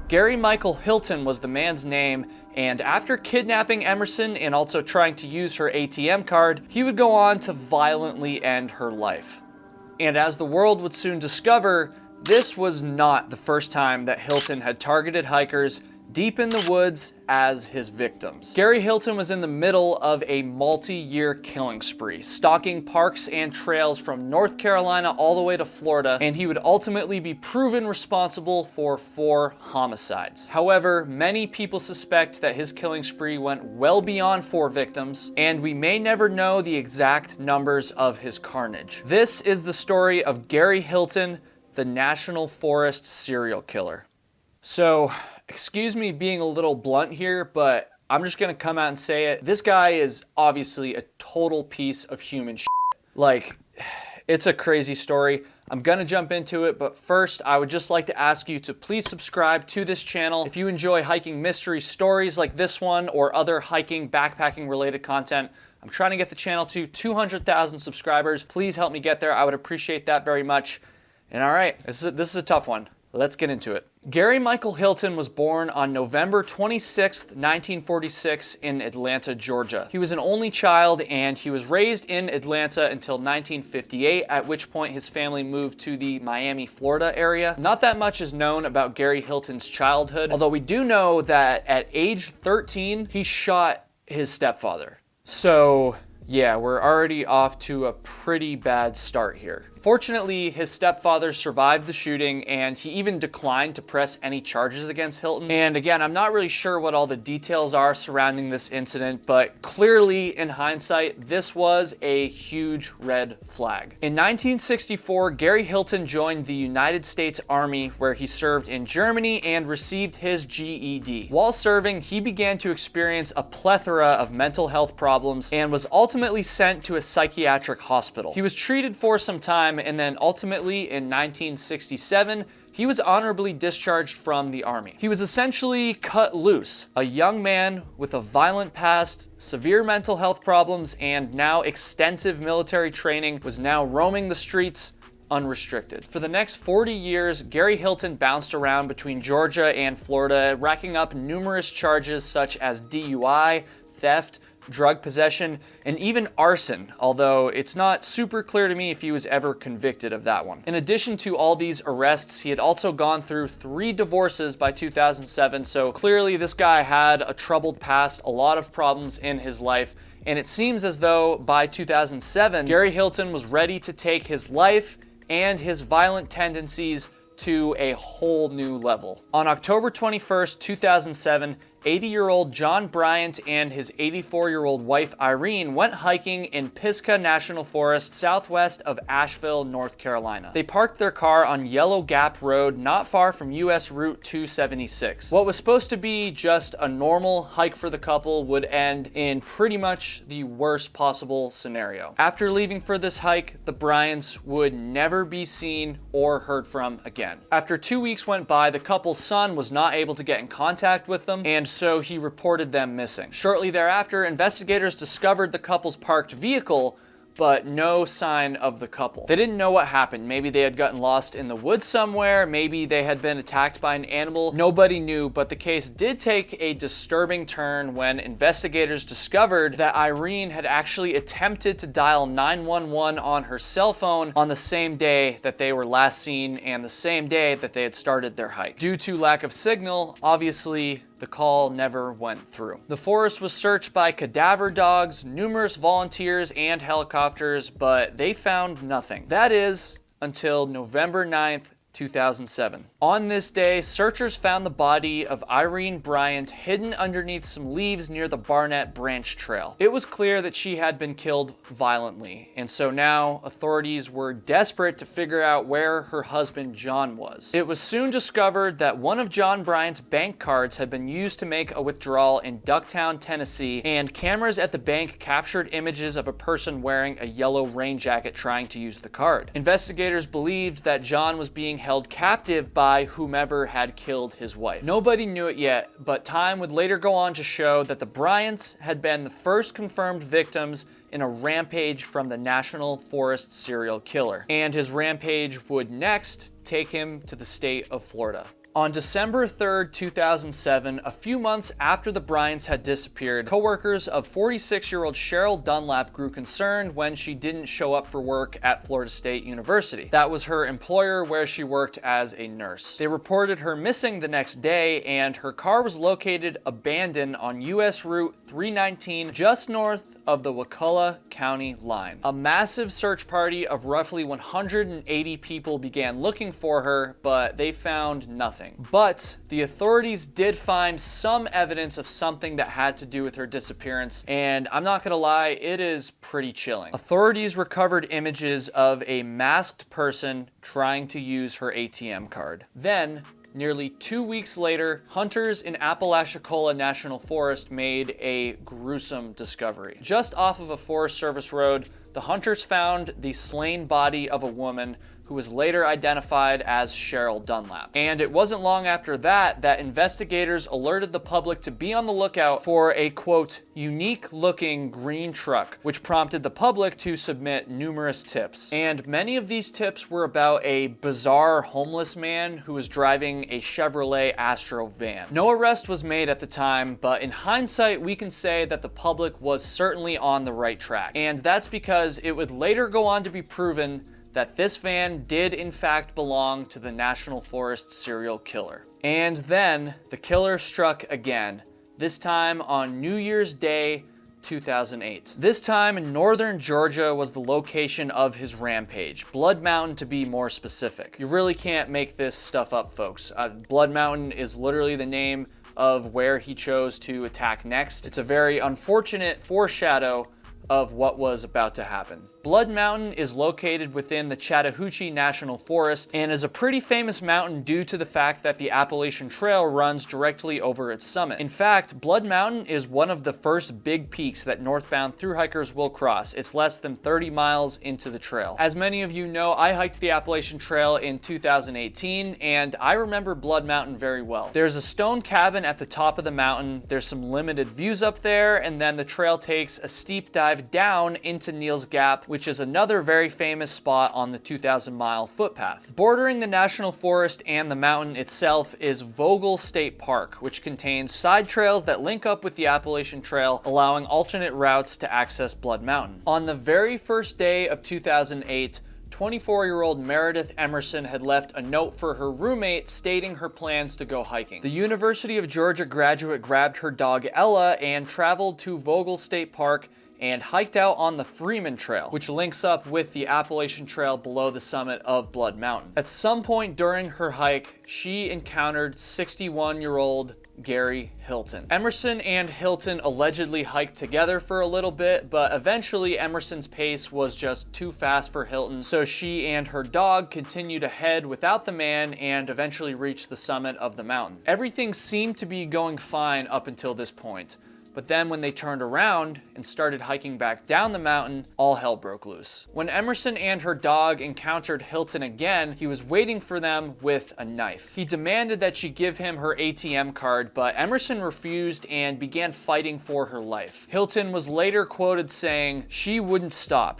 Gary Michael Hilton was the man's name, and after kidnapping Emerson and also trying to use her ATM card, he would go on to violently end her life. And as the world would soon discover, this was not the first time that Hilton had targeted hikers deep in the woods as his victims. Gary Hilton was in the middle of a multi-year killing spree, stalking parks and trails from North Carolina all the way to Florida, and he would ultimately be proven responsible for 4 homicides. However, many people suspect that his killing spree went well beyond 4 victims, and we may never know the exact numbers of his carnage. This is the story of Gary Hilton, the National Forest serial killer. So, excuse me being a little blunt here, but I'm just gonna come out and say it. This guy is obviously a total piece of human shit. Like, it's a crazy story. I'm gonna jump into it, but first, I would just like to ask you to please subscribe to this channel. If you enjoy hiking mystery stories like this one or other hiking, backpacking related content, I'm trying to get the channel to 200,000 subscribers. Please help me get there. I would appreciate that very much. And all right, this is a tough one. Let's get into it. Gary Michael Hilton was born on November 26th, 1946 in Atlanta, Georgia. He was an only child and he was raised in Atlanta until 1958, at which point his family moved to the Miami, Florida area. Not that much is known about Gary Hilton's childhood, although we do know that at age 13, he shot his stepfather. So yeah, we're already off to a pretty bad start here. Fortunately, his stepfather survived the shooting and he even declined to press any charges against Hilton. And again, I'm not really sure what all the details are surrounding this incident, but clearly in hindsight, this was a huge red flag. In 1964, Gary Hilton joined the United States Army where he served in Germany and received his GED. While serving, he began to experience a plethora of mental health problems and was ultimately sent to a psychiatric hospital. He was treated for some time, and then ultimately in 1967, he was honorably discharged from the Army. He was essentially cut loose. A young man with a violent past, severe mental health problems, and now extensive military training was now roaming the streets unrestricted. For the next 40 years, Gary Hilton bounced around between Georgia and Florida, racking up numerous charges such as DUI, theft, drug possession, and even arson, although it's not super clear to me if he was ever convicted of that one. In addition to all these arrests, he had also gone through 3 divorces by 2007, so clearly this guy had a troubled past, a lot of problems in his life, and it seems as though by 2007, Gary Hilton was ready to take his life and his violent tendencies to a whole new level. On October 21st, 2007, 80-year-old John Bryant and his 84-year-old wife Irene went hiking in Pisgah National Forest southwest of Asheville, North Carolina. They parked their car on Yellow Gap Road not far from US Route 276. What was supposed to be just a normal hike for the couple would end in pretty much the worst possible scenario. After leaving for this hike, the Bryants would never be seen or heard from again. After 2 weeks went by, the couple's son was not able to get in contact with them, and so he reported them missing. Shortly thereafter, investigators discovered the couple's parked vehicle, but no sign of the couple. They didn't know what happened. Maybe they had gotten lost in the woods somewhere. Maybe they had been attacked by an animal. Nobody knew, but the case did take a disturbing turn when investigators discovered that Irene had actually attempted to dial 911 on her cell phone on the same day that they were last seen and the same day that they had started their hike. Due to lack of signal, obviously, the call never went through. The forest was searched by cadaver dogs, numerous volunteers, and helicopters, but they found nothing. That is, until November 9th, 2007. On this day, searchers found the body of Irene Bryant hidden underneath some leaves near the Barnett Branch Trail. It was clear that she had been killed violently, and so now authorities were desperate to figure out where her husband John was. It was soon discovered that one of John Bryant's bank cards had been used to make a withdrawal in Ducktown, Tennessee, and cameras at the bank captured images of a person wearing a yellow rain jacket trying to use the card. Investigators believed that John was being held captive by whomever had killed his wife. Nobody knew it yet, but time would later go on to show that the Bryants had been the first confirmed victims in a rampage from the National Forest serial killer, and his rampage would next take him to the state of Florida. On December 3rd, 2007, a few months after the Bryants had disappeared, coworkers of 46-year-old Cheryl Dunlap grew concerned when she didn't show up for work at Florida State University. That was her employer where she worked as a nurse. They reported her missing the next day, and her car was located abandoned on US Route 319 just north of the Wakulla County line. A massive search party of roughly 180 people began looking for her, but they found nothing. But the authorities did find some evidence of something that had to do with her disappearance, and I'm not gonna lie, it is pretty chilling. Authorities recovered images of a masked person trying to use her ATM card. Then, nearly 2 weeks later, hunters in Apalachicola National Forest made a gruesome discovery. Just off of a Forest Service road, the hunters found the slain body of a woman who was later identified as Cheryl Dunlap. And it wasn't long after that that investigators alerted the public to be on the lookout for a, quote, unique looking green truck, which prompted the public to submit numerous tips. And many of these tips were about a bizarre homeless man who was driving a Chevrolet Astro van. No arrest was made at the time, but in hindsight, we can say that the public was certainly on the right track. And that's because it would later go on to be proven that this van did in fact belong to the National Forest serial killer. And then the killer struck again, this time on New Year's Day 2008. This time in northern Georgia was the location of his rampage, Blood Mountain to be more specific. You really can't make this stuff up, folks. Blood Mountain is literally the name of where he chose to attack next. It's a very unfortunate foreshadow of what was about to happen. Blood Mountain is located within the Chattahoochee National Forest and is a pretty famous mountain due to the fact that the Appalachian Trail runs directly over its summit. In fact, Blood Mountain is one of the first big peaks that northbound thru hikers will cross. It's less than 30 miles into the trail. As many of you know, I hiked the Appalachian Trail in 2018, and I remember Blood Mountain very well. There's a stone cabin at the top of the mountain, there's some limited views up there, and then the trail takes a steep dive down into Neal's Gap, which is another very famous spot on the 2,000-mile footpath. Bordering the National Forest and the mountain itself is Vogel State Park, which contains side trails that link up with the Appalachian Trail, allowing alternate routes to access Blood Mountain. On the very first day of 2008, 24-year-old Meredith Emerson had left a note for her roommate stating her plans to go hiking. The University of Georgia graduate grabbed her dog Ella and traveled to Vogel State Park and hiked out on the Freeman Trail, which links up with the Appalachian Trail below the summit of Blood Mountain. At some point during her hike, she encountered 61-year-old Gary Hilton. Emerson and Hilton allegedly hiked together for a little bit, but eventually Emerson's pace was just too fast for Hilton, so she and her dog continued ahead without the man and eventually reached the summit of the mountain. Everything seemed to be going fine up until this point. But then when they turned around and started hiking back down the mountain, all hell broke loose. When Emerson and her dog encountered Hilton again, he was waiting for them with a knife. He demanded that she give him her ATM card, but Emerson refused and began fighting for her life. Hilton was later quoted saying, "She wouldn't stop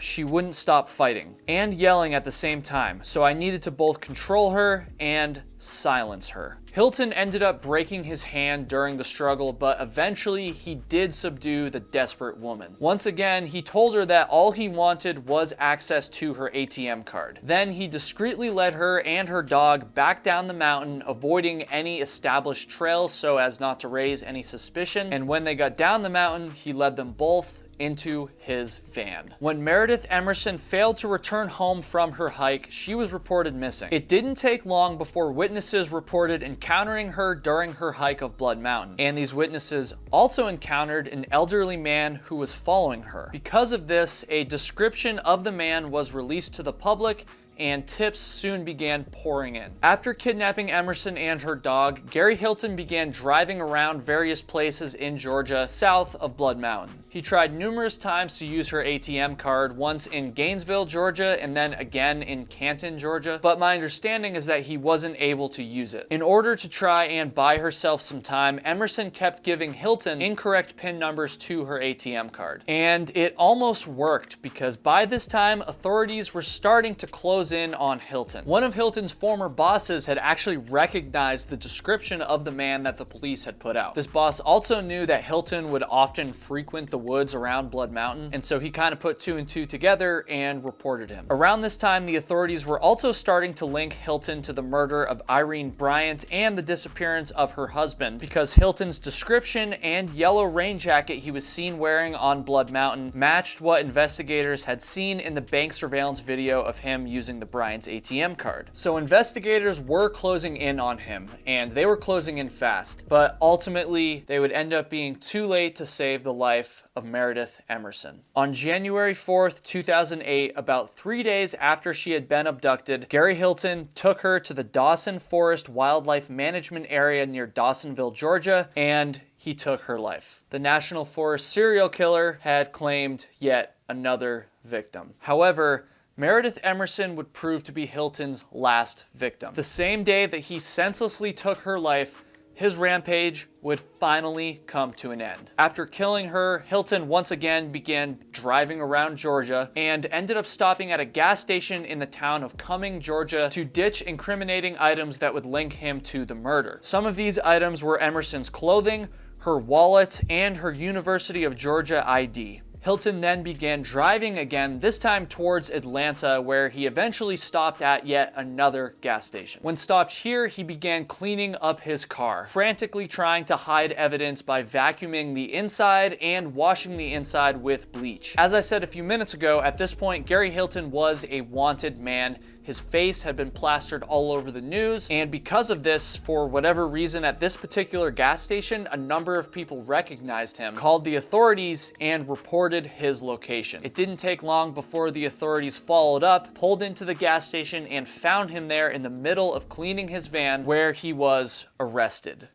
fighting," and yelling at the same time, so I needed to both control her and silence her. Hilton ended up breaking his hand during the struggle, but eventually he did subdue the desperate woman. Once again, he told her that all he wanted was access to her ATM card. Then he discreetly led her and her dog back down the mountain, avoiding any established trails so as not to raise any suspicion. And when they got down the mountain, he led them both into his van. When Meredith Emerson failed to return home from her hike, she was reported missing. It didn't take long before witnesses reported encountering her during her hike of Blood Mountain, and these witnesses also encountered an elderly man who was following her. Because of this, a description of the man was released to the public, and tips soon began pouring in. After kidnapping Emerson and her dog, Gary Hilton began driving around various places in Georgia south of Blood Mountain. He tried numerous times to use her ATM card, once in Gainesville, Georgia, and then again in Canton, Georgia, but my understanding is that he wasn't able to use it. In order to try and buy herself some time, Emerson kept giving Hilton incorrect PIN numbers to her ATM card. And it almost worked, because by this time, authorities were starting to close in on Hilton. One of Hilton's former bosses had actually recognized the description of the man that the police had put out. This boss also knew that Hilton would often frequent the woods around Blood Mountain, and so he kind of put two and two together and reported him. Around this time, the authorities were also starting to link Hilton to the murder of Irene Bryant and the disappearance of her husband, because Hilton's description and yellow rain jacket he was seen wearing on Blood Mountain matched what investigators had seen in the bank surveillance video of him using the Bryant's ATM card. So investigators were closing in on him, and they were closing in fast, but ultimately they would end up being too late to save the life of Meredith Emerson. On January 4th, 2008, about 3 days after she had been abducted, Gary Hilton took her to the Dawson Forest Wildlife Management Area near Dawsonville, Georgia, and he took her life. The National Forest serial killer had claimed yet another victim. However, Meredith Emerson would prove to be Hilton's last victim. The same day that he senselessly took her life, his rampage would finally come to an end. After killing her, Hilton once again began driving around Georgia and ended up stopping at a gas station in the town of Cumming, Georgia, to ditch incriminating items that would link him to the murder. Some of these items were Emerson's clothing, her wallet, and her University of Georgia ID. Hilton then began driving again, this time towards Atlanta, where he eventually stopped at yet another gas station. When stopped here, he began cleaning up his car, frantically trying to hide evidence by vacuuming the inside and washing the inside with bleach. As I said a few minutes ago, at this point, Gary Hilton was a wanted man. His face had been plastered all over the news, and because of this, for whatever reason at this particular gas station, a number of people recognized him, called the authorities, and reported his location. It didn't take long before the authorities followed up, pulled into the gas station, and found him there in the middle of cleaning his van, where he was arrested.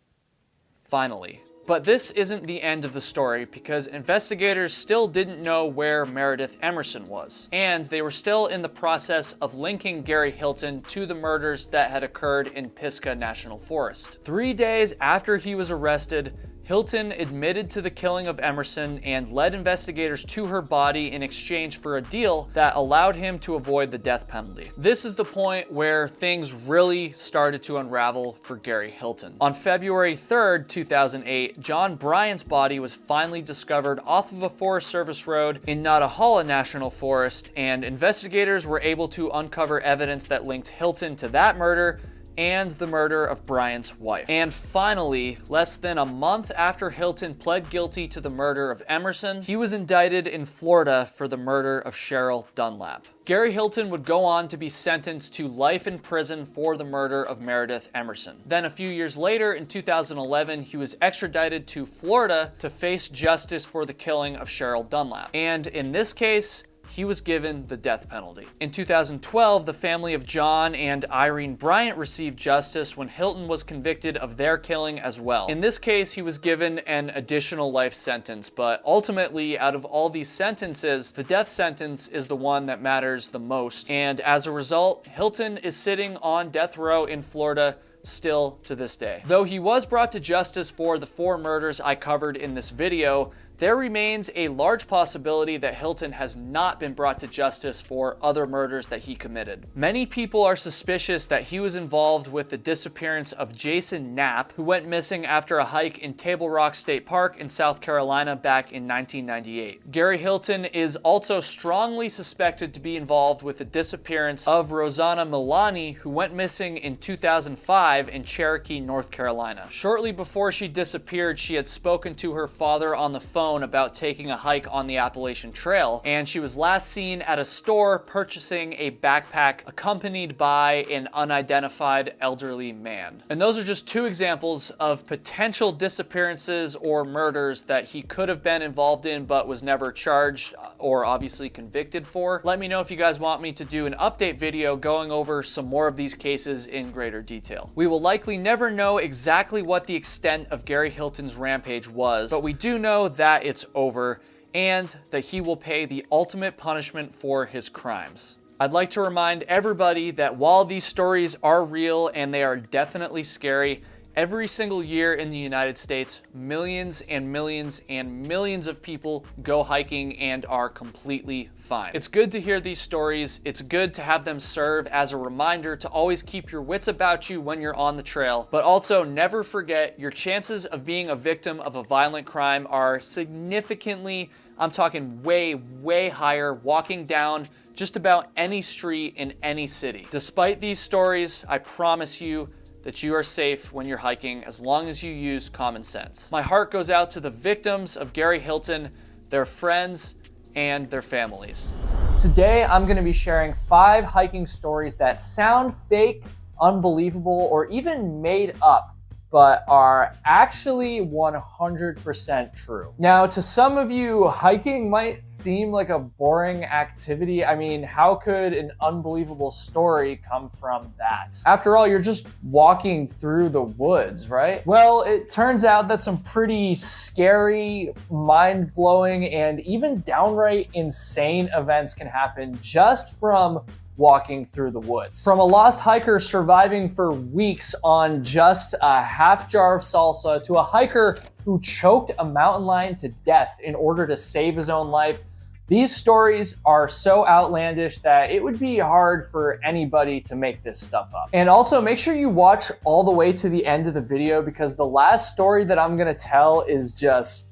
Finally. But this isn't the end of the story, because investigators still didn't know where Meredith Emerson was, and they were still in the process of linking Gary Hilton to the murders that had occurred in Pisgah National Forest. 3 days after he was arrested, Hilton admitted to the killing of Emerson and led investigators to her body in exchange for a deal that allowed him to avoid the death penalty. This is the point where things really started to unravel for Gary Hilton. On February 3rd, 2008, John Bryant's body was finally discovered off of a Forest Service road in Nottahala National Forest, and investigators were able to uncover evidence that linked Hilton to that murder and the murder of Bryant's wife. And finally, less than a month after Hilton pled guilty to the murder of Emerson, he was indicted in Florida for the murder of Cheryl Dunlap. Gary Hilton would go on to be sentenced to life in prison for the murder of Meredith Emerson. Then a few years later, in 2011, he was extradited to Florida to face justice for the killing of Cheryl Dunlap. And in this case, he was given the death penalty. In 2012, the family of John and Irene Bryant received justice when Hilton was convicted of their killing as well. In this case, he was given an additional life sentence, but ultimately, out of all these sentences, the death sentence is the one that matters the most. And as a result, Hilton is sitting on death row in Florida still to this day. Though he was brought to justice for the 4 murders I covered in this video, there remains a large possibility that Hilton has not been brought to justice for other murders that he committed. Many people are suspicious that he was involved with the disappearance of Jason Knapp, who went missing after a hike in Table Rock State Park in South Carolina back in 1998. Gary Hilton is also strongly suspected to be involved with the disappearance of Rosanna Milani, who went missing in 2005 in Cherokee, North Carolina. Shortly before she disappeared, she had spoken to her father on the phone phone about taking a hike on the Appalachian Trail, and she was last seen at a store purchasing a backpack accompanied by an unidentified elderly man. And those are just two examples of potential disappearances or murders that he could have been involved in but was never charged or obviously convicted for. Let me know if you guys want me to do an update video going over some more of these cases in greater detail. We will likely never know exactly what the extent of Gary Hilton's rampage was, but we do know that it's over and that he will pay the ultimate punishment for his crimes. I'd like to remind everybody that while these stories are real and they are definitely scary, every single year in the United States, millions and millions and millions of people go hiking and are completely fine. It's good to hear these stories. It's good to have them serve as a reminder to always keep your wits about you when you're on the trail, but also never forget your chances of being a victim of a violent crime are significantly, I'm talking way, way higher walking down just about any street in any city. Despite these stories, I promise you that you are safe when you're hiking as long as you use common sense. My heart goes out to the victims of Gary Hilton, their friends, and their families. Today, I'm gonna be sharing 5 hiking stories that sound fake, unbelievable, or even made up, but are actually 100% true. Now, to some of you, hiking might seem like a boring activity. I mean, how could an unbelievable story come from that? After all, you're just walking through the woods, right? Well, it turns out that some pretty scary, mind-blowing, and even downright insane events can happen just from walking through the woods. From a lost hiker surviving for weeks on just a half jar of salsa to a hiker who choked a mountain lion to death in order to save his own life, these stories are so outlandish that it would be hard for anybody to make this stuff up. And also make sure you watch all the way to the end of the video because the last story that I'm gonna tell is just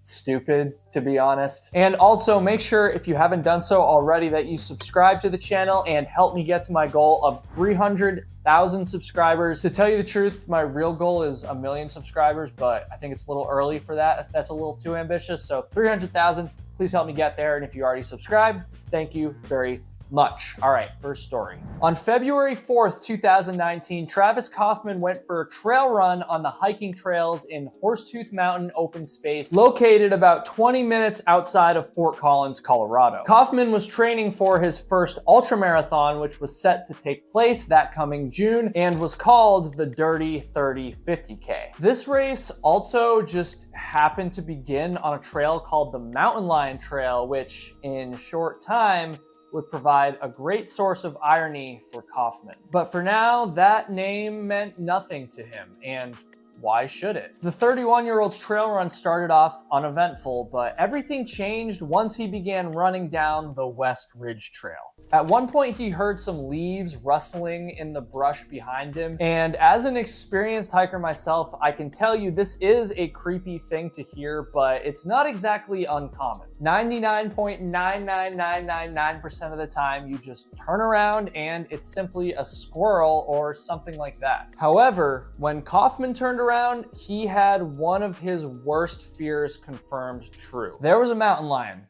stupid, to be honest. And also make sure, if you haven't done so already, that you subscribe to the channel and help me get to my goal of 300,000 subscribers. To tell you the truth, my real goal is 1 million subscribers, but I think it's a little early for that. That's a little too ambitious. So 300,000, please help me get there. And if you already subscribed, thank you very much. All right, first story. On February 4th, 2019, Travis Kaufman went for a trail run on the hiking trails in Horsetooth Mountain open space, located about 20 minutes outside of Fort Collins, Colorado. Kaufman was training for his first ultramarathon, which was set to take place that coming June and was called the Dirty 30 50K. This race also just happened to begin on a trail called the Mountain Lion Trail, which in short time would provide a great source of irony for Kaufman. But for now, that name meant nothing to him, and why should it? The 31-year-old's trail run started off uneventful, but everything changed once he began running down the West Ridge Trail. At one point, he heard some leaves rustling in the brush behind him, and as an experienced hiker myself, I can tell you this is a creepy thing to hear, but it's not exactly uncommon. 99.99999% of the time, you just turn around and it's simply a squirrel or something like that. However, when Kaufman turned around, he had one of his worst fears confirmed true. There was a mountain lion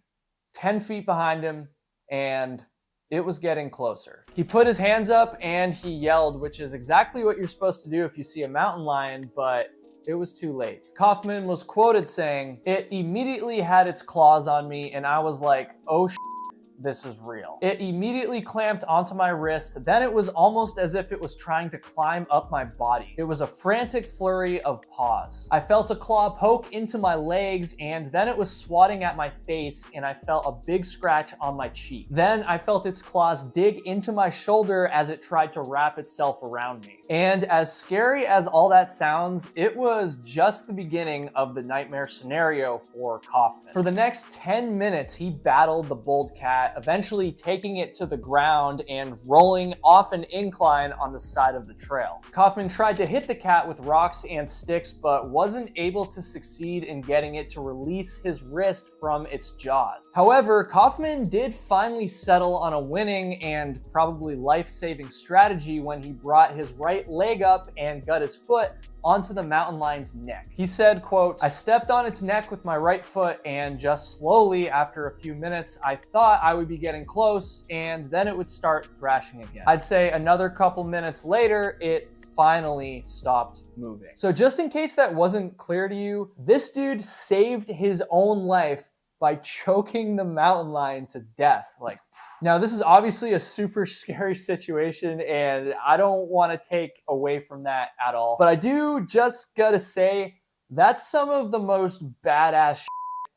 10 feet behind him, and it was getting closer. He put his hands up and he yelled, which is exactly what you're supposed to do if you see a mountain lion, but it was too late. Kaufman was quoted saying, "It immediately had its claws on me and I was like, oh shit, this is real. It immediately clamped onto my wrist. Then it was almost as if it was trying to climb up my body. It was a frantic flurry of paws. I felt a claw poke into my legs and then it was swatting at my face and I felt a big scratch on my cheek. Then I felt its claws dig into my shoulder as it tried to wrap itself around me." And as scary as all that sounds, it was just the beginning of the nightmare scenario for Kaufman. For the next 10 minutes, he battled the bold cat, eventually taking it to the ground and rolling off an incline on the side of the trail. Kaufman tried to hit the cat with rocks and sticks, but wasn't able to succeed in getting it to release his wrist from its jaws. However, Kaufman did finally settle on a winning and probably life-saving strategy when he brought his right leg up and got his foot onto the mountain lion's neck. He said, quote, "I stepped on its neck with my right foot and just slowly, after a few minutes, I thought I would be getting close and then it would start thrashing again. I'd say another couple minutes later, it finally stopped moving." So just in case that wasn't clear to you, this dude saved his own life by choking the mountain lion to death. Like, now this is obviously a super scary situation and I don't want to take away from that at all. But I do just gotta say, that's some of the most badass shit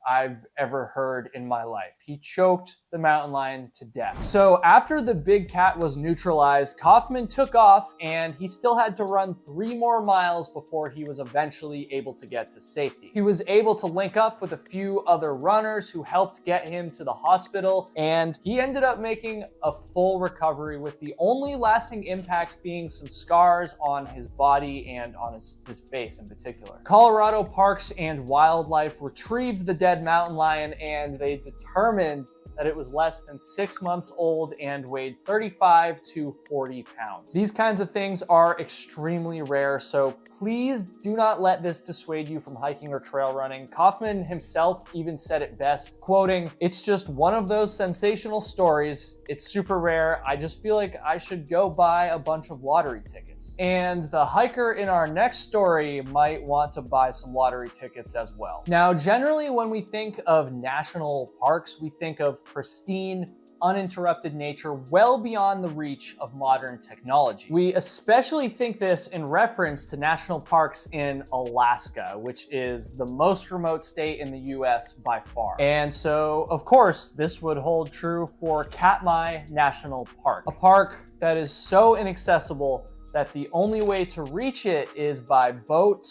I've ever heard in my life. He choked the mountain lion to death. So after the big cat was neutralized, Kaufman took off and he still had to run 3 more miles before he was eventually able to get to safety. He was able to link up with a few other runners who helped get him to the hospital, and he ended up making a full recovery, with the only lasting impacts being some scars on his body and on his face in particular. Colorado Parks and Wildlife retrieved the dead mountain lion and they determined that it was less than 6 months old and weighed 35 to 40 pounds. These kinds of things are extremely rare, so please do not let this dissuade you from hiking or trail running. Kaufman himself even said it best, quoting, "It's just one of those sensational stories. It's super rare. I just feel like I should go buy a bunch of lottery tickets." And the hiker in our next story might want to buy some lottery tickets as well. Now, generally when we think of national parks, we think of pristine, uninterrupted nature well beyond the reach of modern technology. We especially think this in reference to national parks in Alaska, which is the most remote state in the US by far. And so, of course, this would hold true for Katmai National Park, a park that is so inaccessible that the only way to reach it is by boat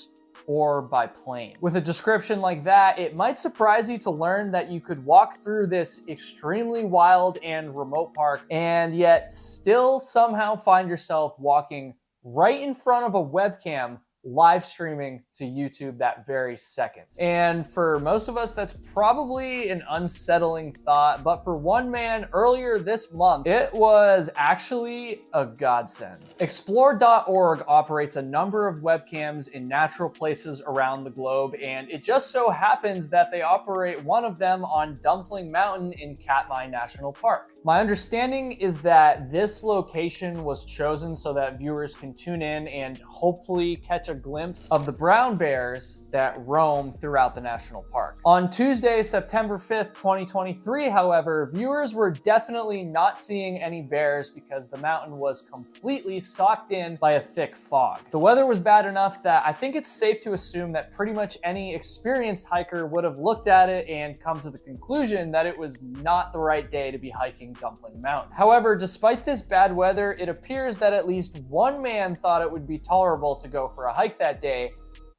or by plane. With a description like that, it might surprise you to learn that you could walk through this extremely wild and remote park and yet still somehow find yourself walking right in front of a webcam live streaming to YouTube that very second. And for most of us, that's probably an unsettling thought, but for one man earlier this month, it was actually a godsend. Explore.org operates a number of webcams in natural places around the globe, and it just so happens that they operate one of them on Dumpling Mountain in Katmai National Park. My understanding is that this location was chosen so that viewers can tune in and hopefully catch a glimpse of the brown bears that roam throughout the national park. On Tuesday, September 5th, 2023, however, viewers were definitely not seeing any bears because the mountain was completely socked in by a thick fog. The weather was bad enough that I think it's safe to assume that pretty much any experienced hiker would have looked at it and come to the conclusion that it was not the right day to be hiking Dumpling Mountain. However, despite this bad weather, it appears that at least one man thought it would be tolerable to go for a hike that day,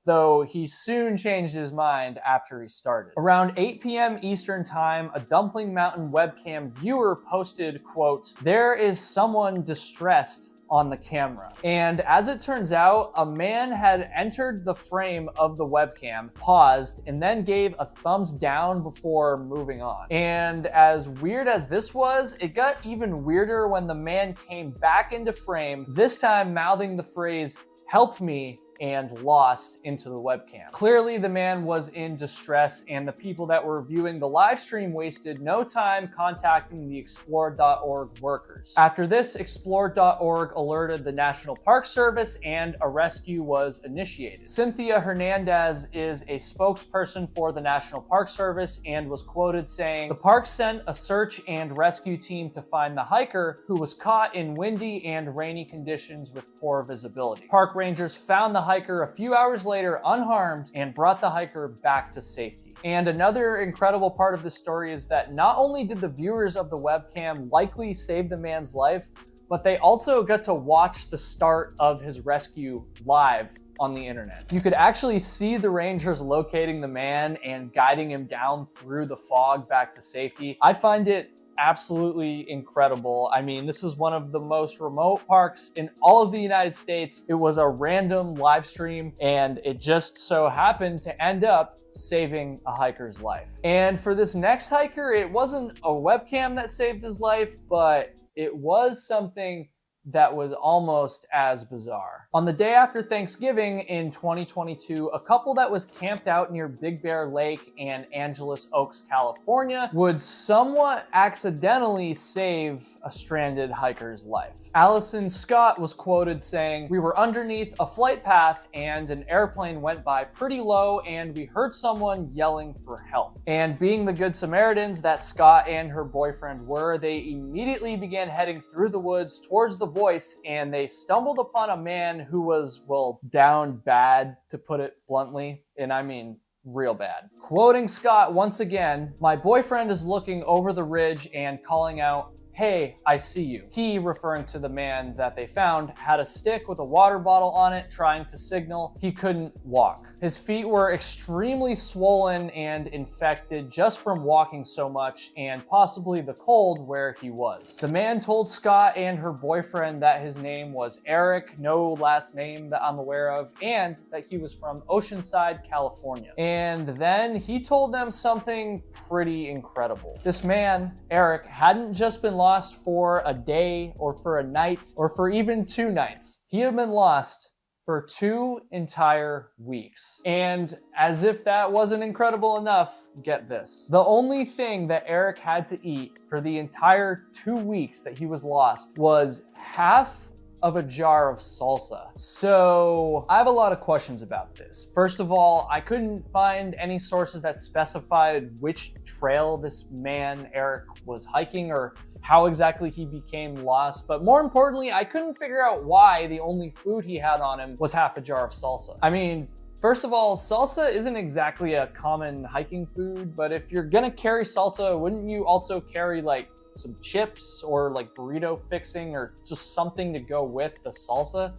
though he soon changed his mind after he started. Around 8 p.m. Eastern time, a Dumpling Mountain webcam viewer posted, quote, "There is someone distressed on the camera." And as it turns out, a man had entered the frame of the webcam, paused, and then gave a thumbs down before moving on. And as weird as this was, it got even weirder when the man came back into frame, this time mouthing the phrase, "Help me," and lost into the webcam. Clearly, the man was in distress, and the people that were viewing the live stream wasted no time contacting the Explore.org workers. After this, Explore.org alerted the National Park Service and a rescue was initiated. Cynthia Hernandez is a spokesperson for the National Park Service and was quoted saying, "The park sent a search and rescue team to find the hiker who was caught in windy and rainy conditions with poor visibility. Park rangers found the hiker a few hours later unharmed and brought the hiker back to safety." And another incredible part of this story is that not only did the viewers of the webcam likely save the man's life, but they also got to watch the start of his rescue live on the internet. You could actually see the rangers locating the man and guiding him down through the fog back to safety. I find it absolutely incredible. I mean, this is one of the most remote parks in all of the United States. It was a random live stream and it just so happened to end up saving a hiker's life. And for this next hiker, it wasn't a webcam that saved his life, but it was something that was almost as bizarre. On the day after Thanksgiving in 2022, a couple that was camped out near Big Bear Lake and Angeles Oaks, California, would somewhat accidentally save a stranded hiker's life. Allison Scott was quoted saying, "We were underneath a flight path and an airplane went by pretty low and we heard someone yelling for help." And being the good Samaritans that Scott and her boyfriend were, they immediately began heading through the woods towards the voice, and they stumbled upon a man who was, well, down bad, to put it bluntly, and I mean real bad. Quoting Scott once again, "My boyfriend is looking over the ridge and calling out, 'Hey, I see you.' He," referring to the man that they found, "had a stick with a water bottle on it trying to signal he couldn't walk. His feet were extremely swollen and infected just from walking so much and possibly the cold where he was." The man told Scott and her boyfriend that his name was Eric, no last name that I'm aware of, and that he was from Oceanside, California. And then he told them something pretty incredible. This man, Eric, hadn't just been lost for a day or for a night or for even 2 nights. He had been lost for 2 entire weeks. And as if that wasn't incredible enough, get this. The only thing that Eric had to eat for the entire 2 weeks that he was lost was half of a jar of salsa. So I have a lot of questions about this. First of all, I couldn't find any sources that specified which trail this man, Eric, was hiking or how exactly he became lost. But more importantly, I couldn't figure out why the only food he had on him was half a jar of salsa. I mean, first of all, salsa isn't exactly a common hiking food, but if you're gonna carry salsa, wouldn't you also carry like some chips or like burrito fixing or just something to go with the salsa?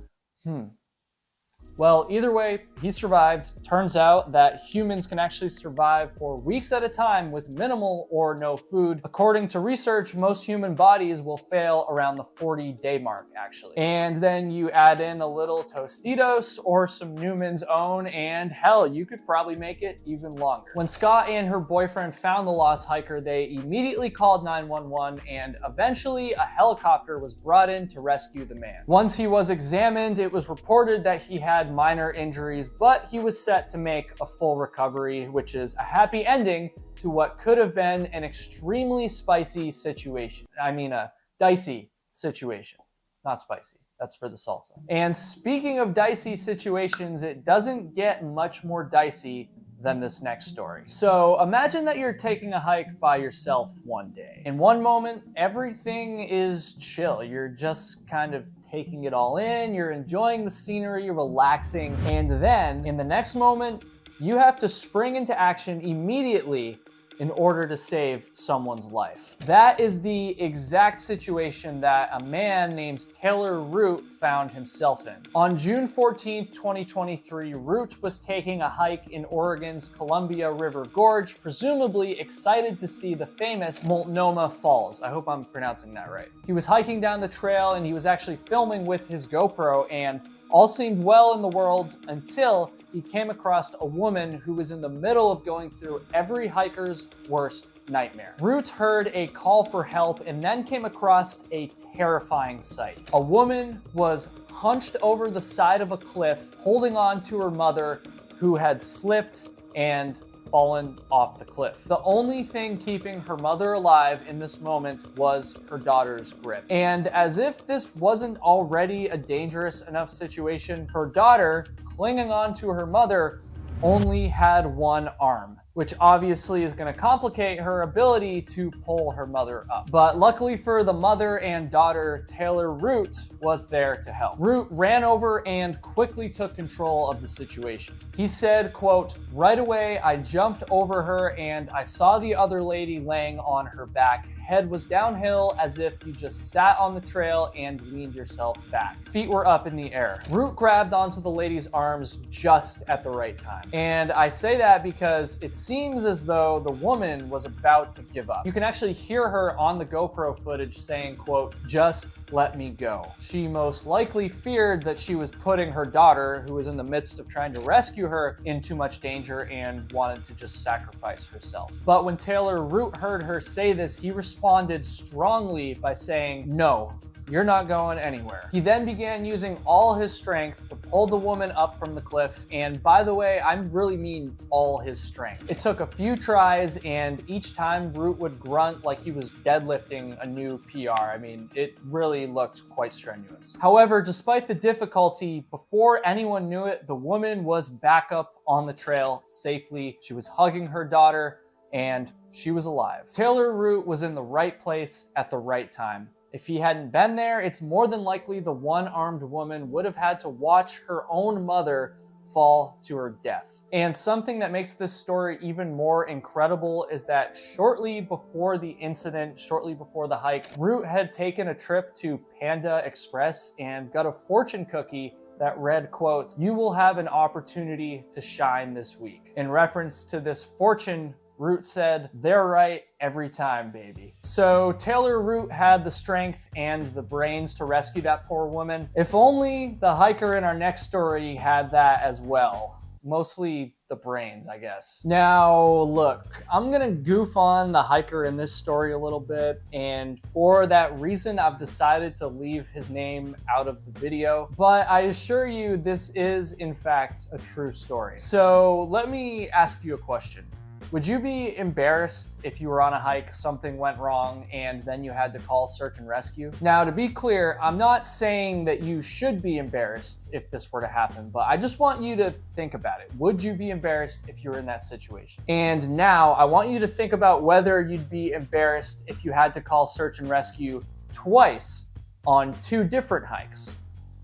Well, either way, he survived. Turns out that humans can actually survive for weeks at a time with minimal or no food. According to research, most human bodies will fail around the 40-day mark, actually. And then you add in a little Tostitos or some Newman's Own, and hell, you could probably make it even longer. When Scott and her boyfriend found the lost hiker, they immediately called 911, and eventually a helicopter was brought in to rescue the man. Once he was examined, it was reported that he had minor injuries, but he was set to make a full recovery, which is a happy ending to what could have been an extremely spicy situation. I mean, a dicey situation, not spicy. That's for the salsa. And speaking of dicey situations, it doesn't get much more dicey than this next story. So imagine that you're taking a hike by yourself one day. In one moment, everything is chill. You're just kind of taking it all in, you're enjoying the scenery, relaxing, and then in the next moment, you have to spring into action immediately in order to save someone's life. That is the exact situation that a man named Taylor Root found himself in. On June 14th, 2023, Root was taking a hike in Oregon's Columbia River Gorge, presumably excited to see the famous Multnomah Falls. I hope I'm pronouncing that right. He was hiking down the trail and he was actually filming with his GoPro, and all seemed well in the world until he came across a woman who was in the middle of going through every hiker's worst nightmare. Root heard a call for help and then came across a terrifying sight. A woman was hunched over the side of a cliff, holding on to her mother who had slipped and fallen off the cliff. The only thing keeping her mother alive in this moment was her daughter's grip. And as if this wasn't already a dangerous enough situation, her daughter, clinging on to her mother, only had one arm, which obviously is going to complicate her ability to pull her mother up. But luckily for the mother and daughter, Taylor Root was there to help. Root ran over and quickly took control of the situation. He said, quote, "Right away, I jumped over her and I saw the other lady laying on her back. Head was downhill as if you just sat on the trail and leaned yourself back. Feet were up in the air." Root grabbed onto the lady's arms just at the right time. And I say that because it seems as though the woman was about to give up. You can actually hear her on the GoPro footage saying, quote, "Just let me go." She most likely feared that she was putting her daughter, who was in the midst of trying to rescue her, in too much danger and wanted to just sacrifice herself. But when Taylor Root heard her say this, he responded strongly by saying, "No, you're not going anywhere. He then began using all his strength to pull the woman up from the cliff, and by the way, I really mean all his strength. It took a few tries, and each time Root would grunt like he was deadlifting a new PR. I mean, it really looked quite strenuous. However, despite the difficulty, before anyone knew it, the woman was back up on the trail safely. She was hugging her daughter, and she was alive. Taylor Root was in the right place at the right time. If he hadn't been there, it's more than likely the one-armed woman would have had to watch her own mother fall to her death. And something that makes this story even more incredible is that shortly before the incident, shortly before the hike, Root had taken a trip to Panda Express and got a fortune cookie that read, quote, "You will have an opportunity to shine this week." In reference to this fortune, Root said, "They're right every time, baby." So Taylor Root had the strength and the brains to rescue that poor woman. If only the hiker in our next story had that as well. Mostly the brains, I guess. Now, look, I'm gonna goof on the hiker in this story a little bit, and for that reason, I've decided to leave his name out of the video, but I assure you this is, in fact, a true story. So let me ask you a question. Would you be embarrassed if you were on a hike, something went wrong, and then you had to call search and rescue? Now, to be clear, I'm not saying that you should be embarrassed if this were to happen, but I just want you to think about it. Would you be embarrassed if you were in that situation? And now I want you to think about whether you'd be embarrassed if you had to call search and rescue twice on 2 different hikes.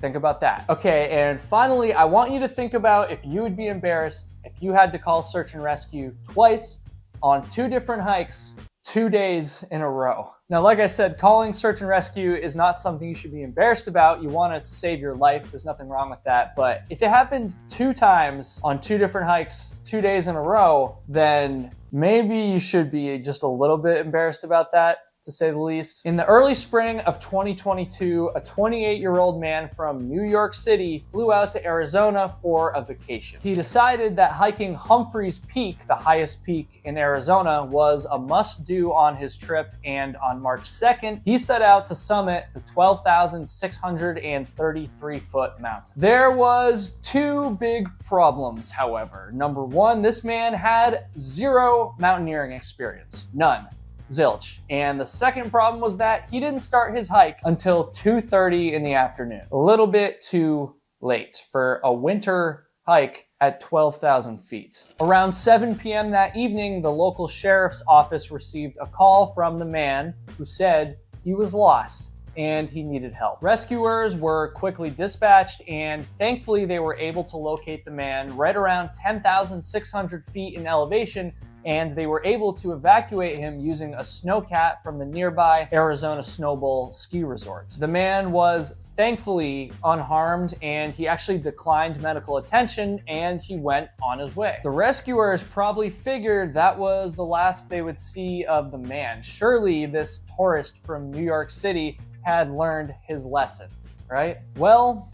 Think about that. Okay, and finally, I want you to think about if you would be embarrassed if you had to call search and rescue twice on 2 different hikes, 2 days in a row. Now, like I said, calling search and rescue is not something you should be embarrassed about. You want to save your life. There's nothing wrong with that. But if it happened 2 times on 2 different hikes, 2 days in a row, then maybe you should be just a little bit embarrassed about that, to say the least. In the early spring of 2022, a 28-year-old man from New York City flew out to Arizona for a vacation. He decided that hiking Humphreys Peak, the highest peak in Arizona, was a must-do on his trip, and on March 2nd, he set out to summit the 12,633-foot mountain. There was 2 big problems, however. Number 1, this man had 0 mountaineering experience. None. Zilch. And the second problem was that he didn't start his hike until 2:30 in the afternoon. A little bit too late for a winter hike at 12,000 feet. Around 7 p.m. that evening, the local sheriff's office received a call from the man who said he was lost and he needed help. Rescuers were quickly dispatched, and thankfully they were able to locate the man right around 10,600 feet in elevation, and they were able to evacuate him using a snowcat from the nearby Arizona Snow Bowl ski resort. The man was thankfully unharmed, and he actually declined medical attention, and he went on his way. The rescuers probably figured that was the last they would see of the man. Surely this tourist from New York City had learned his lesson, right? Well,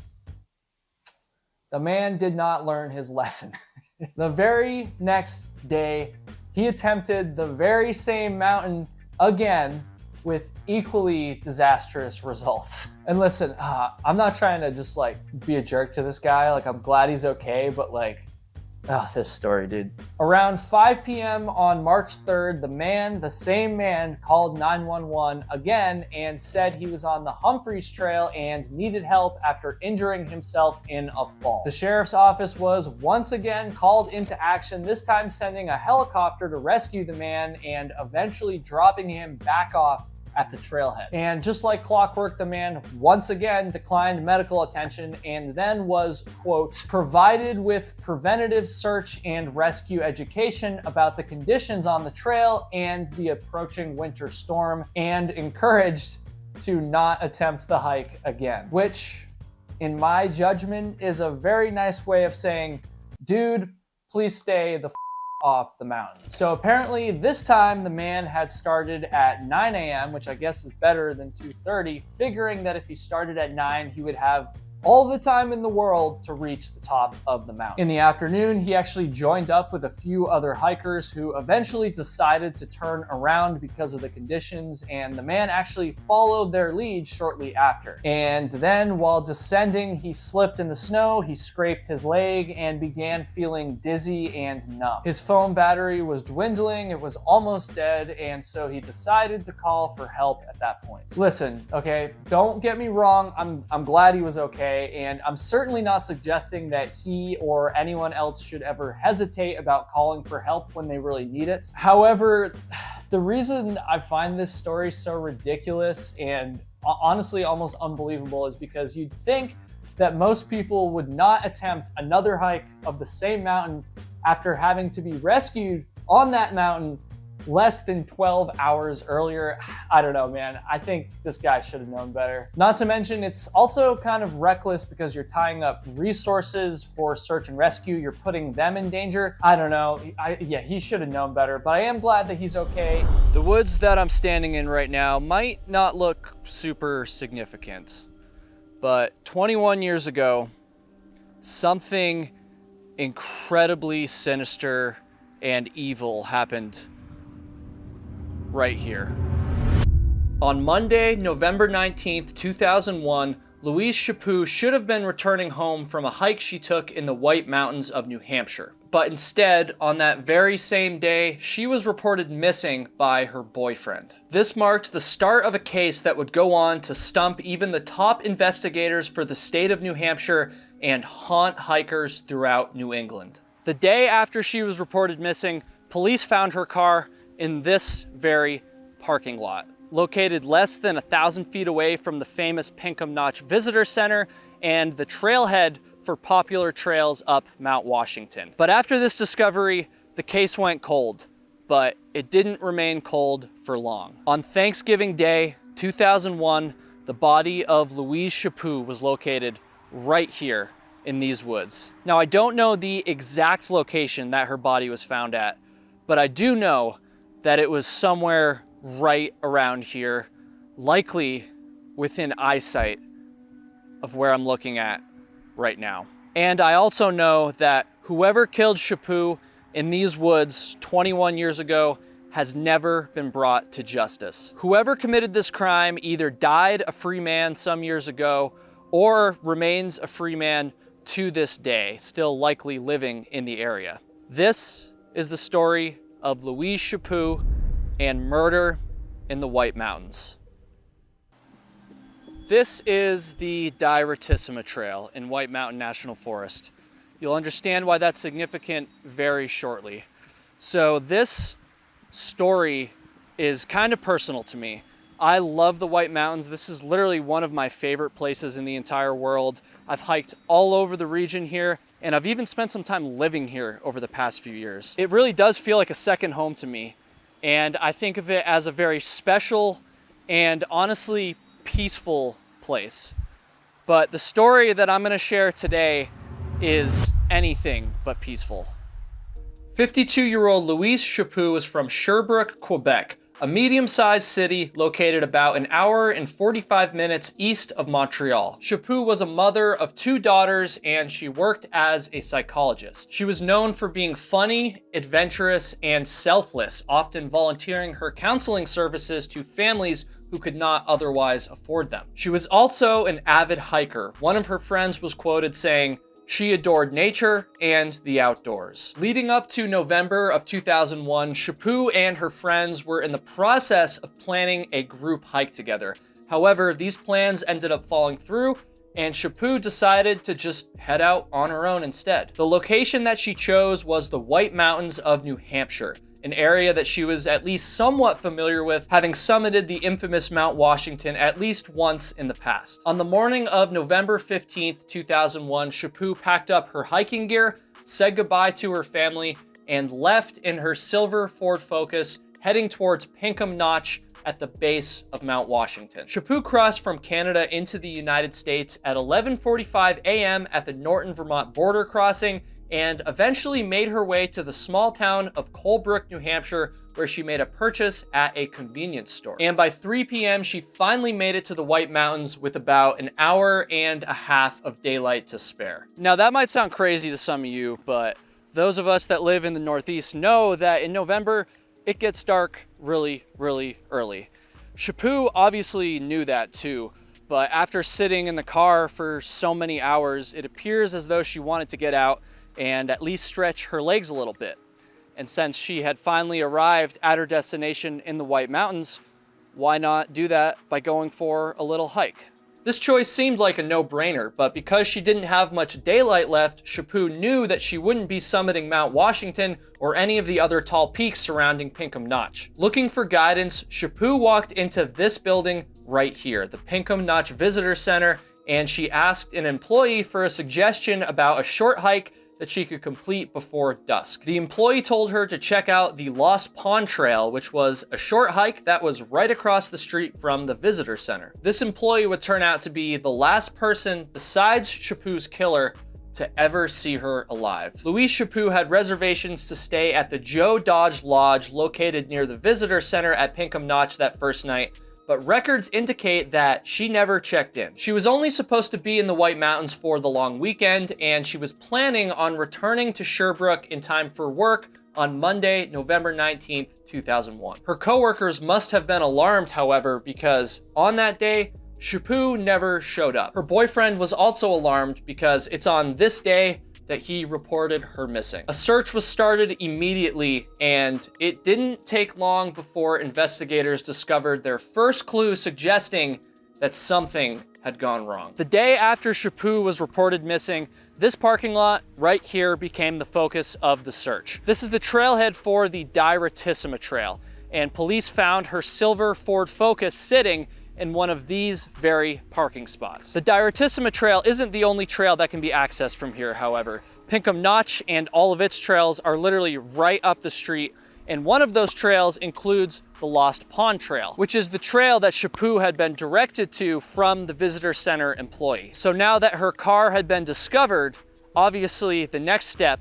the man did not learn his lesson. The very next day, he attempted the very same mountain again with equally disastrous results. And listen, I'm not trying to just like be a jerk to this guy. Like, I'm glad he's okay, but like, this story, dude. Around 5 p.m. on March 3rd, the same man, called 911 again and said he was on the Humphreys Trail and needed help after injuring himself in a fall. The sheriff's office was once again called into action, this time sending a helicopter to rescue the man and eventually dropping him back off at the trailhead. And just like clockwork, the man once again declined medical attention and then was, quote, provided with preventative search and rescue education about the conditions on the trail and the approaching winter storm, and encouraged to not attempt the hike again. Which, in my judgment, is a very nice way of saying, dude, please stay the off the mountain. So apparently this time the man had started at 9 a.m., which I guess is better than 2:30, figuring that if he started at 9, he would have all the time in the world to reach the top of the mountain. In the afternoon, he actually joined up with a few other hikers who eventually decided to turn around because of the conditions, and the man actually followed their lead shortly after. And then while descending, he slipped in the snow, he scraped his leg, and began feeling dizzy and numb. His phone battery was dwindling, it was almost dead, and so he decided to call for help at that point. Listen, okay, don't get me wrong, I'm glad he was okay, and I'm certainly not suggesting that he or anyone else should ever hesitate about calling for help when they really need it. However, the reason I find this story so ridiculous and honestly almost unbelievable is because you'd think that most people would not attempt another hike of the same mountain after having to be rescued on that mountain less than 12 hours earlier. I don't know, man. I think this guy should have known better. Not to mention, it's also kind of reckless because you're tying up resources for search and rescue. You're putting them in danger. I don't know. Yeah, he should have known better, but I am glad that he's okay. The woods that I'm standing in right now might not look super significant, but 21 years ago, something incredibly sinister and evil happened right here. On Monday, November 19th, 2001, Louise Chaput should have been returning home from a hike she took in the White Mountains of New Hampshire. But instead, on that very same day, she was reported missing by her boyfriend. This marked the start of a case that would go on to stump even the top investigators for the state of New Hampshire and haunt hikers throughout New England. The day after she was reported missing, police found her car in this very parking lot, located less than 1,000 feet away from the famous Pinkham Notch Visitor Center and the trailhead for popular trails up Mount Washington. But after this discovery, the case went cold, but it didn't remain cold for long. On Thanksgiving Day, 2001, the body of Louise Chaput was located right here in these woods. Now, I don't know the exact location that her body was found at, but I do know that it was somewhere right around here, likely within eyesight of where I'm looking at right now. And I also know that whoever killed Chaput in these woods 21 years ago has never been brought to justice. Whoever committed this crime either died a free man some years ago or remains a free man to this day, still likely living in the area. This is the story of Louise Chaput and murder in the White Mountains. This is the Diretissima Trail in White Mountain National Forest. You'll understand why that's significant very shortly. So this story is kind of personal to me. I love the White Mountains. This is literally one of my favorite places in the entire world. I've hiked all over the region here, and I've even spent some time living here over the past few years. It really does feel like a second home to me, and I think of it as a very special and honestly peaceful place. But the story that I'm going to share today is anything but peaceful. 52-year-old Louise Chaput was from Sherbrooke, Quebec, a medium-sized city located about an hour and 45 minutes east of Montreal. Chaput was a mother of 2 daughters, and she worked as a psychologist. She was known for being funny, adventurous, and selfless, often volunteering her counseling services to families who could not otherwise afford them. She was also an avid hiker. One of her friends was quoted saying, "She adored nature and the outdoors." Leading up to November of 2001, Chaput and her friends were in the process of planning a group hike together. However, these plans ended up falling through, and Chaput decided to just head out on her own instead. The location that she chose was the White Mountains of New Hampshire, an area that she was at least somewhat familiar with, having summited the infamous Mount Washington at least once in the past. On the morning of November 15th, 2001, Chaput packed up her hiking gear, said goodbye to her family, and left in her silver Ford Focus, heading towards Pinkham Notch at the base of Mount Washington. Chaput crossed from Canada into the United States at 11:45 a.m. at the Norton, Vermont border crossing, and eventually made her way to the small town of Colebrook, New Hampshire, where she made a purchase at a convenience store. And by 3 p.m., she finally made it to the White Mountains with about an hour and a half of daylight to spare. Now, that might sound crazy to some of you, but those of us that live in the Northeast know that in November, it gets dark really, really early. Chaput obviously knew that too, but after sitting in the car for so many hours, it appears as though she wanted to get out and at least stretch her legs a little bit. And since she had finally arrived at her destination in the White Mountains, why not do that by going for a little hike? This choice seemed like a no-brainer, but because she didn't have much daylight left, Chaput knew that she wouldn't be summiting Mount Washington or any of the other tall peaks surrounding Pinkham Notch. Looking for guidance, Chaput walked into this building right here, the Pinkham Notch Visitor Center, and she asked an employee for a suggestion about a short hike that she could complete before dusk. The employee told her to check out the Lost Pond Trail, which was a short hike that was right across the street from the visitor center. This employee would turn out to be the last person besides Chaput's killer to ever see her alive. Louise Chaput had reservations to stay at the Joe Dodge Lodge located near the visitor center at Pinkham Notch that first night, but records indicate that she never checked in. She was only supposed to be in the White Mountains for the long weekend, and she was planning on returning to Sherbrooke in time for work on Monday, November 19th, 2001. Her coworkers must have been alarmed, however, because on that day, Chaput never showed up. Her boyfriend was also alarmed because it's on this day that he reported her missing. A search was started immediately, and it didn't take long before investigators discovered their first clue suggesting that something had gone wrong. The day after Chaput was reported missing, this parking lot right here became the focus of the search. This is the trailhead for the Diretissima Trail, and police found her silver Ford Focus sitting in one of these very parking spots. The Diretissima Trail isn't the only trail that can be accessed from here, however. Pinkham Notch and all of its trails are literally right up the street, and one of those trails includes the Lost Pond Trail, which is the trail that Chaput had been directed to from the visitor center employee. So now that her car had been discovered, obviously the next step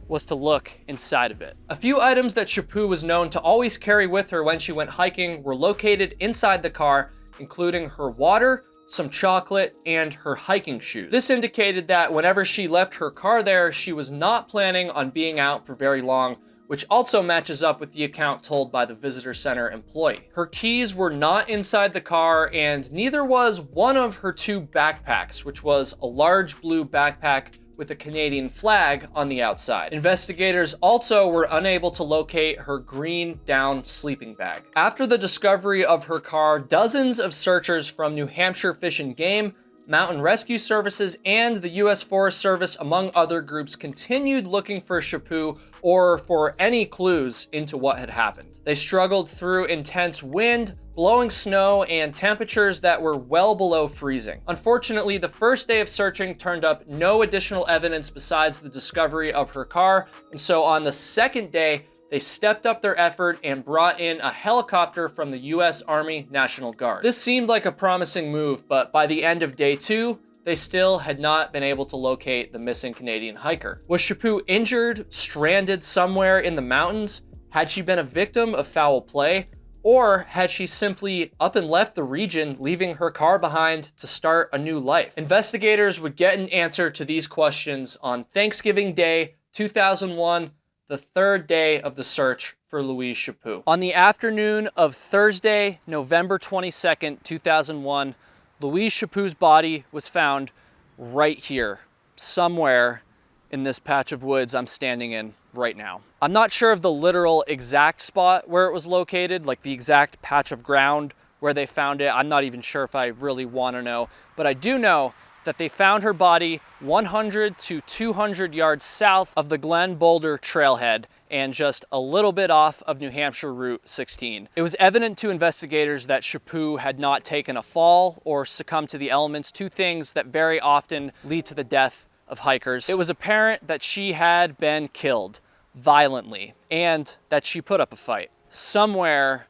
was to look inside of it. A few items that Chaput was known to always carry with her when she went hiking were located inside the car, including her water, some chocolate, and her hiking shoes. This indicated that whenever she left her car there, she was not planning on being out for very long, which also matches up with the account told by the visitor center employee. Her keys were not inside the car, and neither was one of her two backpacks, which was a large blue backpack with a Canadian flag on the outside. Investigators also were unable to locate her green down sleeping bag. After the discovery of her car, dozens of searchers from New Hampshire Fish and Game, Mountain Rescue Services, and the U.S. Forest Service, among other groups, continued looking for Chaput or for any clues into what had happened. They struggled through intense wind, blowing snow, and temperatures that were well below freezing. Unfortunately, the first day of searching turned up no additional evidence besides the discovery of her car, and so on the second day, they stepped up their effort and brought in a helicopter from the U.S. Army National Guard. This seemed like a promising move, but by the end of day 2, they still had not been able to locate the missing Canadian hiker. Was Chaput injured, stranded somewhere in the mountains? Had she been a victim of foul play? Or had she simply up and left the region, leaving her car behind to start a new life? Investigators would get an answer to these questions on Thanksgiving Day, 2001, the third day of the search for Louise Chaput. On the afternoon of Thursday, November 22nd, 2001, Louise Chaput's body was found right here, somewhere in this patch of woods I'm standing in right now. I'm not sure of the literal exact spot where it was located, like the exact patch of ground where they found it. I'm not even sure if I really want to know, but I do know that they found her body 100 to 200 yards south of the Glen Boulder trailhead and just a little bit off of New Hampshire Route 16. It was evident to investigators that Chaput had not taken a fall or succumbed to the elements, two things that very often lead to the death of hikers. It was apparent that she had been killed violently and that she put up a fight. Somewhere,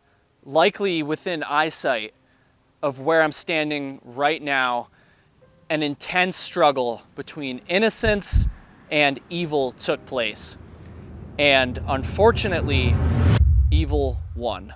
likely within eyesight of where I'm standing right now, an intense struggle between innocence and evil took place. And unfortunately, evil won.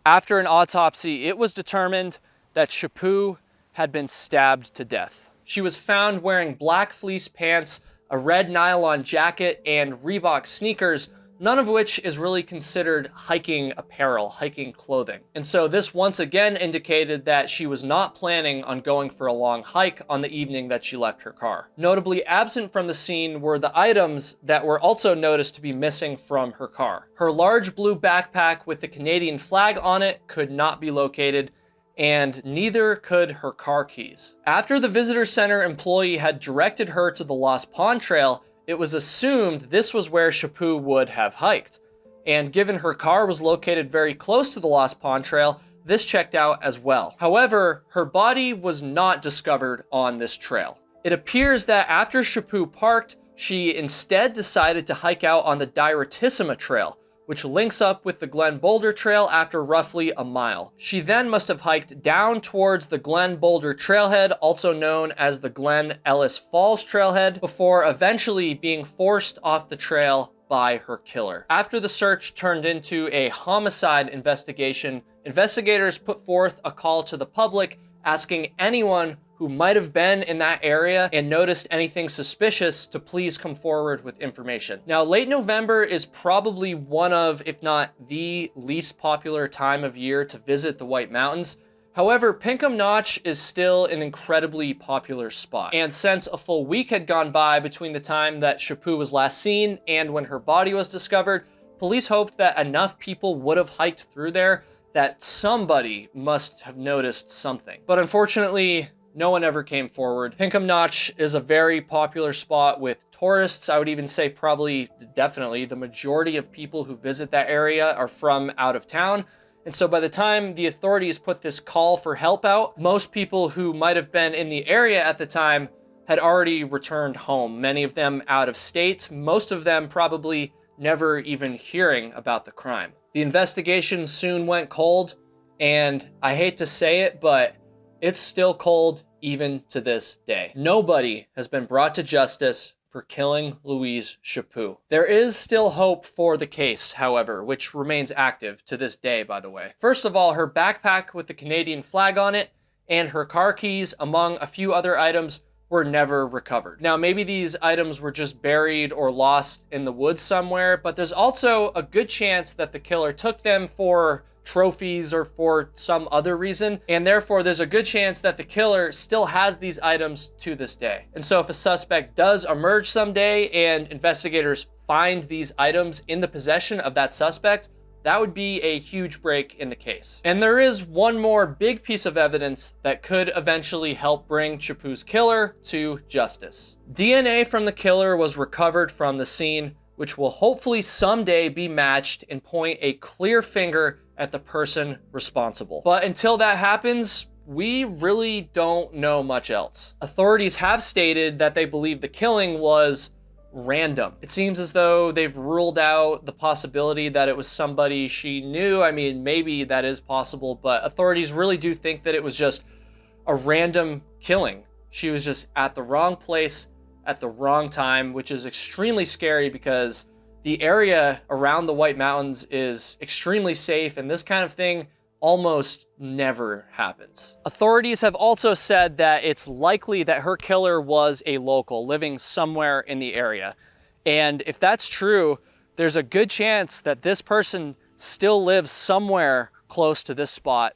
After an autopsy, it was determined that Chaput had been stabbed to death. She was found wearing black fleece pants, a red nylon jacket, and Reebok sneakers, none of which is really considered hiking apparel, hiking clothing. And so this once again indicated that she was not planning on going for a long hike on the evening that she left her car. Notably absent from the scene were the items that were also noticed to be missing from her car. Her large blue backpack with the Canadian flag on it could not be located, and neither could her car keys. After the visitor center employee had directed her to the Lost Pond Trail, it was assumed this was where Chaput would have hiked. And given her car was located very close to the Lost Pond Trail, this checked out as well. However, her body was not discovered on this trail. It appears that after Chaput parked, she instead decided to hike out on the Diretissima Trail, which links up with the Glen Boulder Trail after roughly a mile. She then must have hiked down towards the Glen Boulder Trailhead, also known as the Glen Ellis Falls Trailhead, before eventually being forced off the trail by her killer. After the search turned into a homicide investigation, investigators put forth a call to the public asking anyone who might have been in that area and noticed anything suspicious to please come forward with information. Now, late November is probably one of, if not the least popular time of year to visit the White Mountains. However, Pinkham Notch is still an incredibly popular spot. And since a full week had gone by between the time that Chaput was last seen and when her body was discovered, police hoped that enough people would have hiked through there that somebody must have noticed something. But unfortunately, no one ever came forward. Pinkham Notch is a very popular spot with tourists. I would even say probably, definitely, the majority of people who visit that area are from out of town. And so by the time the authorities put this call for help out, most people who might have been in the area at the time had already returned home. Many of them out of state, most of them probably never even hearing about the crime. The investigation soon went cold, and I hate to say it, but it's still cold even to this day. Nobody has been brought to justice for killing Louise Chaput. There is still hope for the case, however, which remains active to this day, by the way. First of all, her backpack with the Canadian flag on it and her car keys, among a few other items, were never recovered. Now, maybe these items were just buried or lost in the woods somewhere, but there's also a good chance that the killer took them for trophies or for some other reason, and therefore there's a good chance that the killer still has these items to this day. And so if a suspect does emerge someday and investigators find these items in the possession of that suspect, that would be a huge break in the case. And there is one more big piece of evidence that could eventually help bring Chaput's killer to justice. DNA from the killer was recovered from the scene, which will hopefully someday be matched and point a clear finger at the person responsible. But until that happens, we really don't know much else. Authorities have stated that they believe the killing was random. It seems as though they've ruled out the possibility that it was somebody she knew. I mean, maybe that is possible, but authorities really do think that it was just a random killing. She was just at the wrong place at the wrong time, which is extremely scary because the area around the White Mountains is extremely safe, and this kind of thing almost never happens. Authorities have also said that it's likely that her killer was a local living somewhere in the area. And if that's true, there's a good chance that this person still lives somewhere close to this spot,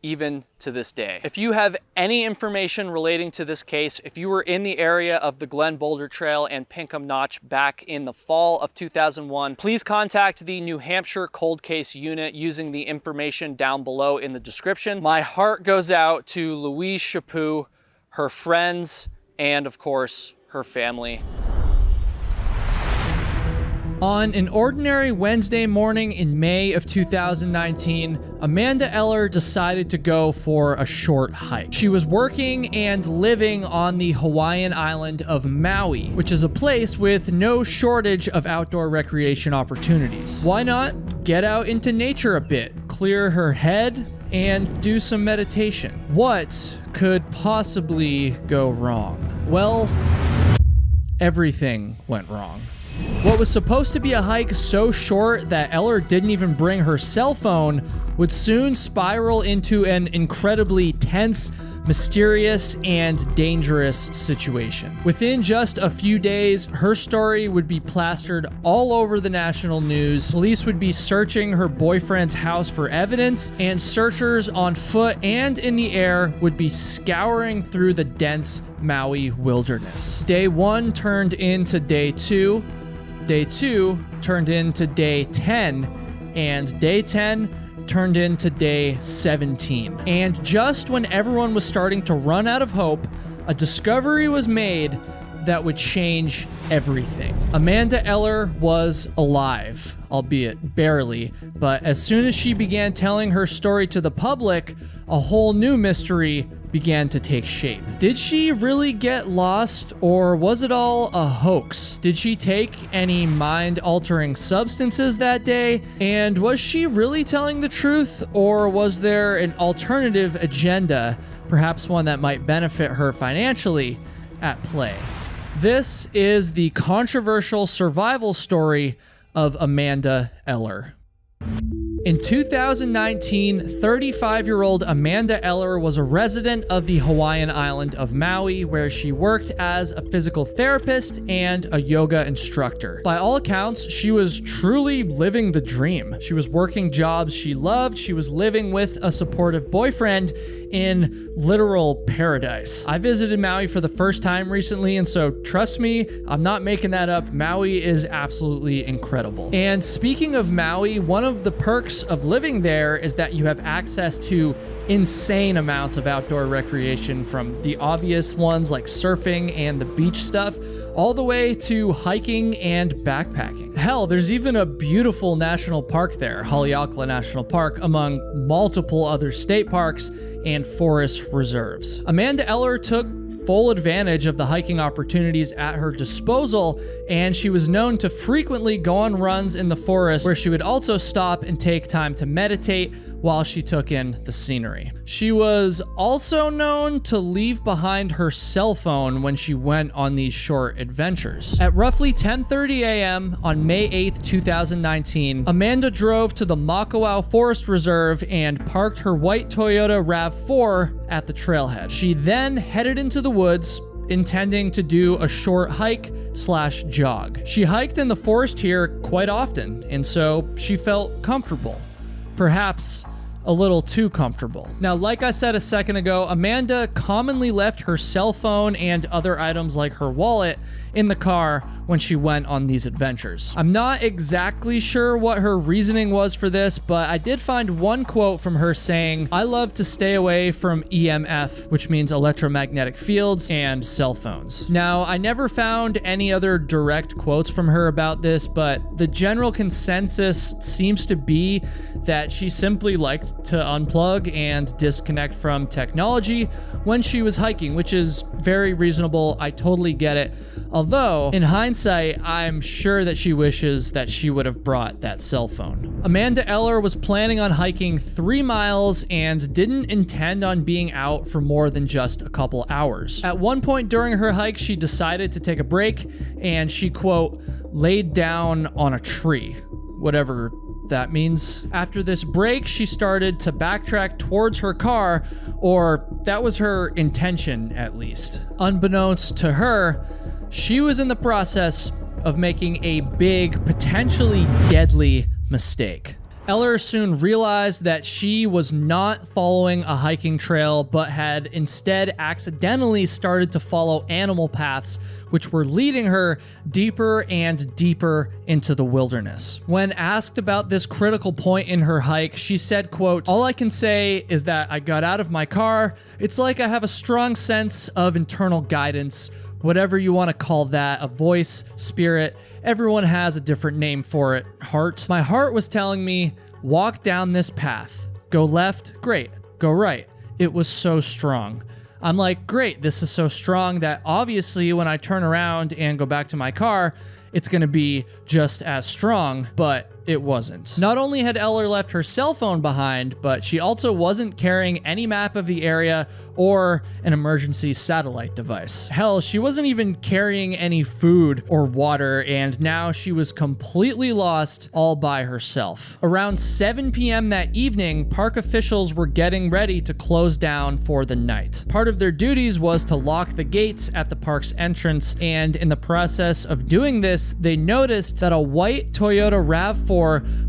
even to this day. If you have any information relating to this case, if you were in the area of the Glen Boulder Trail and Pinkham Notch back in the fall of 2001, please contact the New Hampshire Cold Case Unit using the information down below in the description. My heart goes out to Louise Chaput, her friends, and of course, her family. On an ordinary Wednesday morning in May of 2019, Amanda Eller decided to go for a short hike. She was working and living on the Hawaiian island of Maui, which is a place with no shortage of outdoor recreation opportunities. Why not get out into nature a bit, clear her head, and do some meditation? What could possibly go wrong? Well, everything went wrong. What was supposed to be a hike so short that Eller didn't even bring her cell phone would soon spiral into an incredibly tense, mysterious, and dangerous situation. Within just a few days, her story would be plastered all over the national news. Police would be searching her boyfriend's house for evidence, and searchers on foot and in the air would be scouring through the dense Maui wilderness. Day 1 turned into day 2. Day 2 turned into day 10, and day 10 turned into day 17. And just when everyone was starting to run out of hope, a discovery was made that would change everything. Amanda Eller was alive, albeit barely, but as soon as she began telling her story to the public, a whole new mystery began to take shape. Did she really get lost, or was it all a hoax? Did she take any mind-altering substances that day? And was she really telling the truth, or was there an alternative agenda, perhaps one that might benefit her financially, at play? This is the controversial survival story of Amanda Eller. In 2019, 35-year-old Amanda Eller was a resident of the Hawaiian island of Maui, where she worked as a physical therapist and a yoga instructor. By all accounts, she was truly living the dream. She was working jobs she loved. She was living with a supportive boyfriend in literal paradise. I visited Maui for the first time recently, and so trust me, I'm not making that up. Maui is absolutely incredible. And speaking of Maui, one of the perks of living there is that you have access to insane amounts of outdoor recreation, from the obvious ones like surfing and the beach stuff, all the way to hiking and backpacking. Hell, there's even a beautiful national park there, Haleakala National Park, among multiple other state parks and forest reserves. Amanda Eller took full advantage of the hiking opportunities at her disposal, and she was known to frequently go on runs in the forest, where she would also stop and take time to meditate while she took in the scenery. She was also known to leave behind her cell phone when she went on these short adventures. At roughly 10:30 a.m. on May 8th, 2019, Amanda drove to the Makawao Forest Reserve and parked her white Toyota RAV4 at the trailhead. She then headed into the woods, intending to do a short hike/jog. She hiked in the forest here quite often, and so she felt comfortable. Perhaps a little too comfortable. Now, like I said a second ago, Amanda commonly left her cell phone and other items like her wallet in the car when she went on these adventures. I'm not exactly sure what her reasoning was for this, but I did find one quote from her saying, "I love to stay away from EMF," which means electromagnetic fields, and cell phones. Now, I never found any other direct quotes from her about this, but the general consensus seems to be that she simply liked to unplug and disconnect from technology when she was hiking, which is very reasonable. I totally get it. Although, in hindsight, I'm sure that she wishes that she would have brought that cell phone. Amanda Eller was planning on hiking 3 miles and didn't intend on being out for more than just a couple hours. At one point during her hike, she decided to take a break, and she, quote, laid down on a tree, whatever that means. After this break, she started to backtrack towards her car, or that was her intention at least. Unbeknownst to her, she was in the process of making a big, potentially deadly mistake. Eller soon realized that she was not following a hiking trail, but had instead accidentally started to follow animal paths, which were leading her deeper and deeper into the wilderness. When asked about this critical point in her hike, she said, quote, "All I can say is that I got out of my car. It's like I have a strong sense of internal guidance, whatever you want to call that, a voice, spirit. Everyone has a different name for it. Heart. My heart was telling me, walk down this path. Go left, great. Go right. It was so strong. I'm like, great, this is so strong that obviously when I turn around and go back to my car, it's gonna be just as strong, but it wasn't. Not only had Eller left her cell phone behind, but she also wasn't carrying any map of the area or an emergency satellite device. Hell, she wasn't even carrying any food or water, and now she was completely lost all by herself. Around 7 p.m. that evening, park officials were getting ready to close down for the night. Part of their duties was to lock the gates at the park's entrance, and in the process of doing this, they noticed that a white Toyota RAV4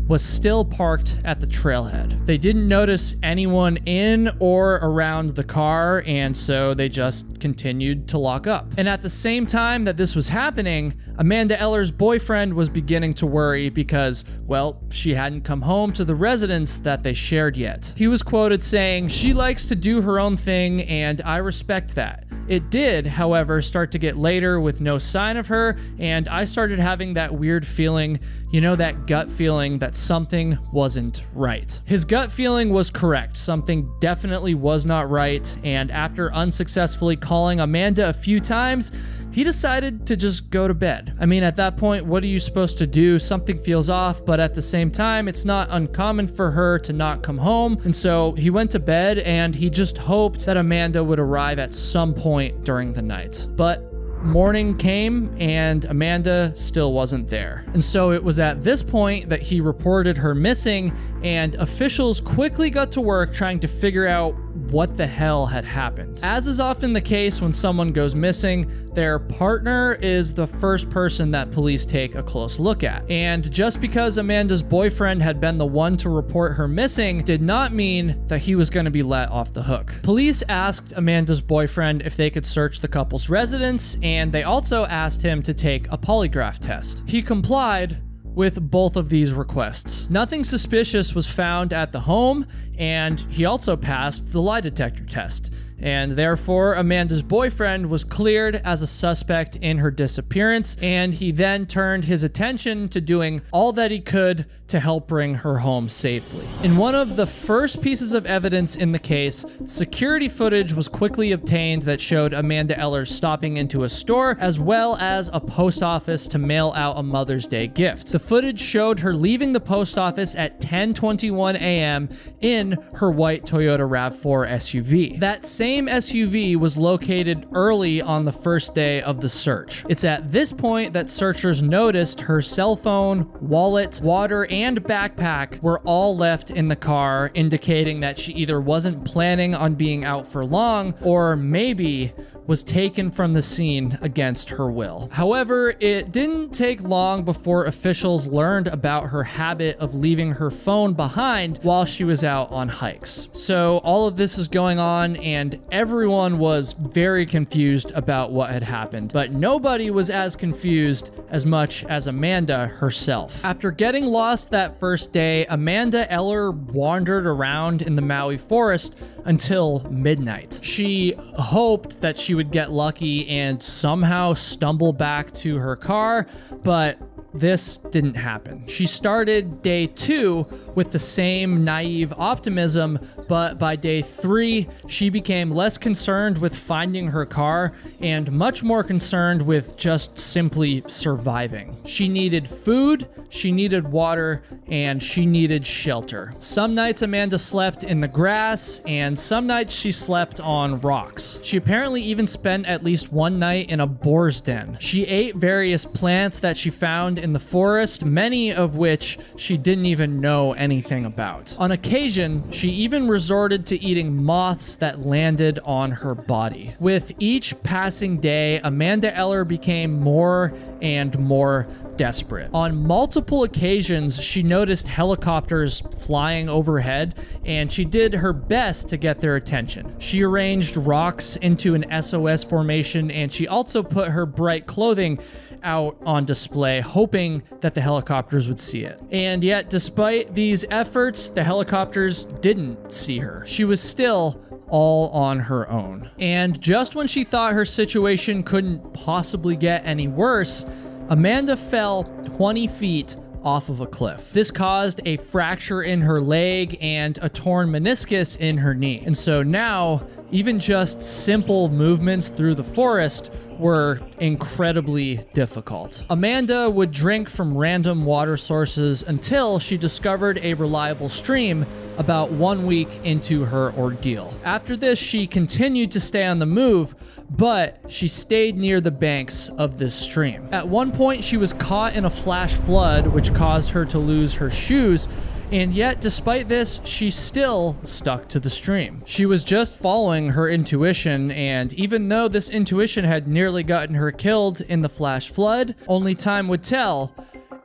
was still parked at the trailhead. They didn't notice anyone in or around the car, and so they just continued to lock up. And at the same time that this was happening, Amanda Eller's boyfriend was beginning to worry because, well, she hadn't come home to the residence that they shared yet. He was quoted saying, "She likes to do her own thing, and I respect that." It did, however, start to get later with no sign of her, and I started having that weird feeling, you know, that gut feeling that something wasn't right. His gut feeling was correct. Something definitely was not right, and after unsuccessfully calling Amanda a few times, he decided to just go to bed. I mean, at that point, what are you supposed to do? Something feels off, but at the same time, it's not uncommon for her to not come home. And so he went to bed and he just hoped that Amanda would arrive at some point during the night. But morning came and Amanda still wasn't there. And so it was at this point that he reported her missing, and officials quickly got to work trying to figure out what the hell had happened. As is often the case when someone goes missing, their partner is the first person that police take a close look at. And just because Amanda's boyfriend had been the one to report her missing did not mean that he was going to be let off the hook. Police asked Amanda's boyfriend if they could search the couple's residence, and they also asked him to take a polygraph test. He complied with both of these requests. Nothing suspicious was found at the home, and he also passed the lie detector test. And therefore, Amanda's boyfriend was cleared as a suspect in her disappearance, and he then turned his attention to doing all that he could to help bring her home safely. In one of the first pieces of evidence in the case, security footage was quickly obtained that showed Amanda Eller stopping into a store, as well as a post office to mail out a Mother's Day gift. The footage showed her leaving the post office at 10:21 a.m. in her white Toyota RAV4 SUV. That same SUV was located early on the first day of the search. It's at this point that searchers noticed her cell phone, wallet, water, and backpack were all left in the car, indicating that she either wasn't planning on being out for long, or maybe was taken from the scene against her will. However, it didn't take long before officials learned about her habit of leaving her phone behind while she was out on hikes. So all of this is going on, and everyone was very confused about what had happened, but nobody was as confused as much as Amanda herself. After getting lost that first day, Amanda Eller wandered around in the Maui forest until midnight. She hoped that she would get lucky and somehow stumble back to her car, but this didn't happen. She started day 2 with the same naive optimism, but by day 3, she became less concerned with finding her car and much more concerned with just simply surviving. She needed food, she needed water, and she needed shelter. Some nights Amanda slept in the grass, and some nights she slept on rocks. She apparently even spent at least one night in a boar's den. She ate various plants that she found in the forest, many of which she didn't even know anything about. On occasion, she even resorted to eating moths that landed on her body. With each passing day, Amanda Eller became more and more desperate. On multiple occasions, she noticed helicopters flying overhead, and she did her best to get their attention. She arranged rocks into an SOS formation, and she also put her bright clothing out on display, hoping that the helicopters would see it. And yet, despite these efforts, the helicopters didn't see her. She was still all on her own. And just when she thought her situation couldn't possibly get any worse, Amanda fell 20 feet off of a cliff. This caused a fracture in her leg and a torn meniscus in her knee. And so now, even just simple movements through the forest were incredibly difficult. Amanda would drink from random water sources until she discovered a reliable stream about 1 week into her ordeal. After this, she continued to stay on the move, but she stayed near the banks of this stream. At one point, she was caught in a flash flood, which caused her to lose her shoes, and yet, despite this, she still stuck to the stream. She was just following her intuition, and even though this intuition had nearly gotten her killed in the flash flood, only time would tell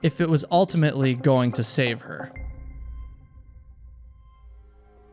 if it was ultimately going to save her.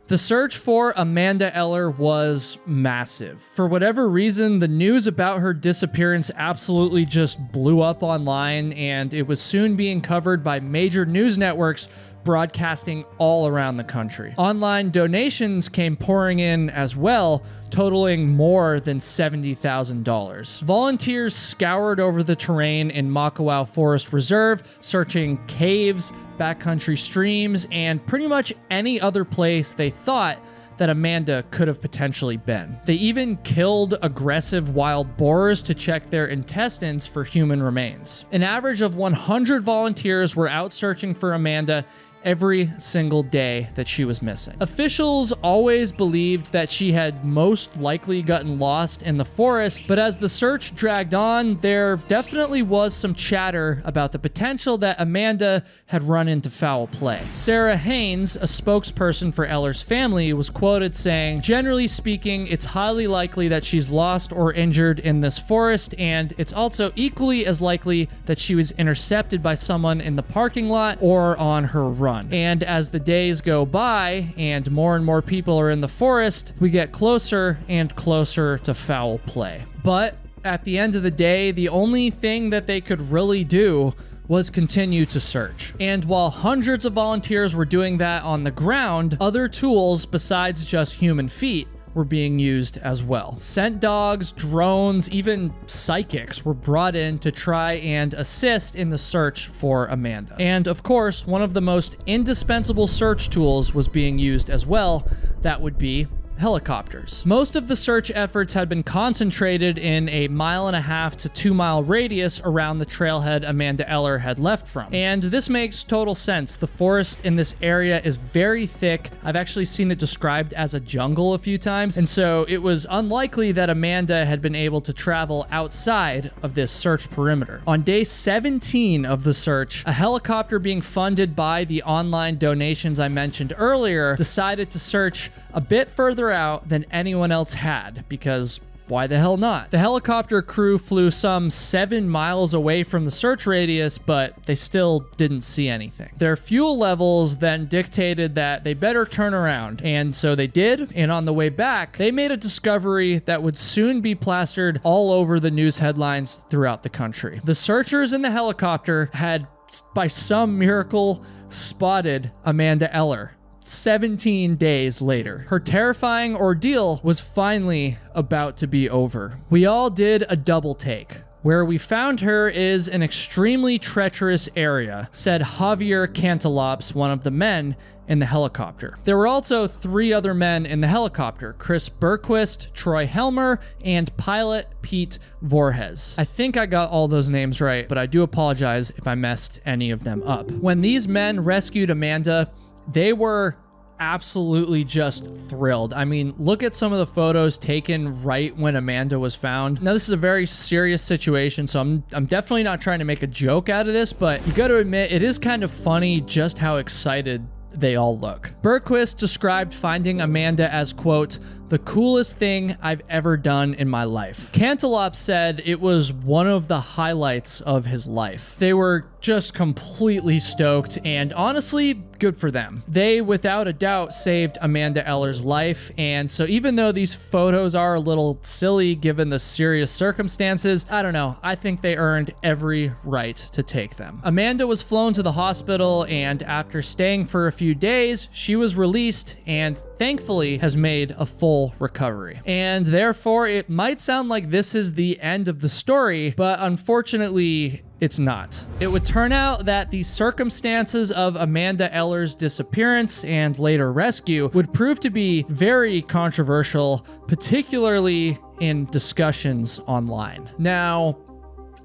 The search for Amanda Eller was massive. For whatever reason, the news about her disappearance absolutely just blew up online, and it was soon being covered by major news networks broadcasting all around the country. Online donations came pouring in as well, totaling more than $70,000. Volunteers scoured over the terrain in Makawao Forest Reserve, searching caves, backcountry streams, and pretty much any other place they thought that Amanda could have potentially been. They even killed aggressive wild boars to check their intestines for human remains. An average of 100 volunteers were out searching for Amanda every single day that she was missing. Officials always believed that she had most likely gotten lost in the forest, but as the search dragged on, there definitely was some chatter about the potential that Amanda had run into foul play. Sarah Haynes, a spokesperson for Eller's family, was quoted saying, "Generally speaking, it's highly likely that she's lost or injured in this forest, and it's also equally as likely that she was intercepted by someone in the parking lot or on her run. And as the days go by and more people are in the forest, we get closer and closer to foul play." But at the end of the day, the only thing that they could really do was continue to search. And while hundreds of volunteers were doing that on the ground, other tools besides just human feet were being used as well. Scent dogs, drones, even psychics were brought in to try and assist in the search for Amanda. And of course, one of the most indispensable search tools was being used as well. That would be helicopters. Most of the search efforts had been concentrated in a 1.5 to 2 mile radius around the trailhead Amanda Eller had left from. And this makes total sense. The forest in this area is very thick. I've actually seen it described as a jungle a few times, and so it was unlikely that Amanda had been able to travel outside of this search perimeter. On day 17 of the search, a helicopter being funded by the online donations I mentioned earlier decided to search a bit further out than anyone else had, because why the hell not? The helicopter crew flew some 7 miles away from the search radius, but they still didn't see anything. Their fuel levels then dictated that they better turn around, and so they did, and on the way back, they made a discovery that would soon be plastered all over the news headlines throughout the country. The searchers in the helicopter had, by some miracle, spotted Amanda Eller 17 days later. Her terrifying ordeal was finally about to be over. We all did a double take. Where we found her is an extremely treacherous area, said Javier Cantalopes, one of the men in the helicopter. There were also 3 other men in the helicopter: Chris Berquist, Troy Helmer, and pilot Pete Voorhees. I think I got all those names right, but I do apologize if I messed any of them up. When these men rescued Amanda, they were absolutely just thrilled. I mean, look at some of the photos taken right when Amanda was found. Now, this is a very serious situation, so I'm definitely not trying to make a joke out of this, but you got to admit, it is kind of funny just how excited they all look. Berquist described finding Amanda as, quote, "the coolest thing I've ever done in my life." Cantalopes said it was one of the highlights of his life. They were just completely stoked, and honestly, good for them. They, without a doubt, saved Amanda Eller's life, and so even though these photos are a little silly given the serious circumstances, I don't know, I think they earned every right to take them. Amanda was flown to the hospital, and after staying for a few days, she was released, and thankfully has made a full recovery. And therefore, it might sound like this is the end of the story, but unfortunately, it's not. It would turn out that the circumstances of Amanda Eller's disappearance and later rescue would prove to be very controversial, particularly in discussions online. Now,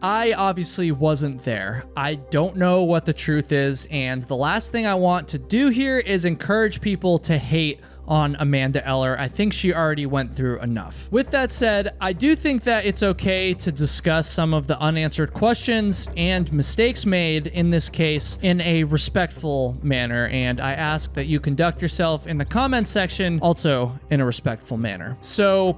I obviously wasn't there. I don't know what the truth is, and the last thing I want to do here is encourage people to hate on Amanda Eller. I think she already went through enough. With that said, I do think that it's okay to discuss some of the unanswered questions and mistakes made in this case in a respectful manner, and I ask that you conduct yourself in the comments section also in a respectful manner. So,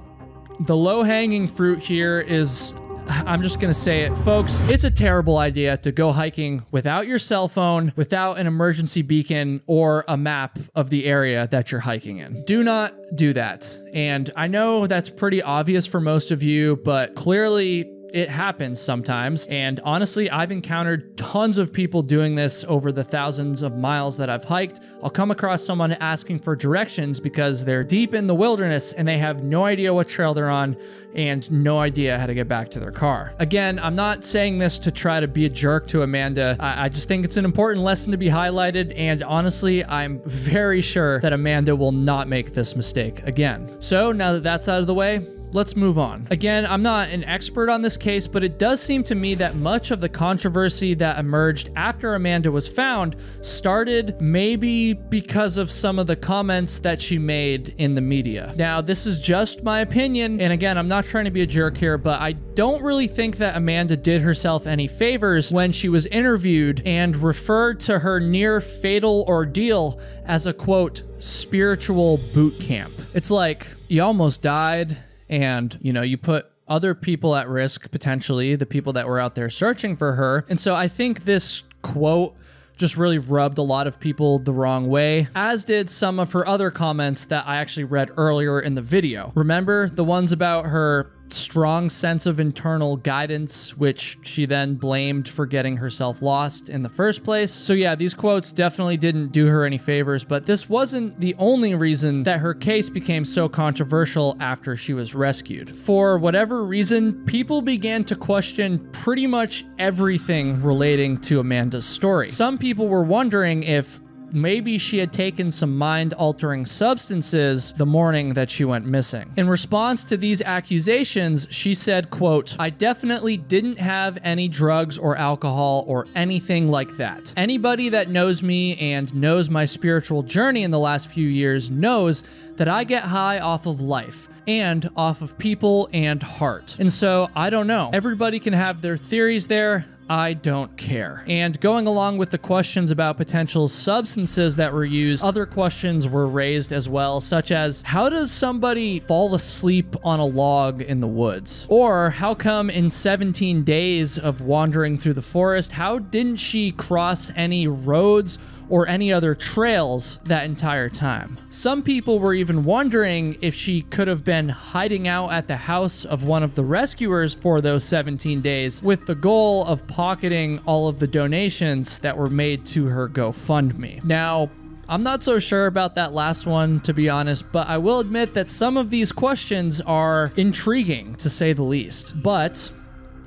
the low-hanging fruit here is, I'm just gonna say it, folks, it's a terrible idea to go hiking without your cell phone, without an emergency beacon, or a map of the area that you're hiking in. Do not do that. And I know that's pretty obvious for most of you, but clearly it happens sometimes. And honestly, I've encountered tons of people doing this over the thousands of miles that I've hiked. I'll come across someone asking for directions because they're deep in the wilderness and they have no idea what trail they're on and no idea how to get back to their car. Again, I'm not saying this to try to be a jerk to Amanda. I just think it's an important lesson to be highlighted, and honestly, I'm very sure that Amanda will not make this mistake again. So now that that's out of the way, let's move on. Again, I'm not an expert on this case, but it does seem to me that much of the controversy that emerged after Amanda was found started maybe because of some of the comments that she made in the media. Now, this is just my opinion, and again, I'm not trying to be a jerk here, but I don't really think that Amanda did herself any favors when she was interviewed and referred to her near fatal ordeal as a, quote, spiritual boot camp. It's like, you almost died, and, you know, you put other people at risk, potentially, the people that were out there searching for her. And so I think this quote just really rubbed a lot of people the wrong way, as did some of her other comments that I actually read earlier in the video. Remember the ones about her strong sense of internal guidance, which she then blamed for getting herself lost in the first place? So yeah, these quotes definitely didn't do her any favors, but this wasn't the only reason that her case became so controversial after she was rescued. For whatever reason, people began to question pretty much everything relating to Amanda's story. Some people were wondering if maybe she had taken some mind-altering substances the morning that she went missing. In response to these accusations, she said, quote, "I definitely didn't have any drugs or alcohol or anything like that. Anybody that knows me and knows my spiritual journey in the last few years knows that I get high off of life and off of people and heart. And so, I don't know. Everybody can have their theories there. I don't care." And going along with the questions about potential substances that were used, other questions were raised as well, such as, how does somebody fall asleep on a log in the woods? Or how come in 17 days of wandering through the forest, how didn't she cross any roads or any other trails that entire time? Some people were even wondering if she could have been hiding out at the house of one of the rescuers for those 17 days with the goal of pocketing all of the donations that were made to her GoFundMe. Now, I'm not so sure about that last one, to be honest, but I will admit that some of these questions are intriguing, to say the least. But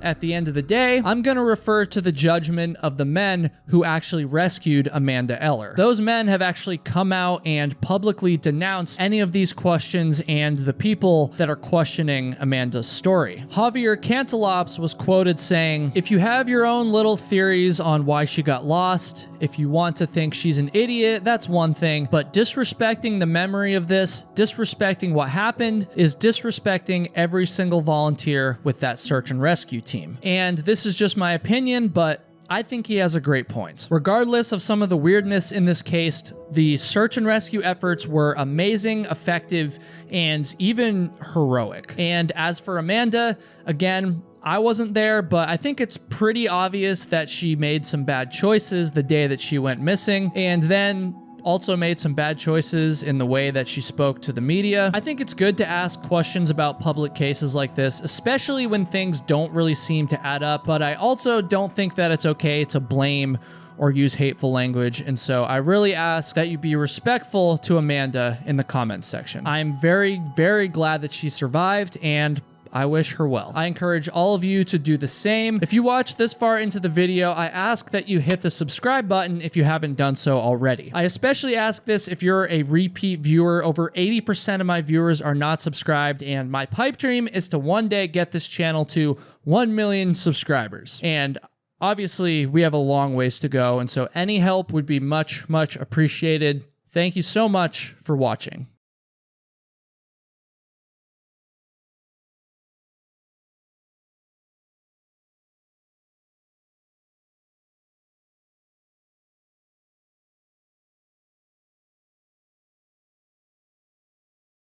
at the end of the day, I'm going to refer to the judgment of the men who actually rescued Amanda Eller. Those men have actually come out and publicly denounced any of these questions and the people that are questioning Amanda's story. Javier Cantelops was quoted saying, "If you have your own little theories on why she got lost, if you want to think she's an idiot, that's one thing, but disrespecting the memory of this, disrespecting what happened, is disrespecting every single volunteer with that search and rescue team." And this is just my opinion, but I think he has a great point. Regardless of some of the weirdness in this case, the search and rescue efforts were amazing, effective, and even heroic. And as for Amanda, again, I wasn't there, but I think it's pretty obvious that she made some bad choices the day that she went missing, and then also made some bad choices in the way that she spoke to the media. I think it's good to ask questions about public cases like this, especially when things don't really seem to add up, but I also don't think that it's okay to blame or use hateful language. And so I really ask that you be respectful to Amanda in the comments section. I'm very, very glad that she survived, and I wish her well. I encourage all of you to do the same. If you watch this far into the video, I ask that you hit the subscribe button if you haven't done so already. I especially ask this if you're a repeat viewer. Over 80% of my viewers are not subscribed, and my pipe dream is to one day get this channel to 1 million subscribers. And obviously, we have a long ways to go, and so any help would be much, much appreciated. Thank you so much for watching.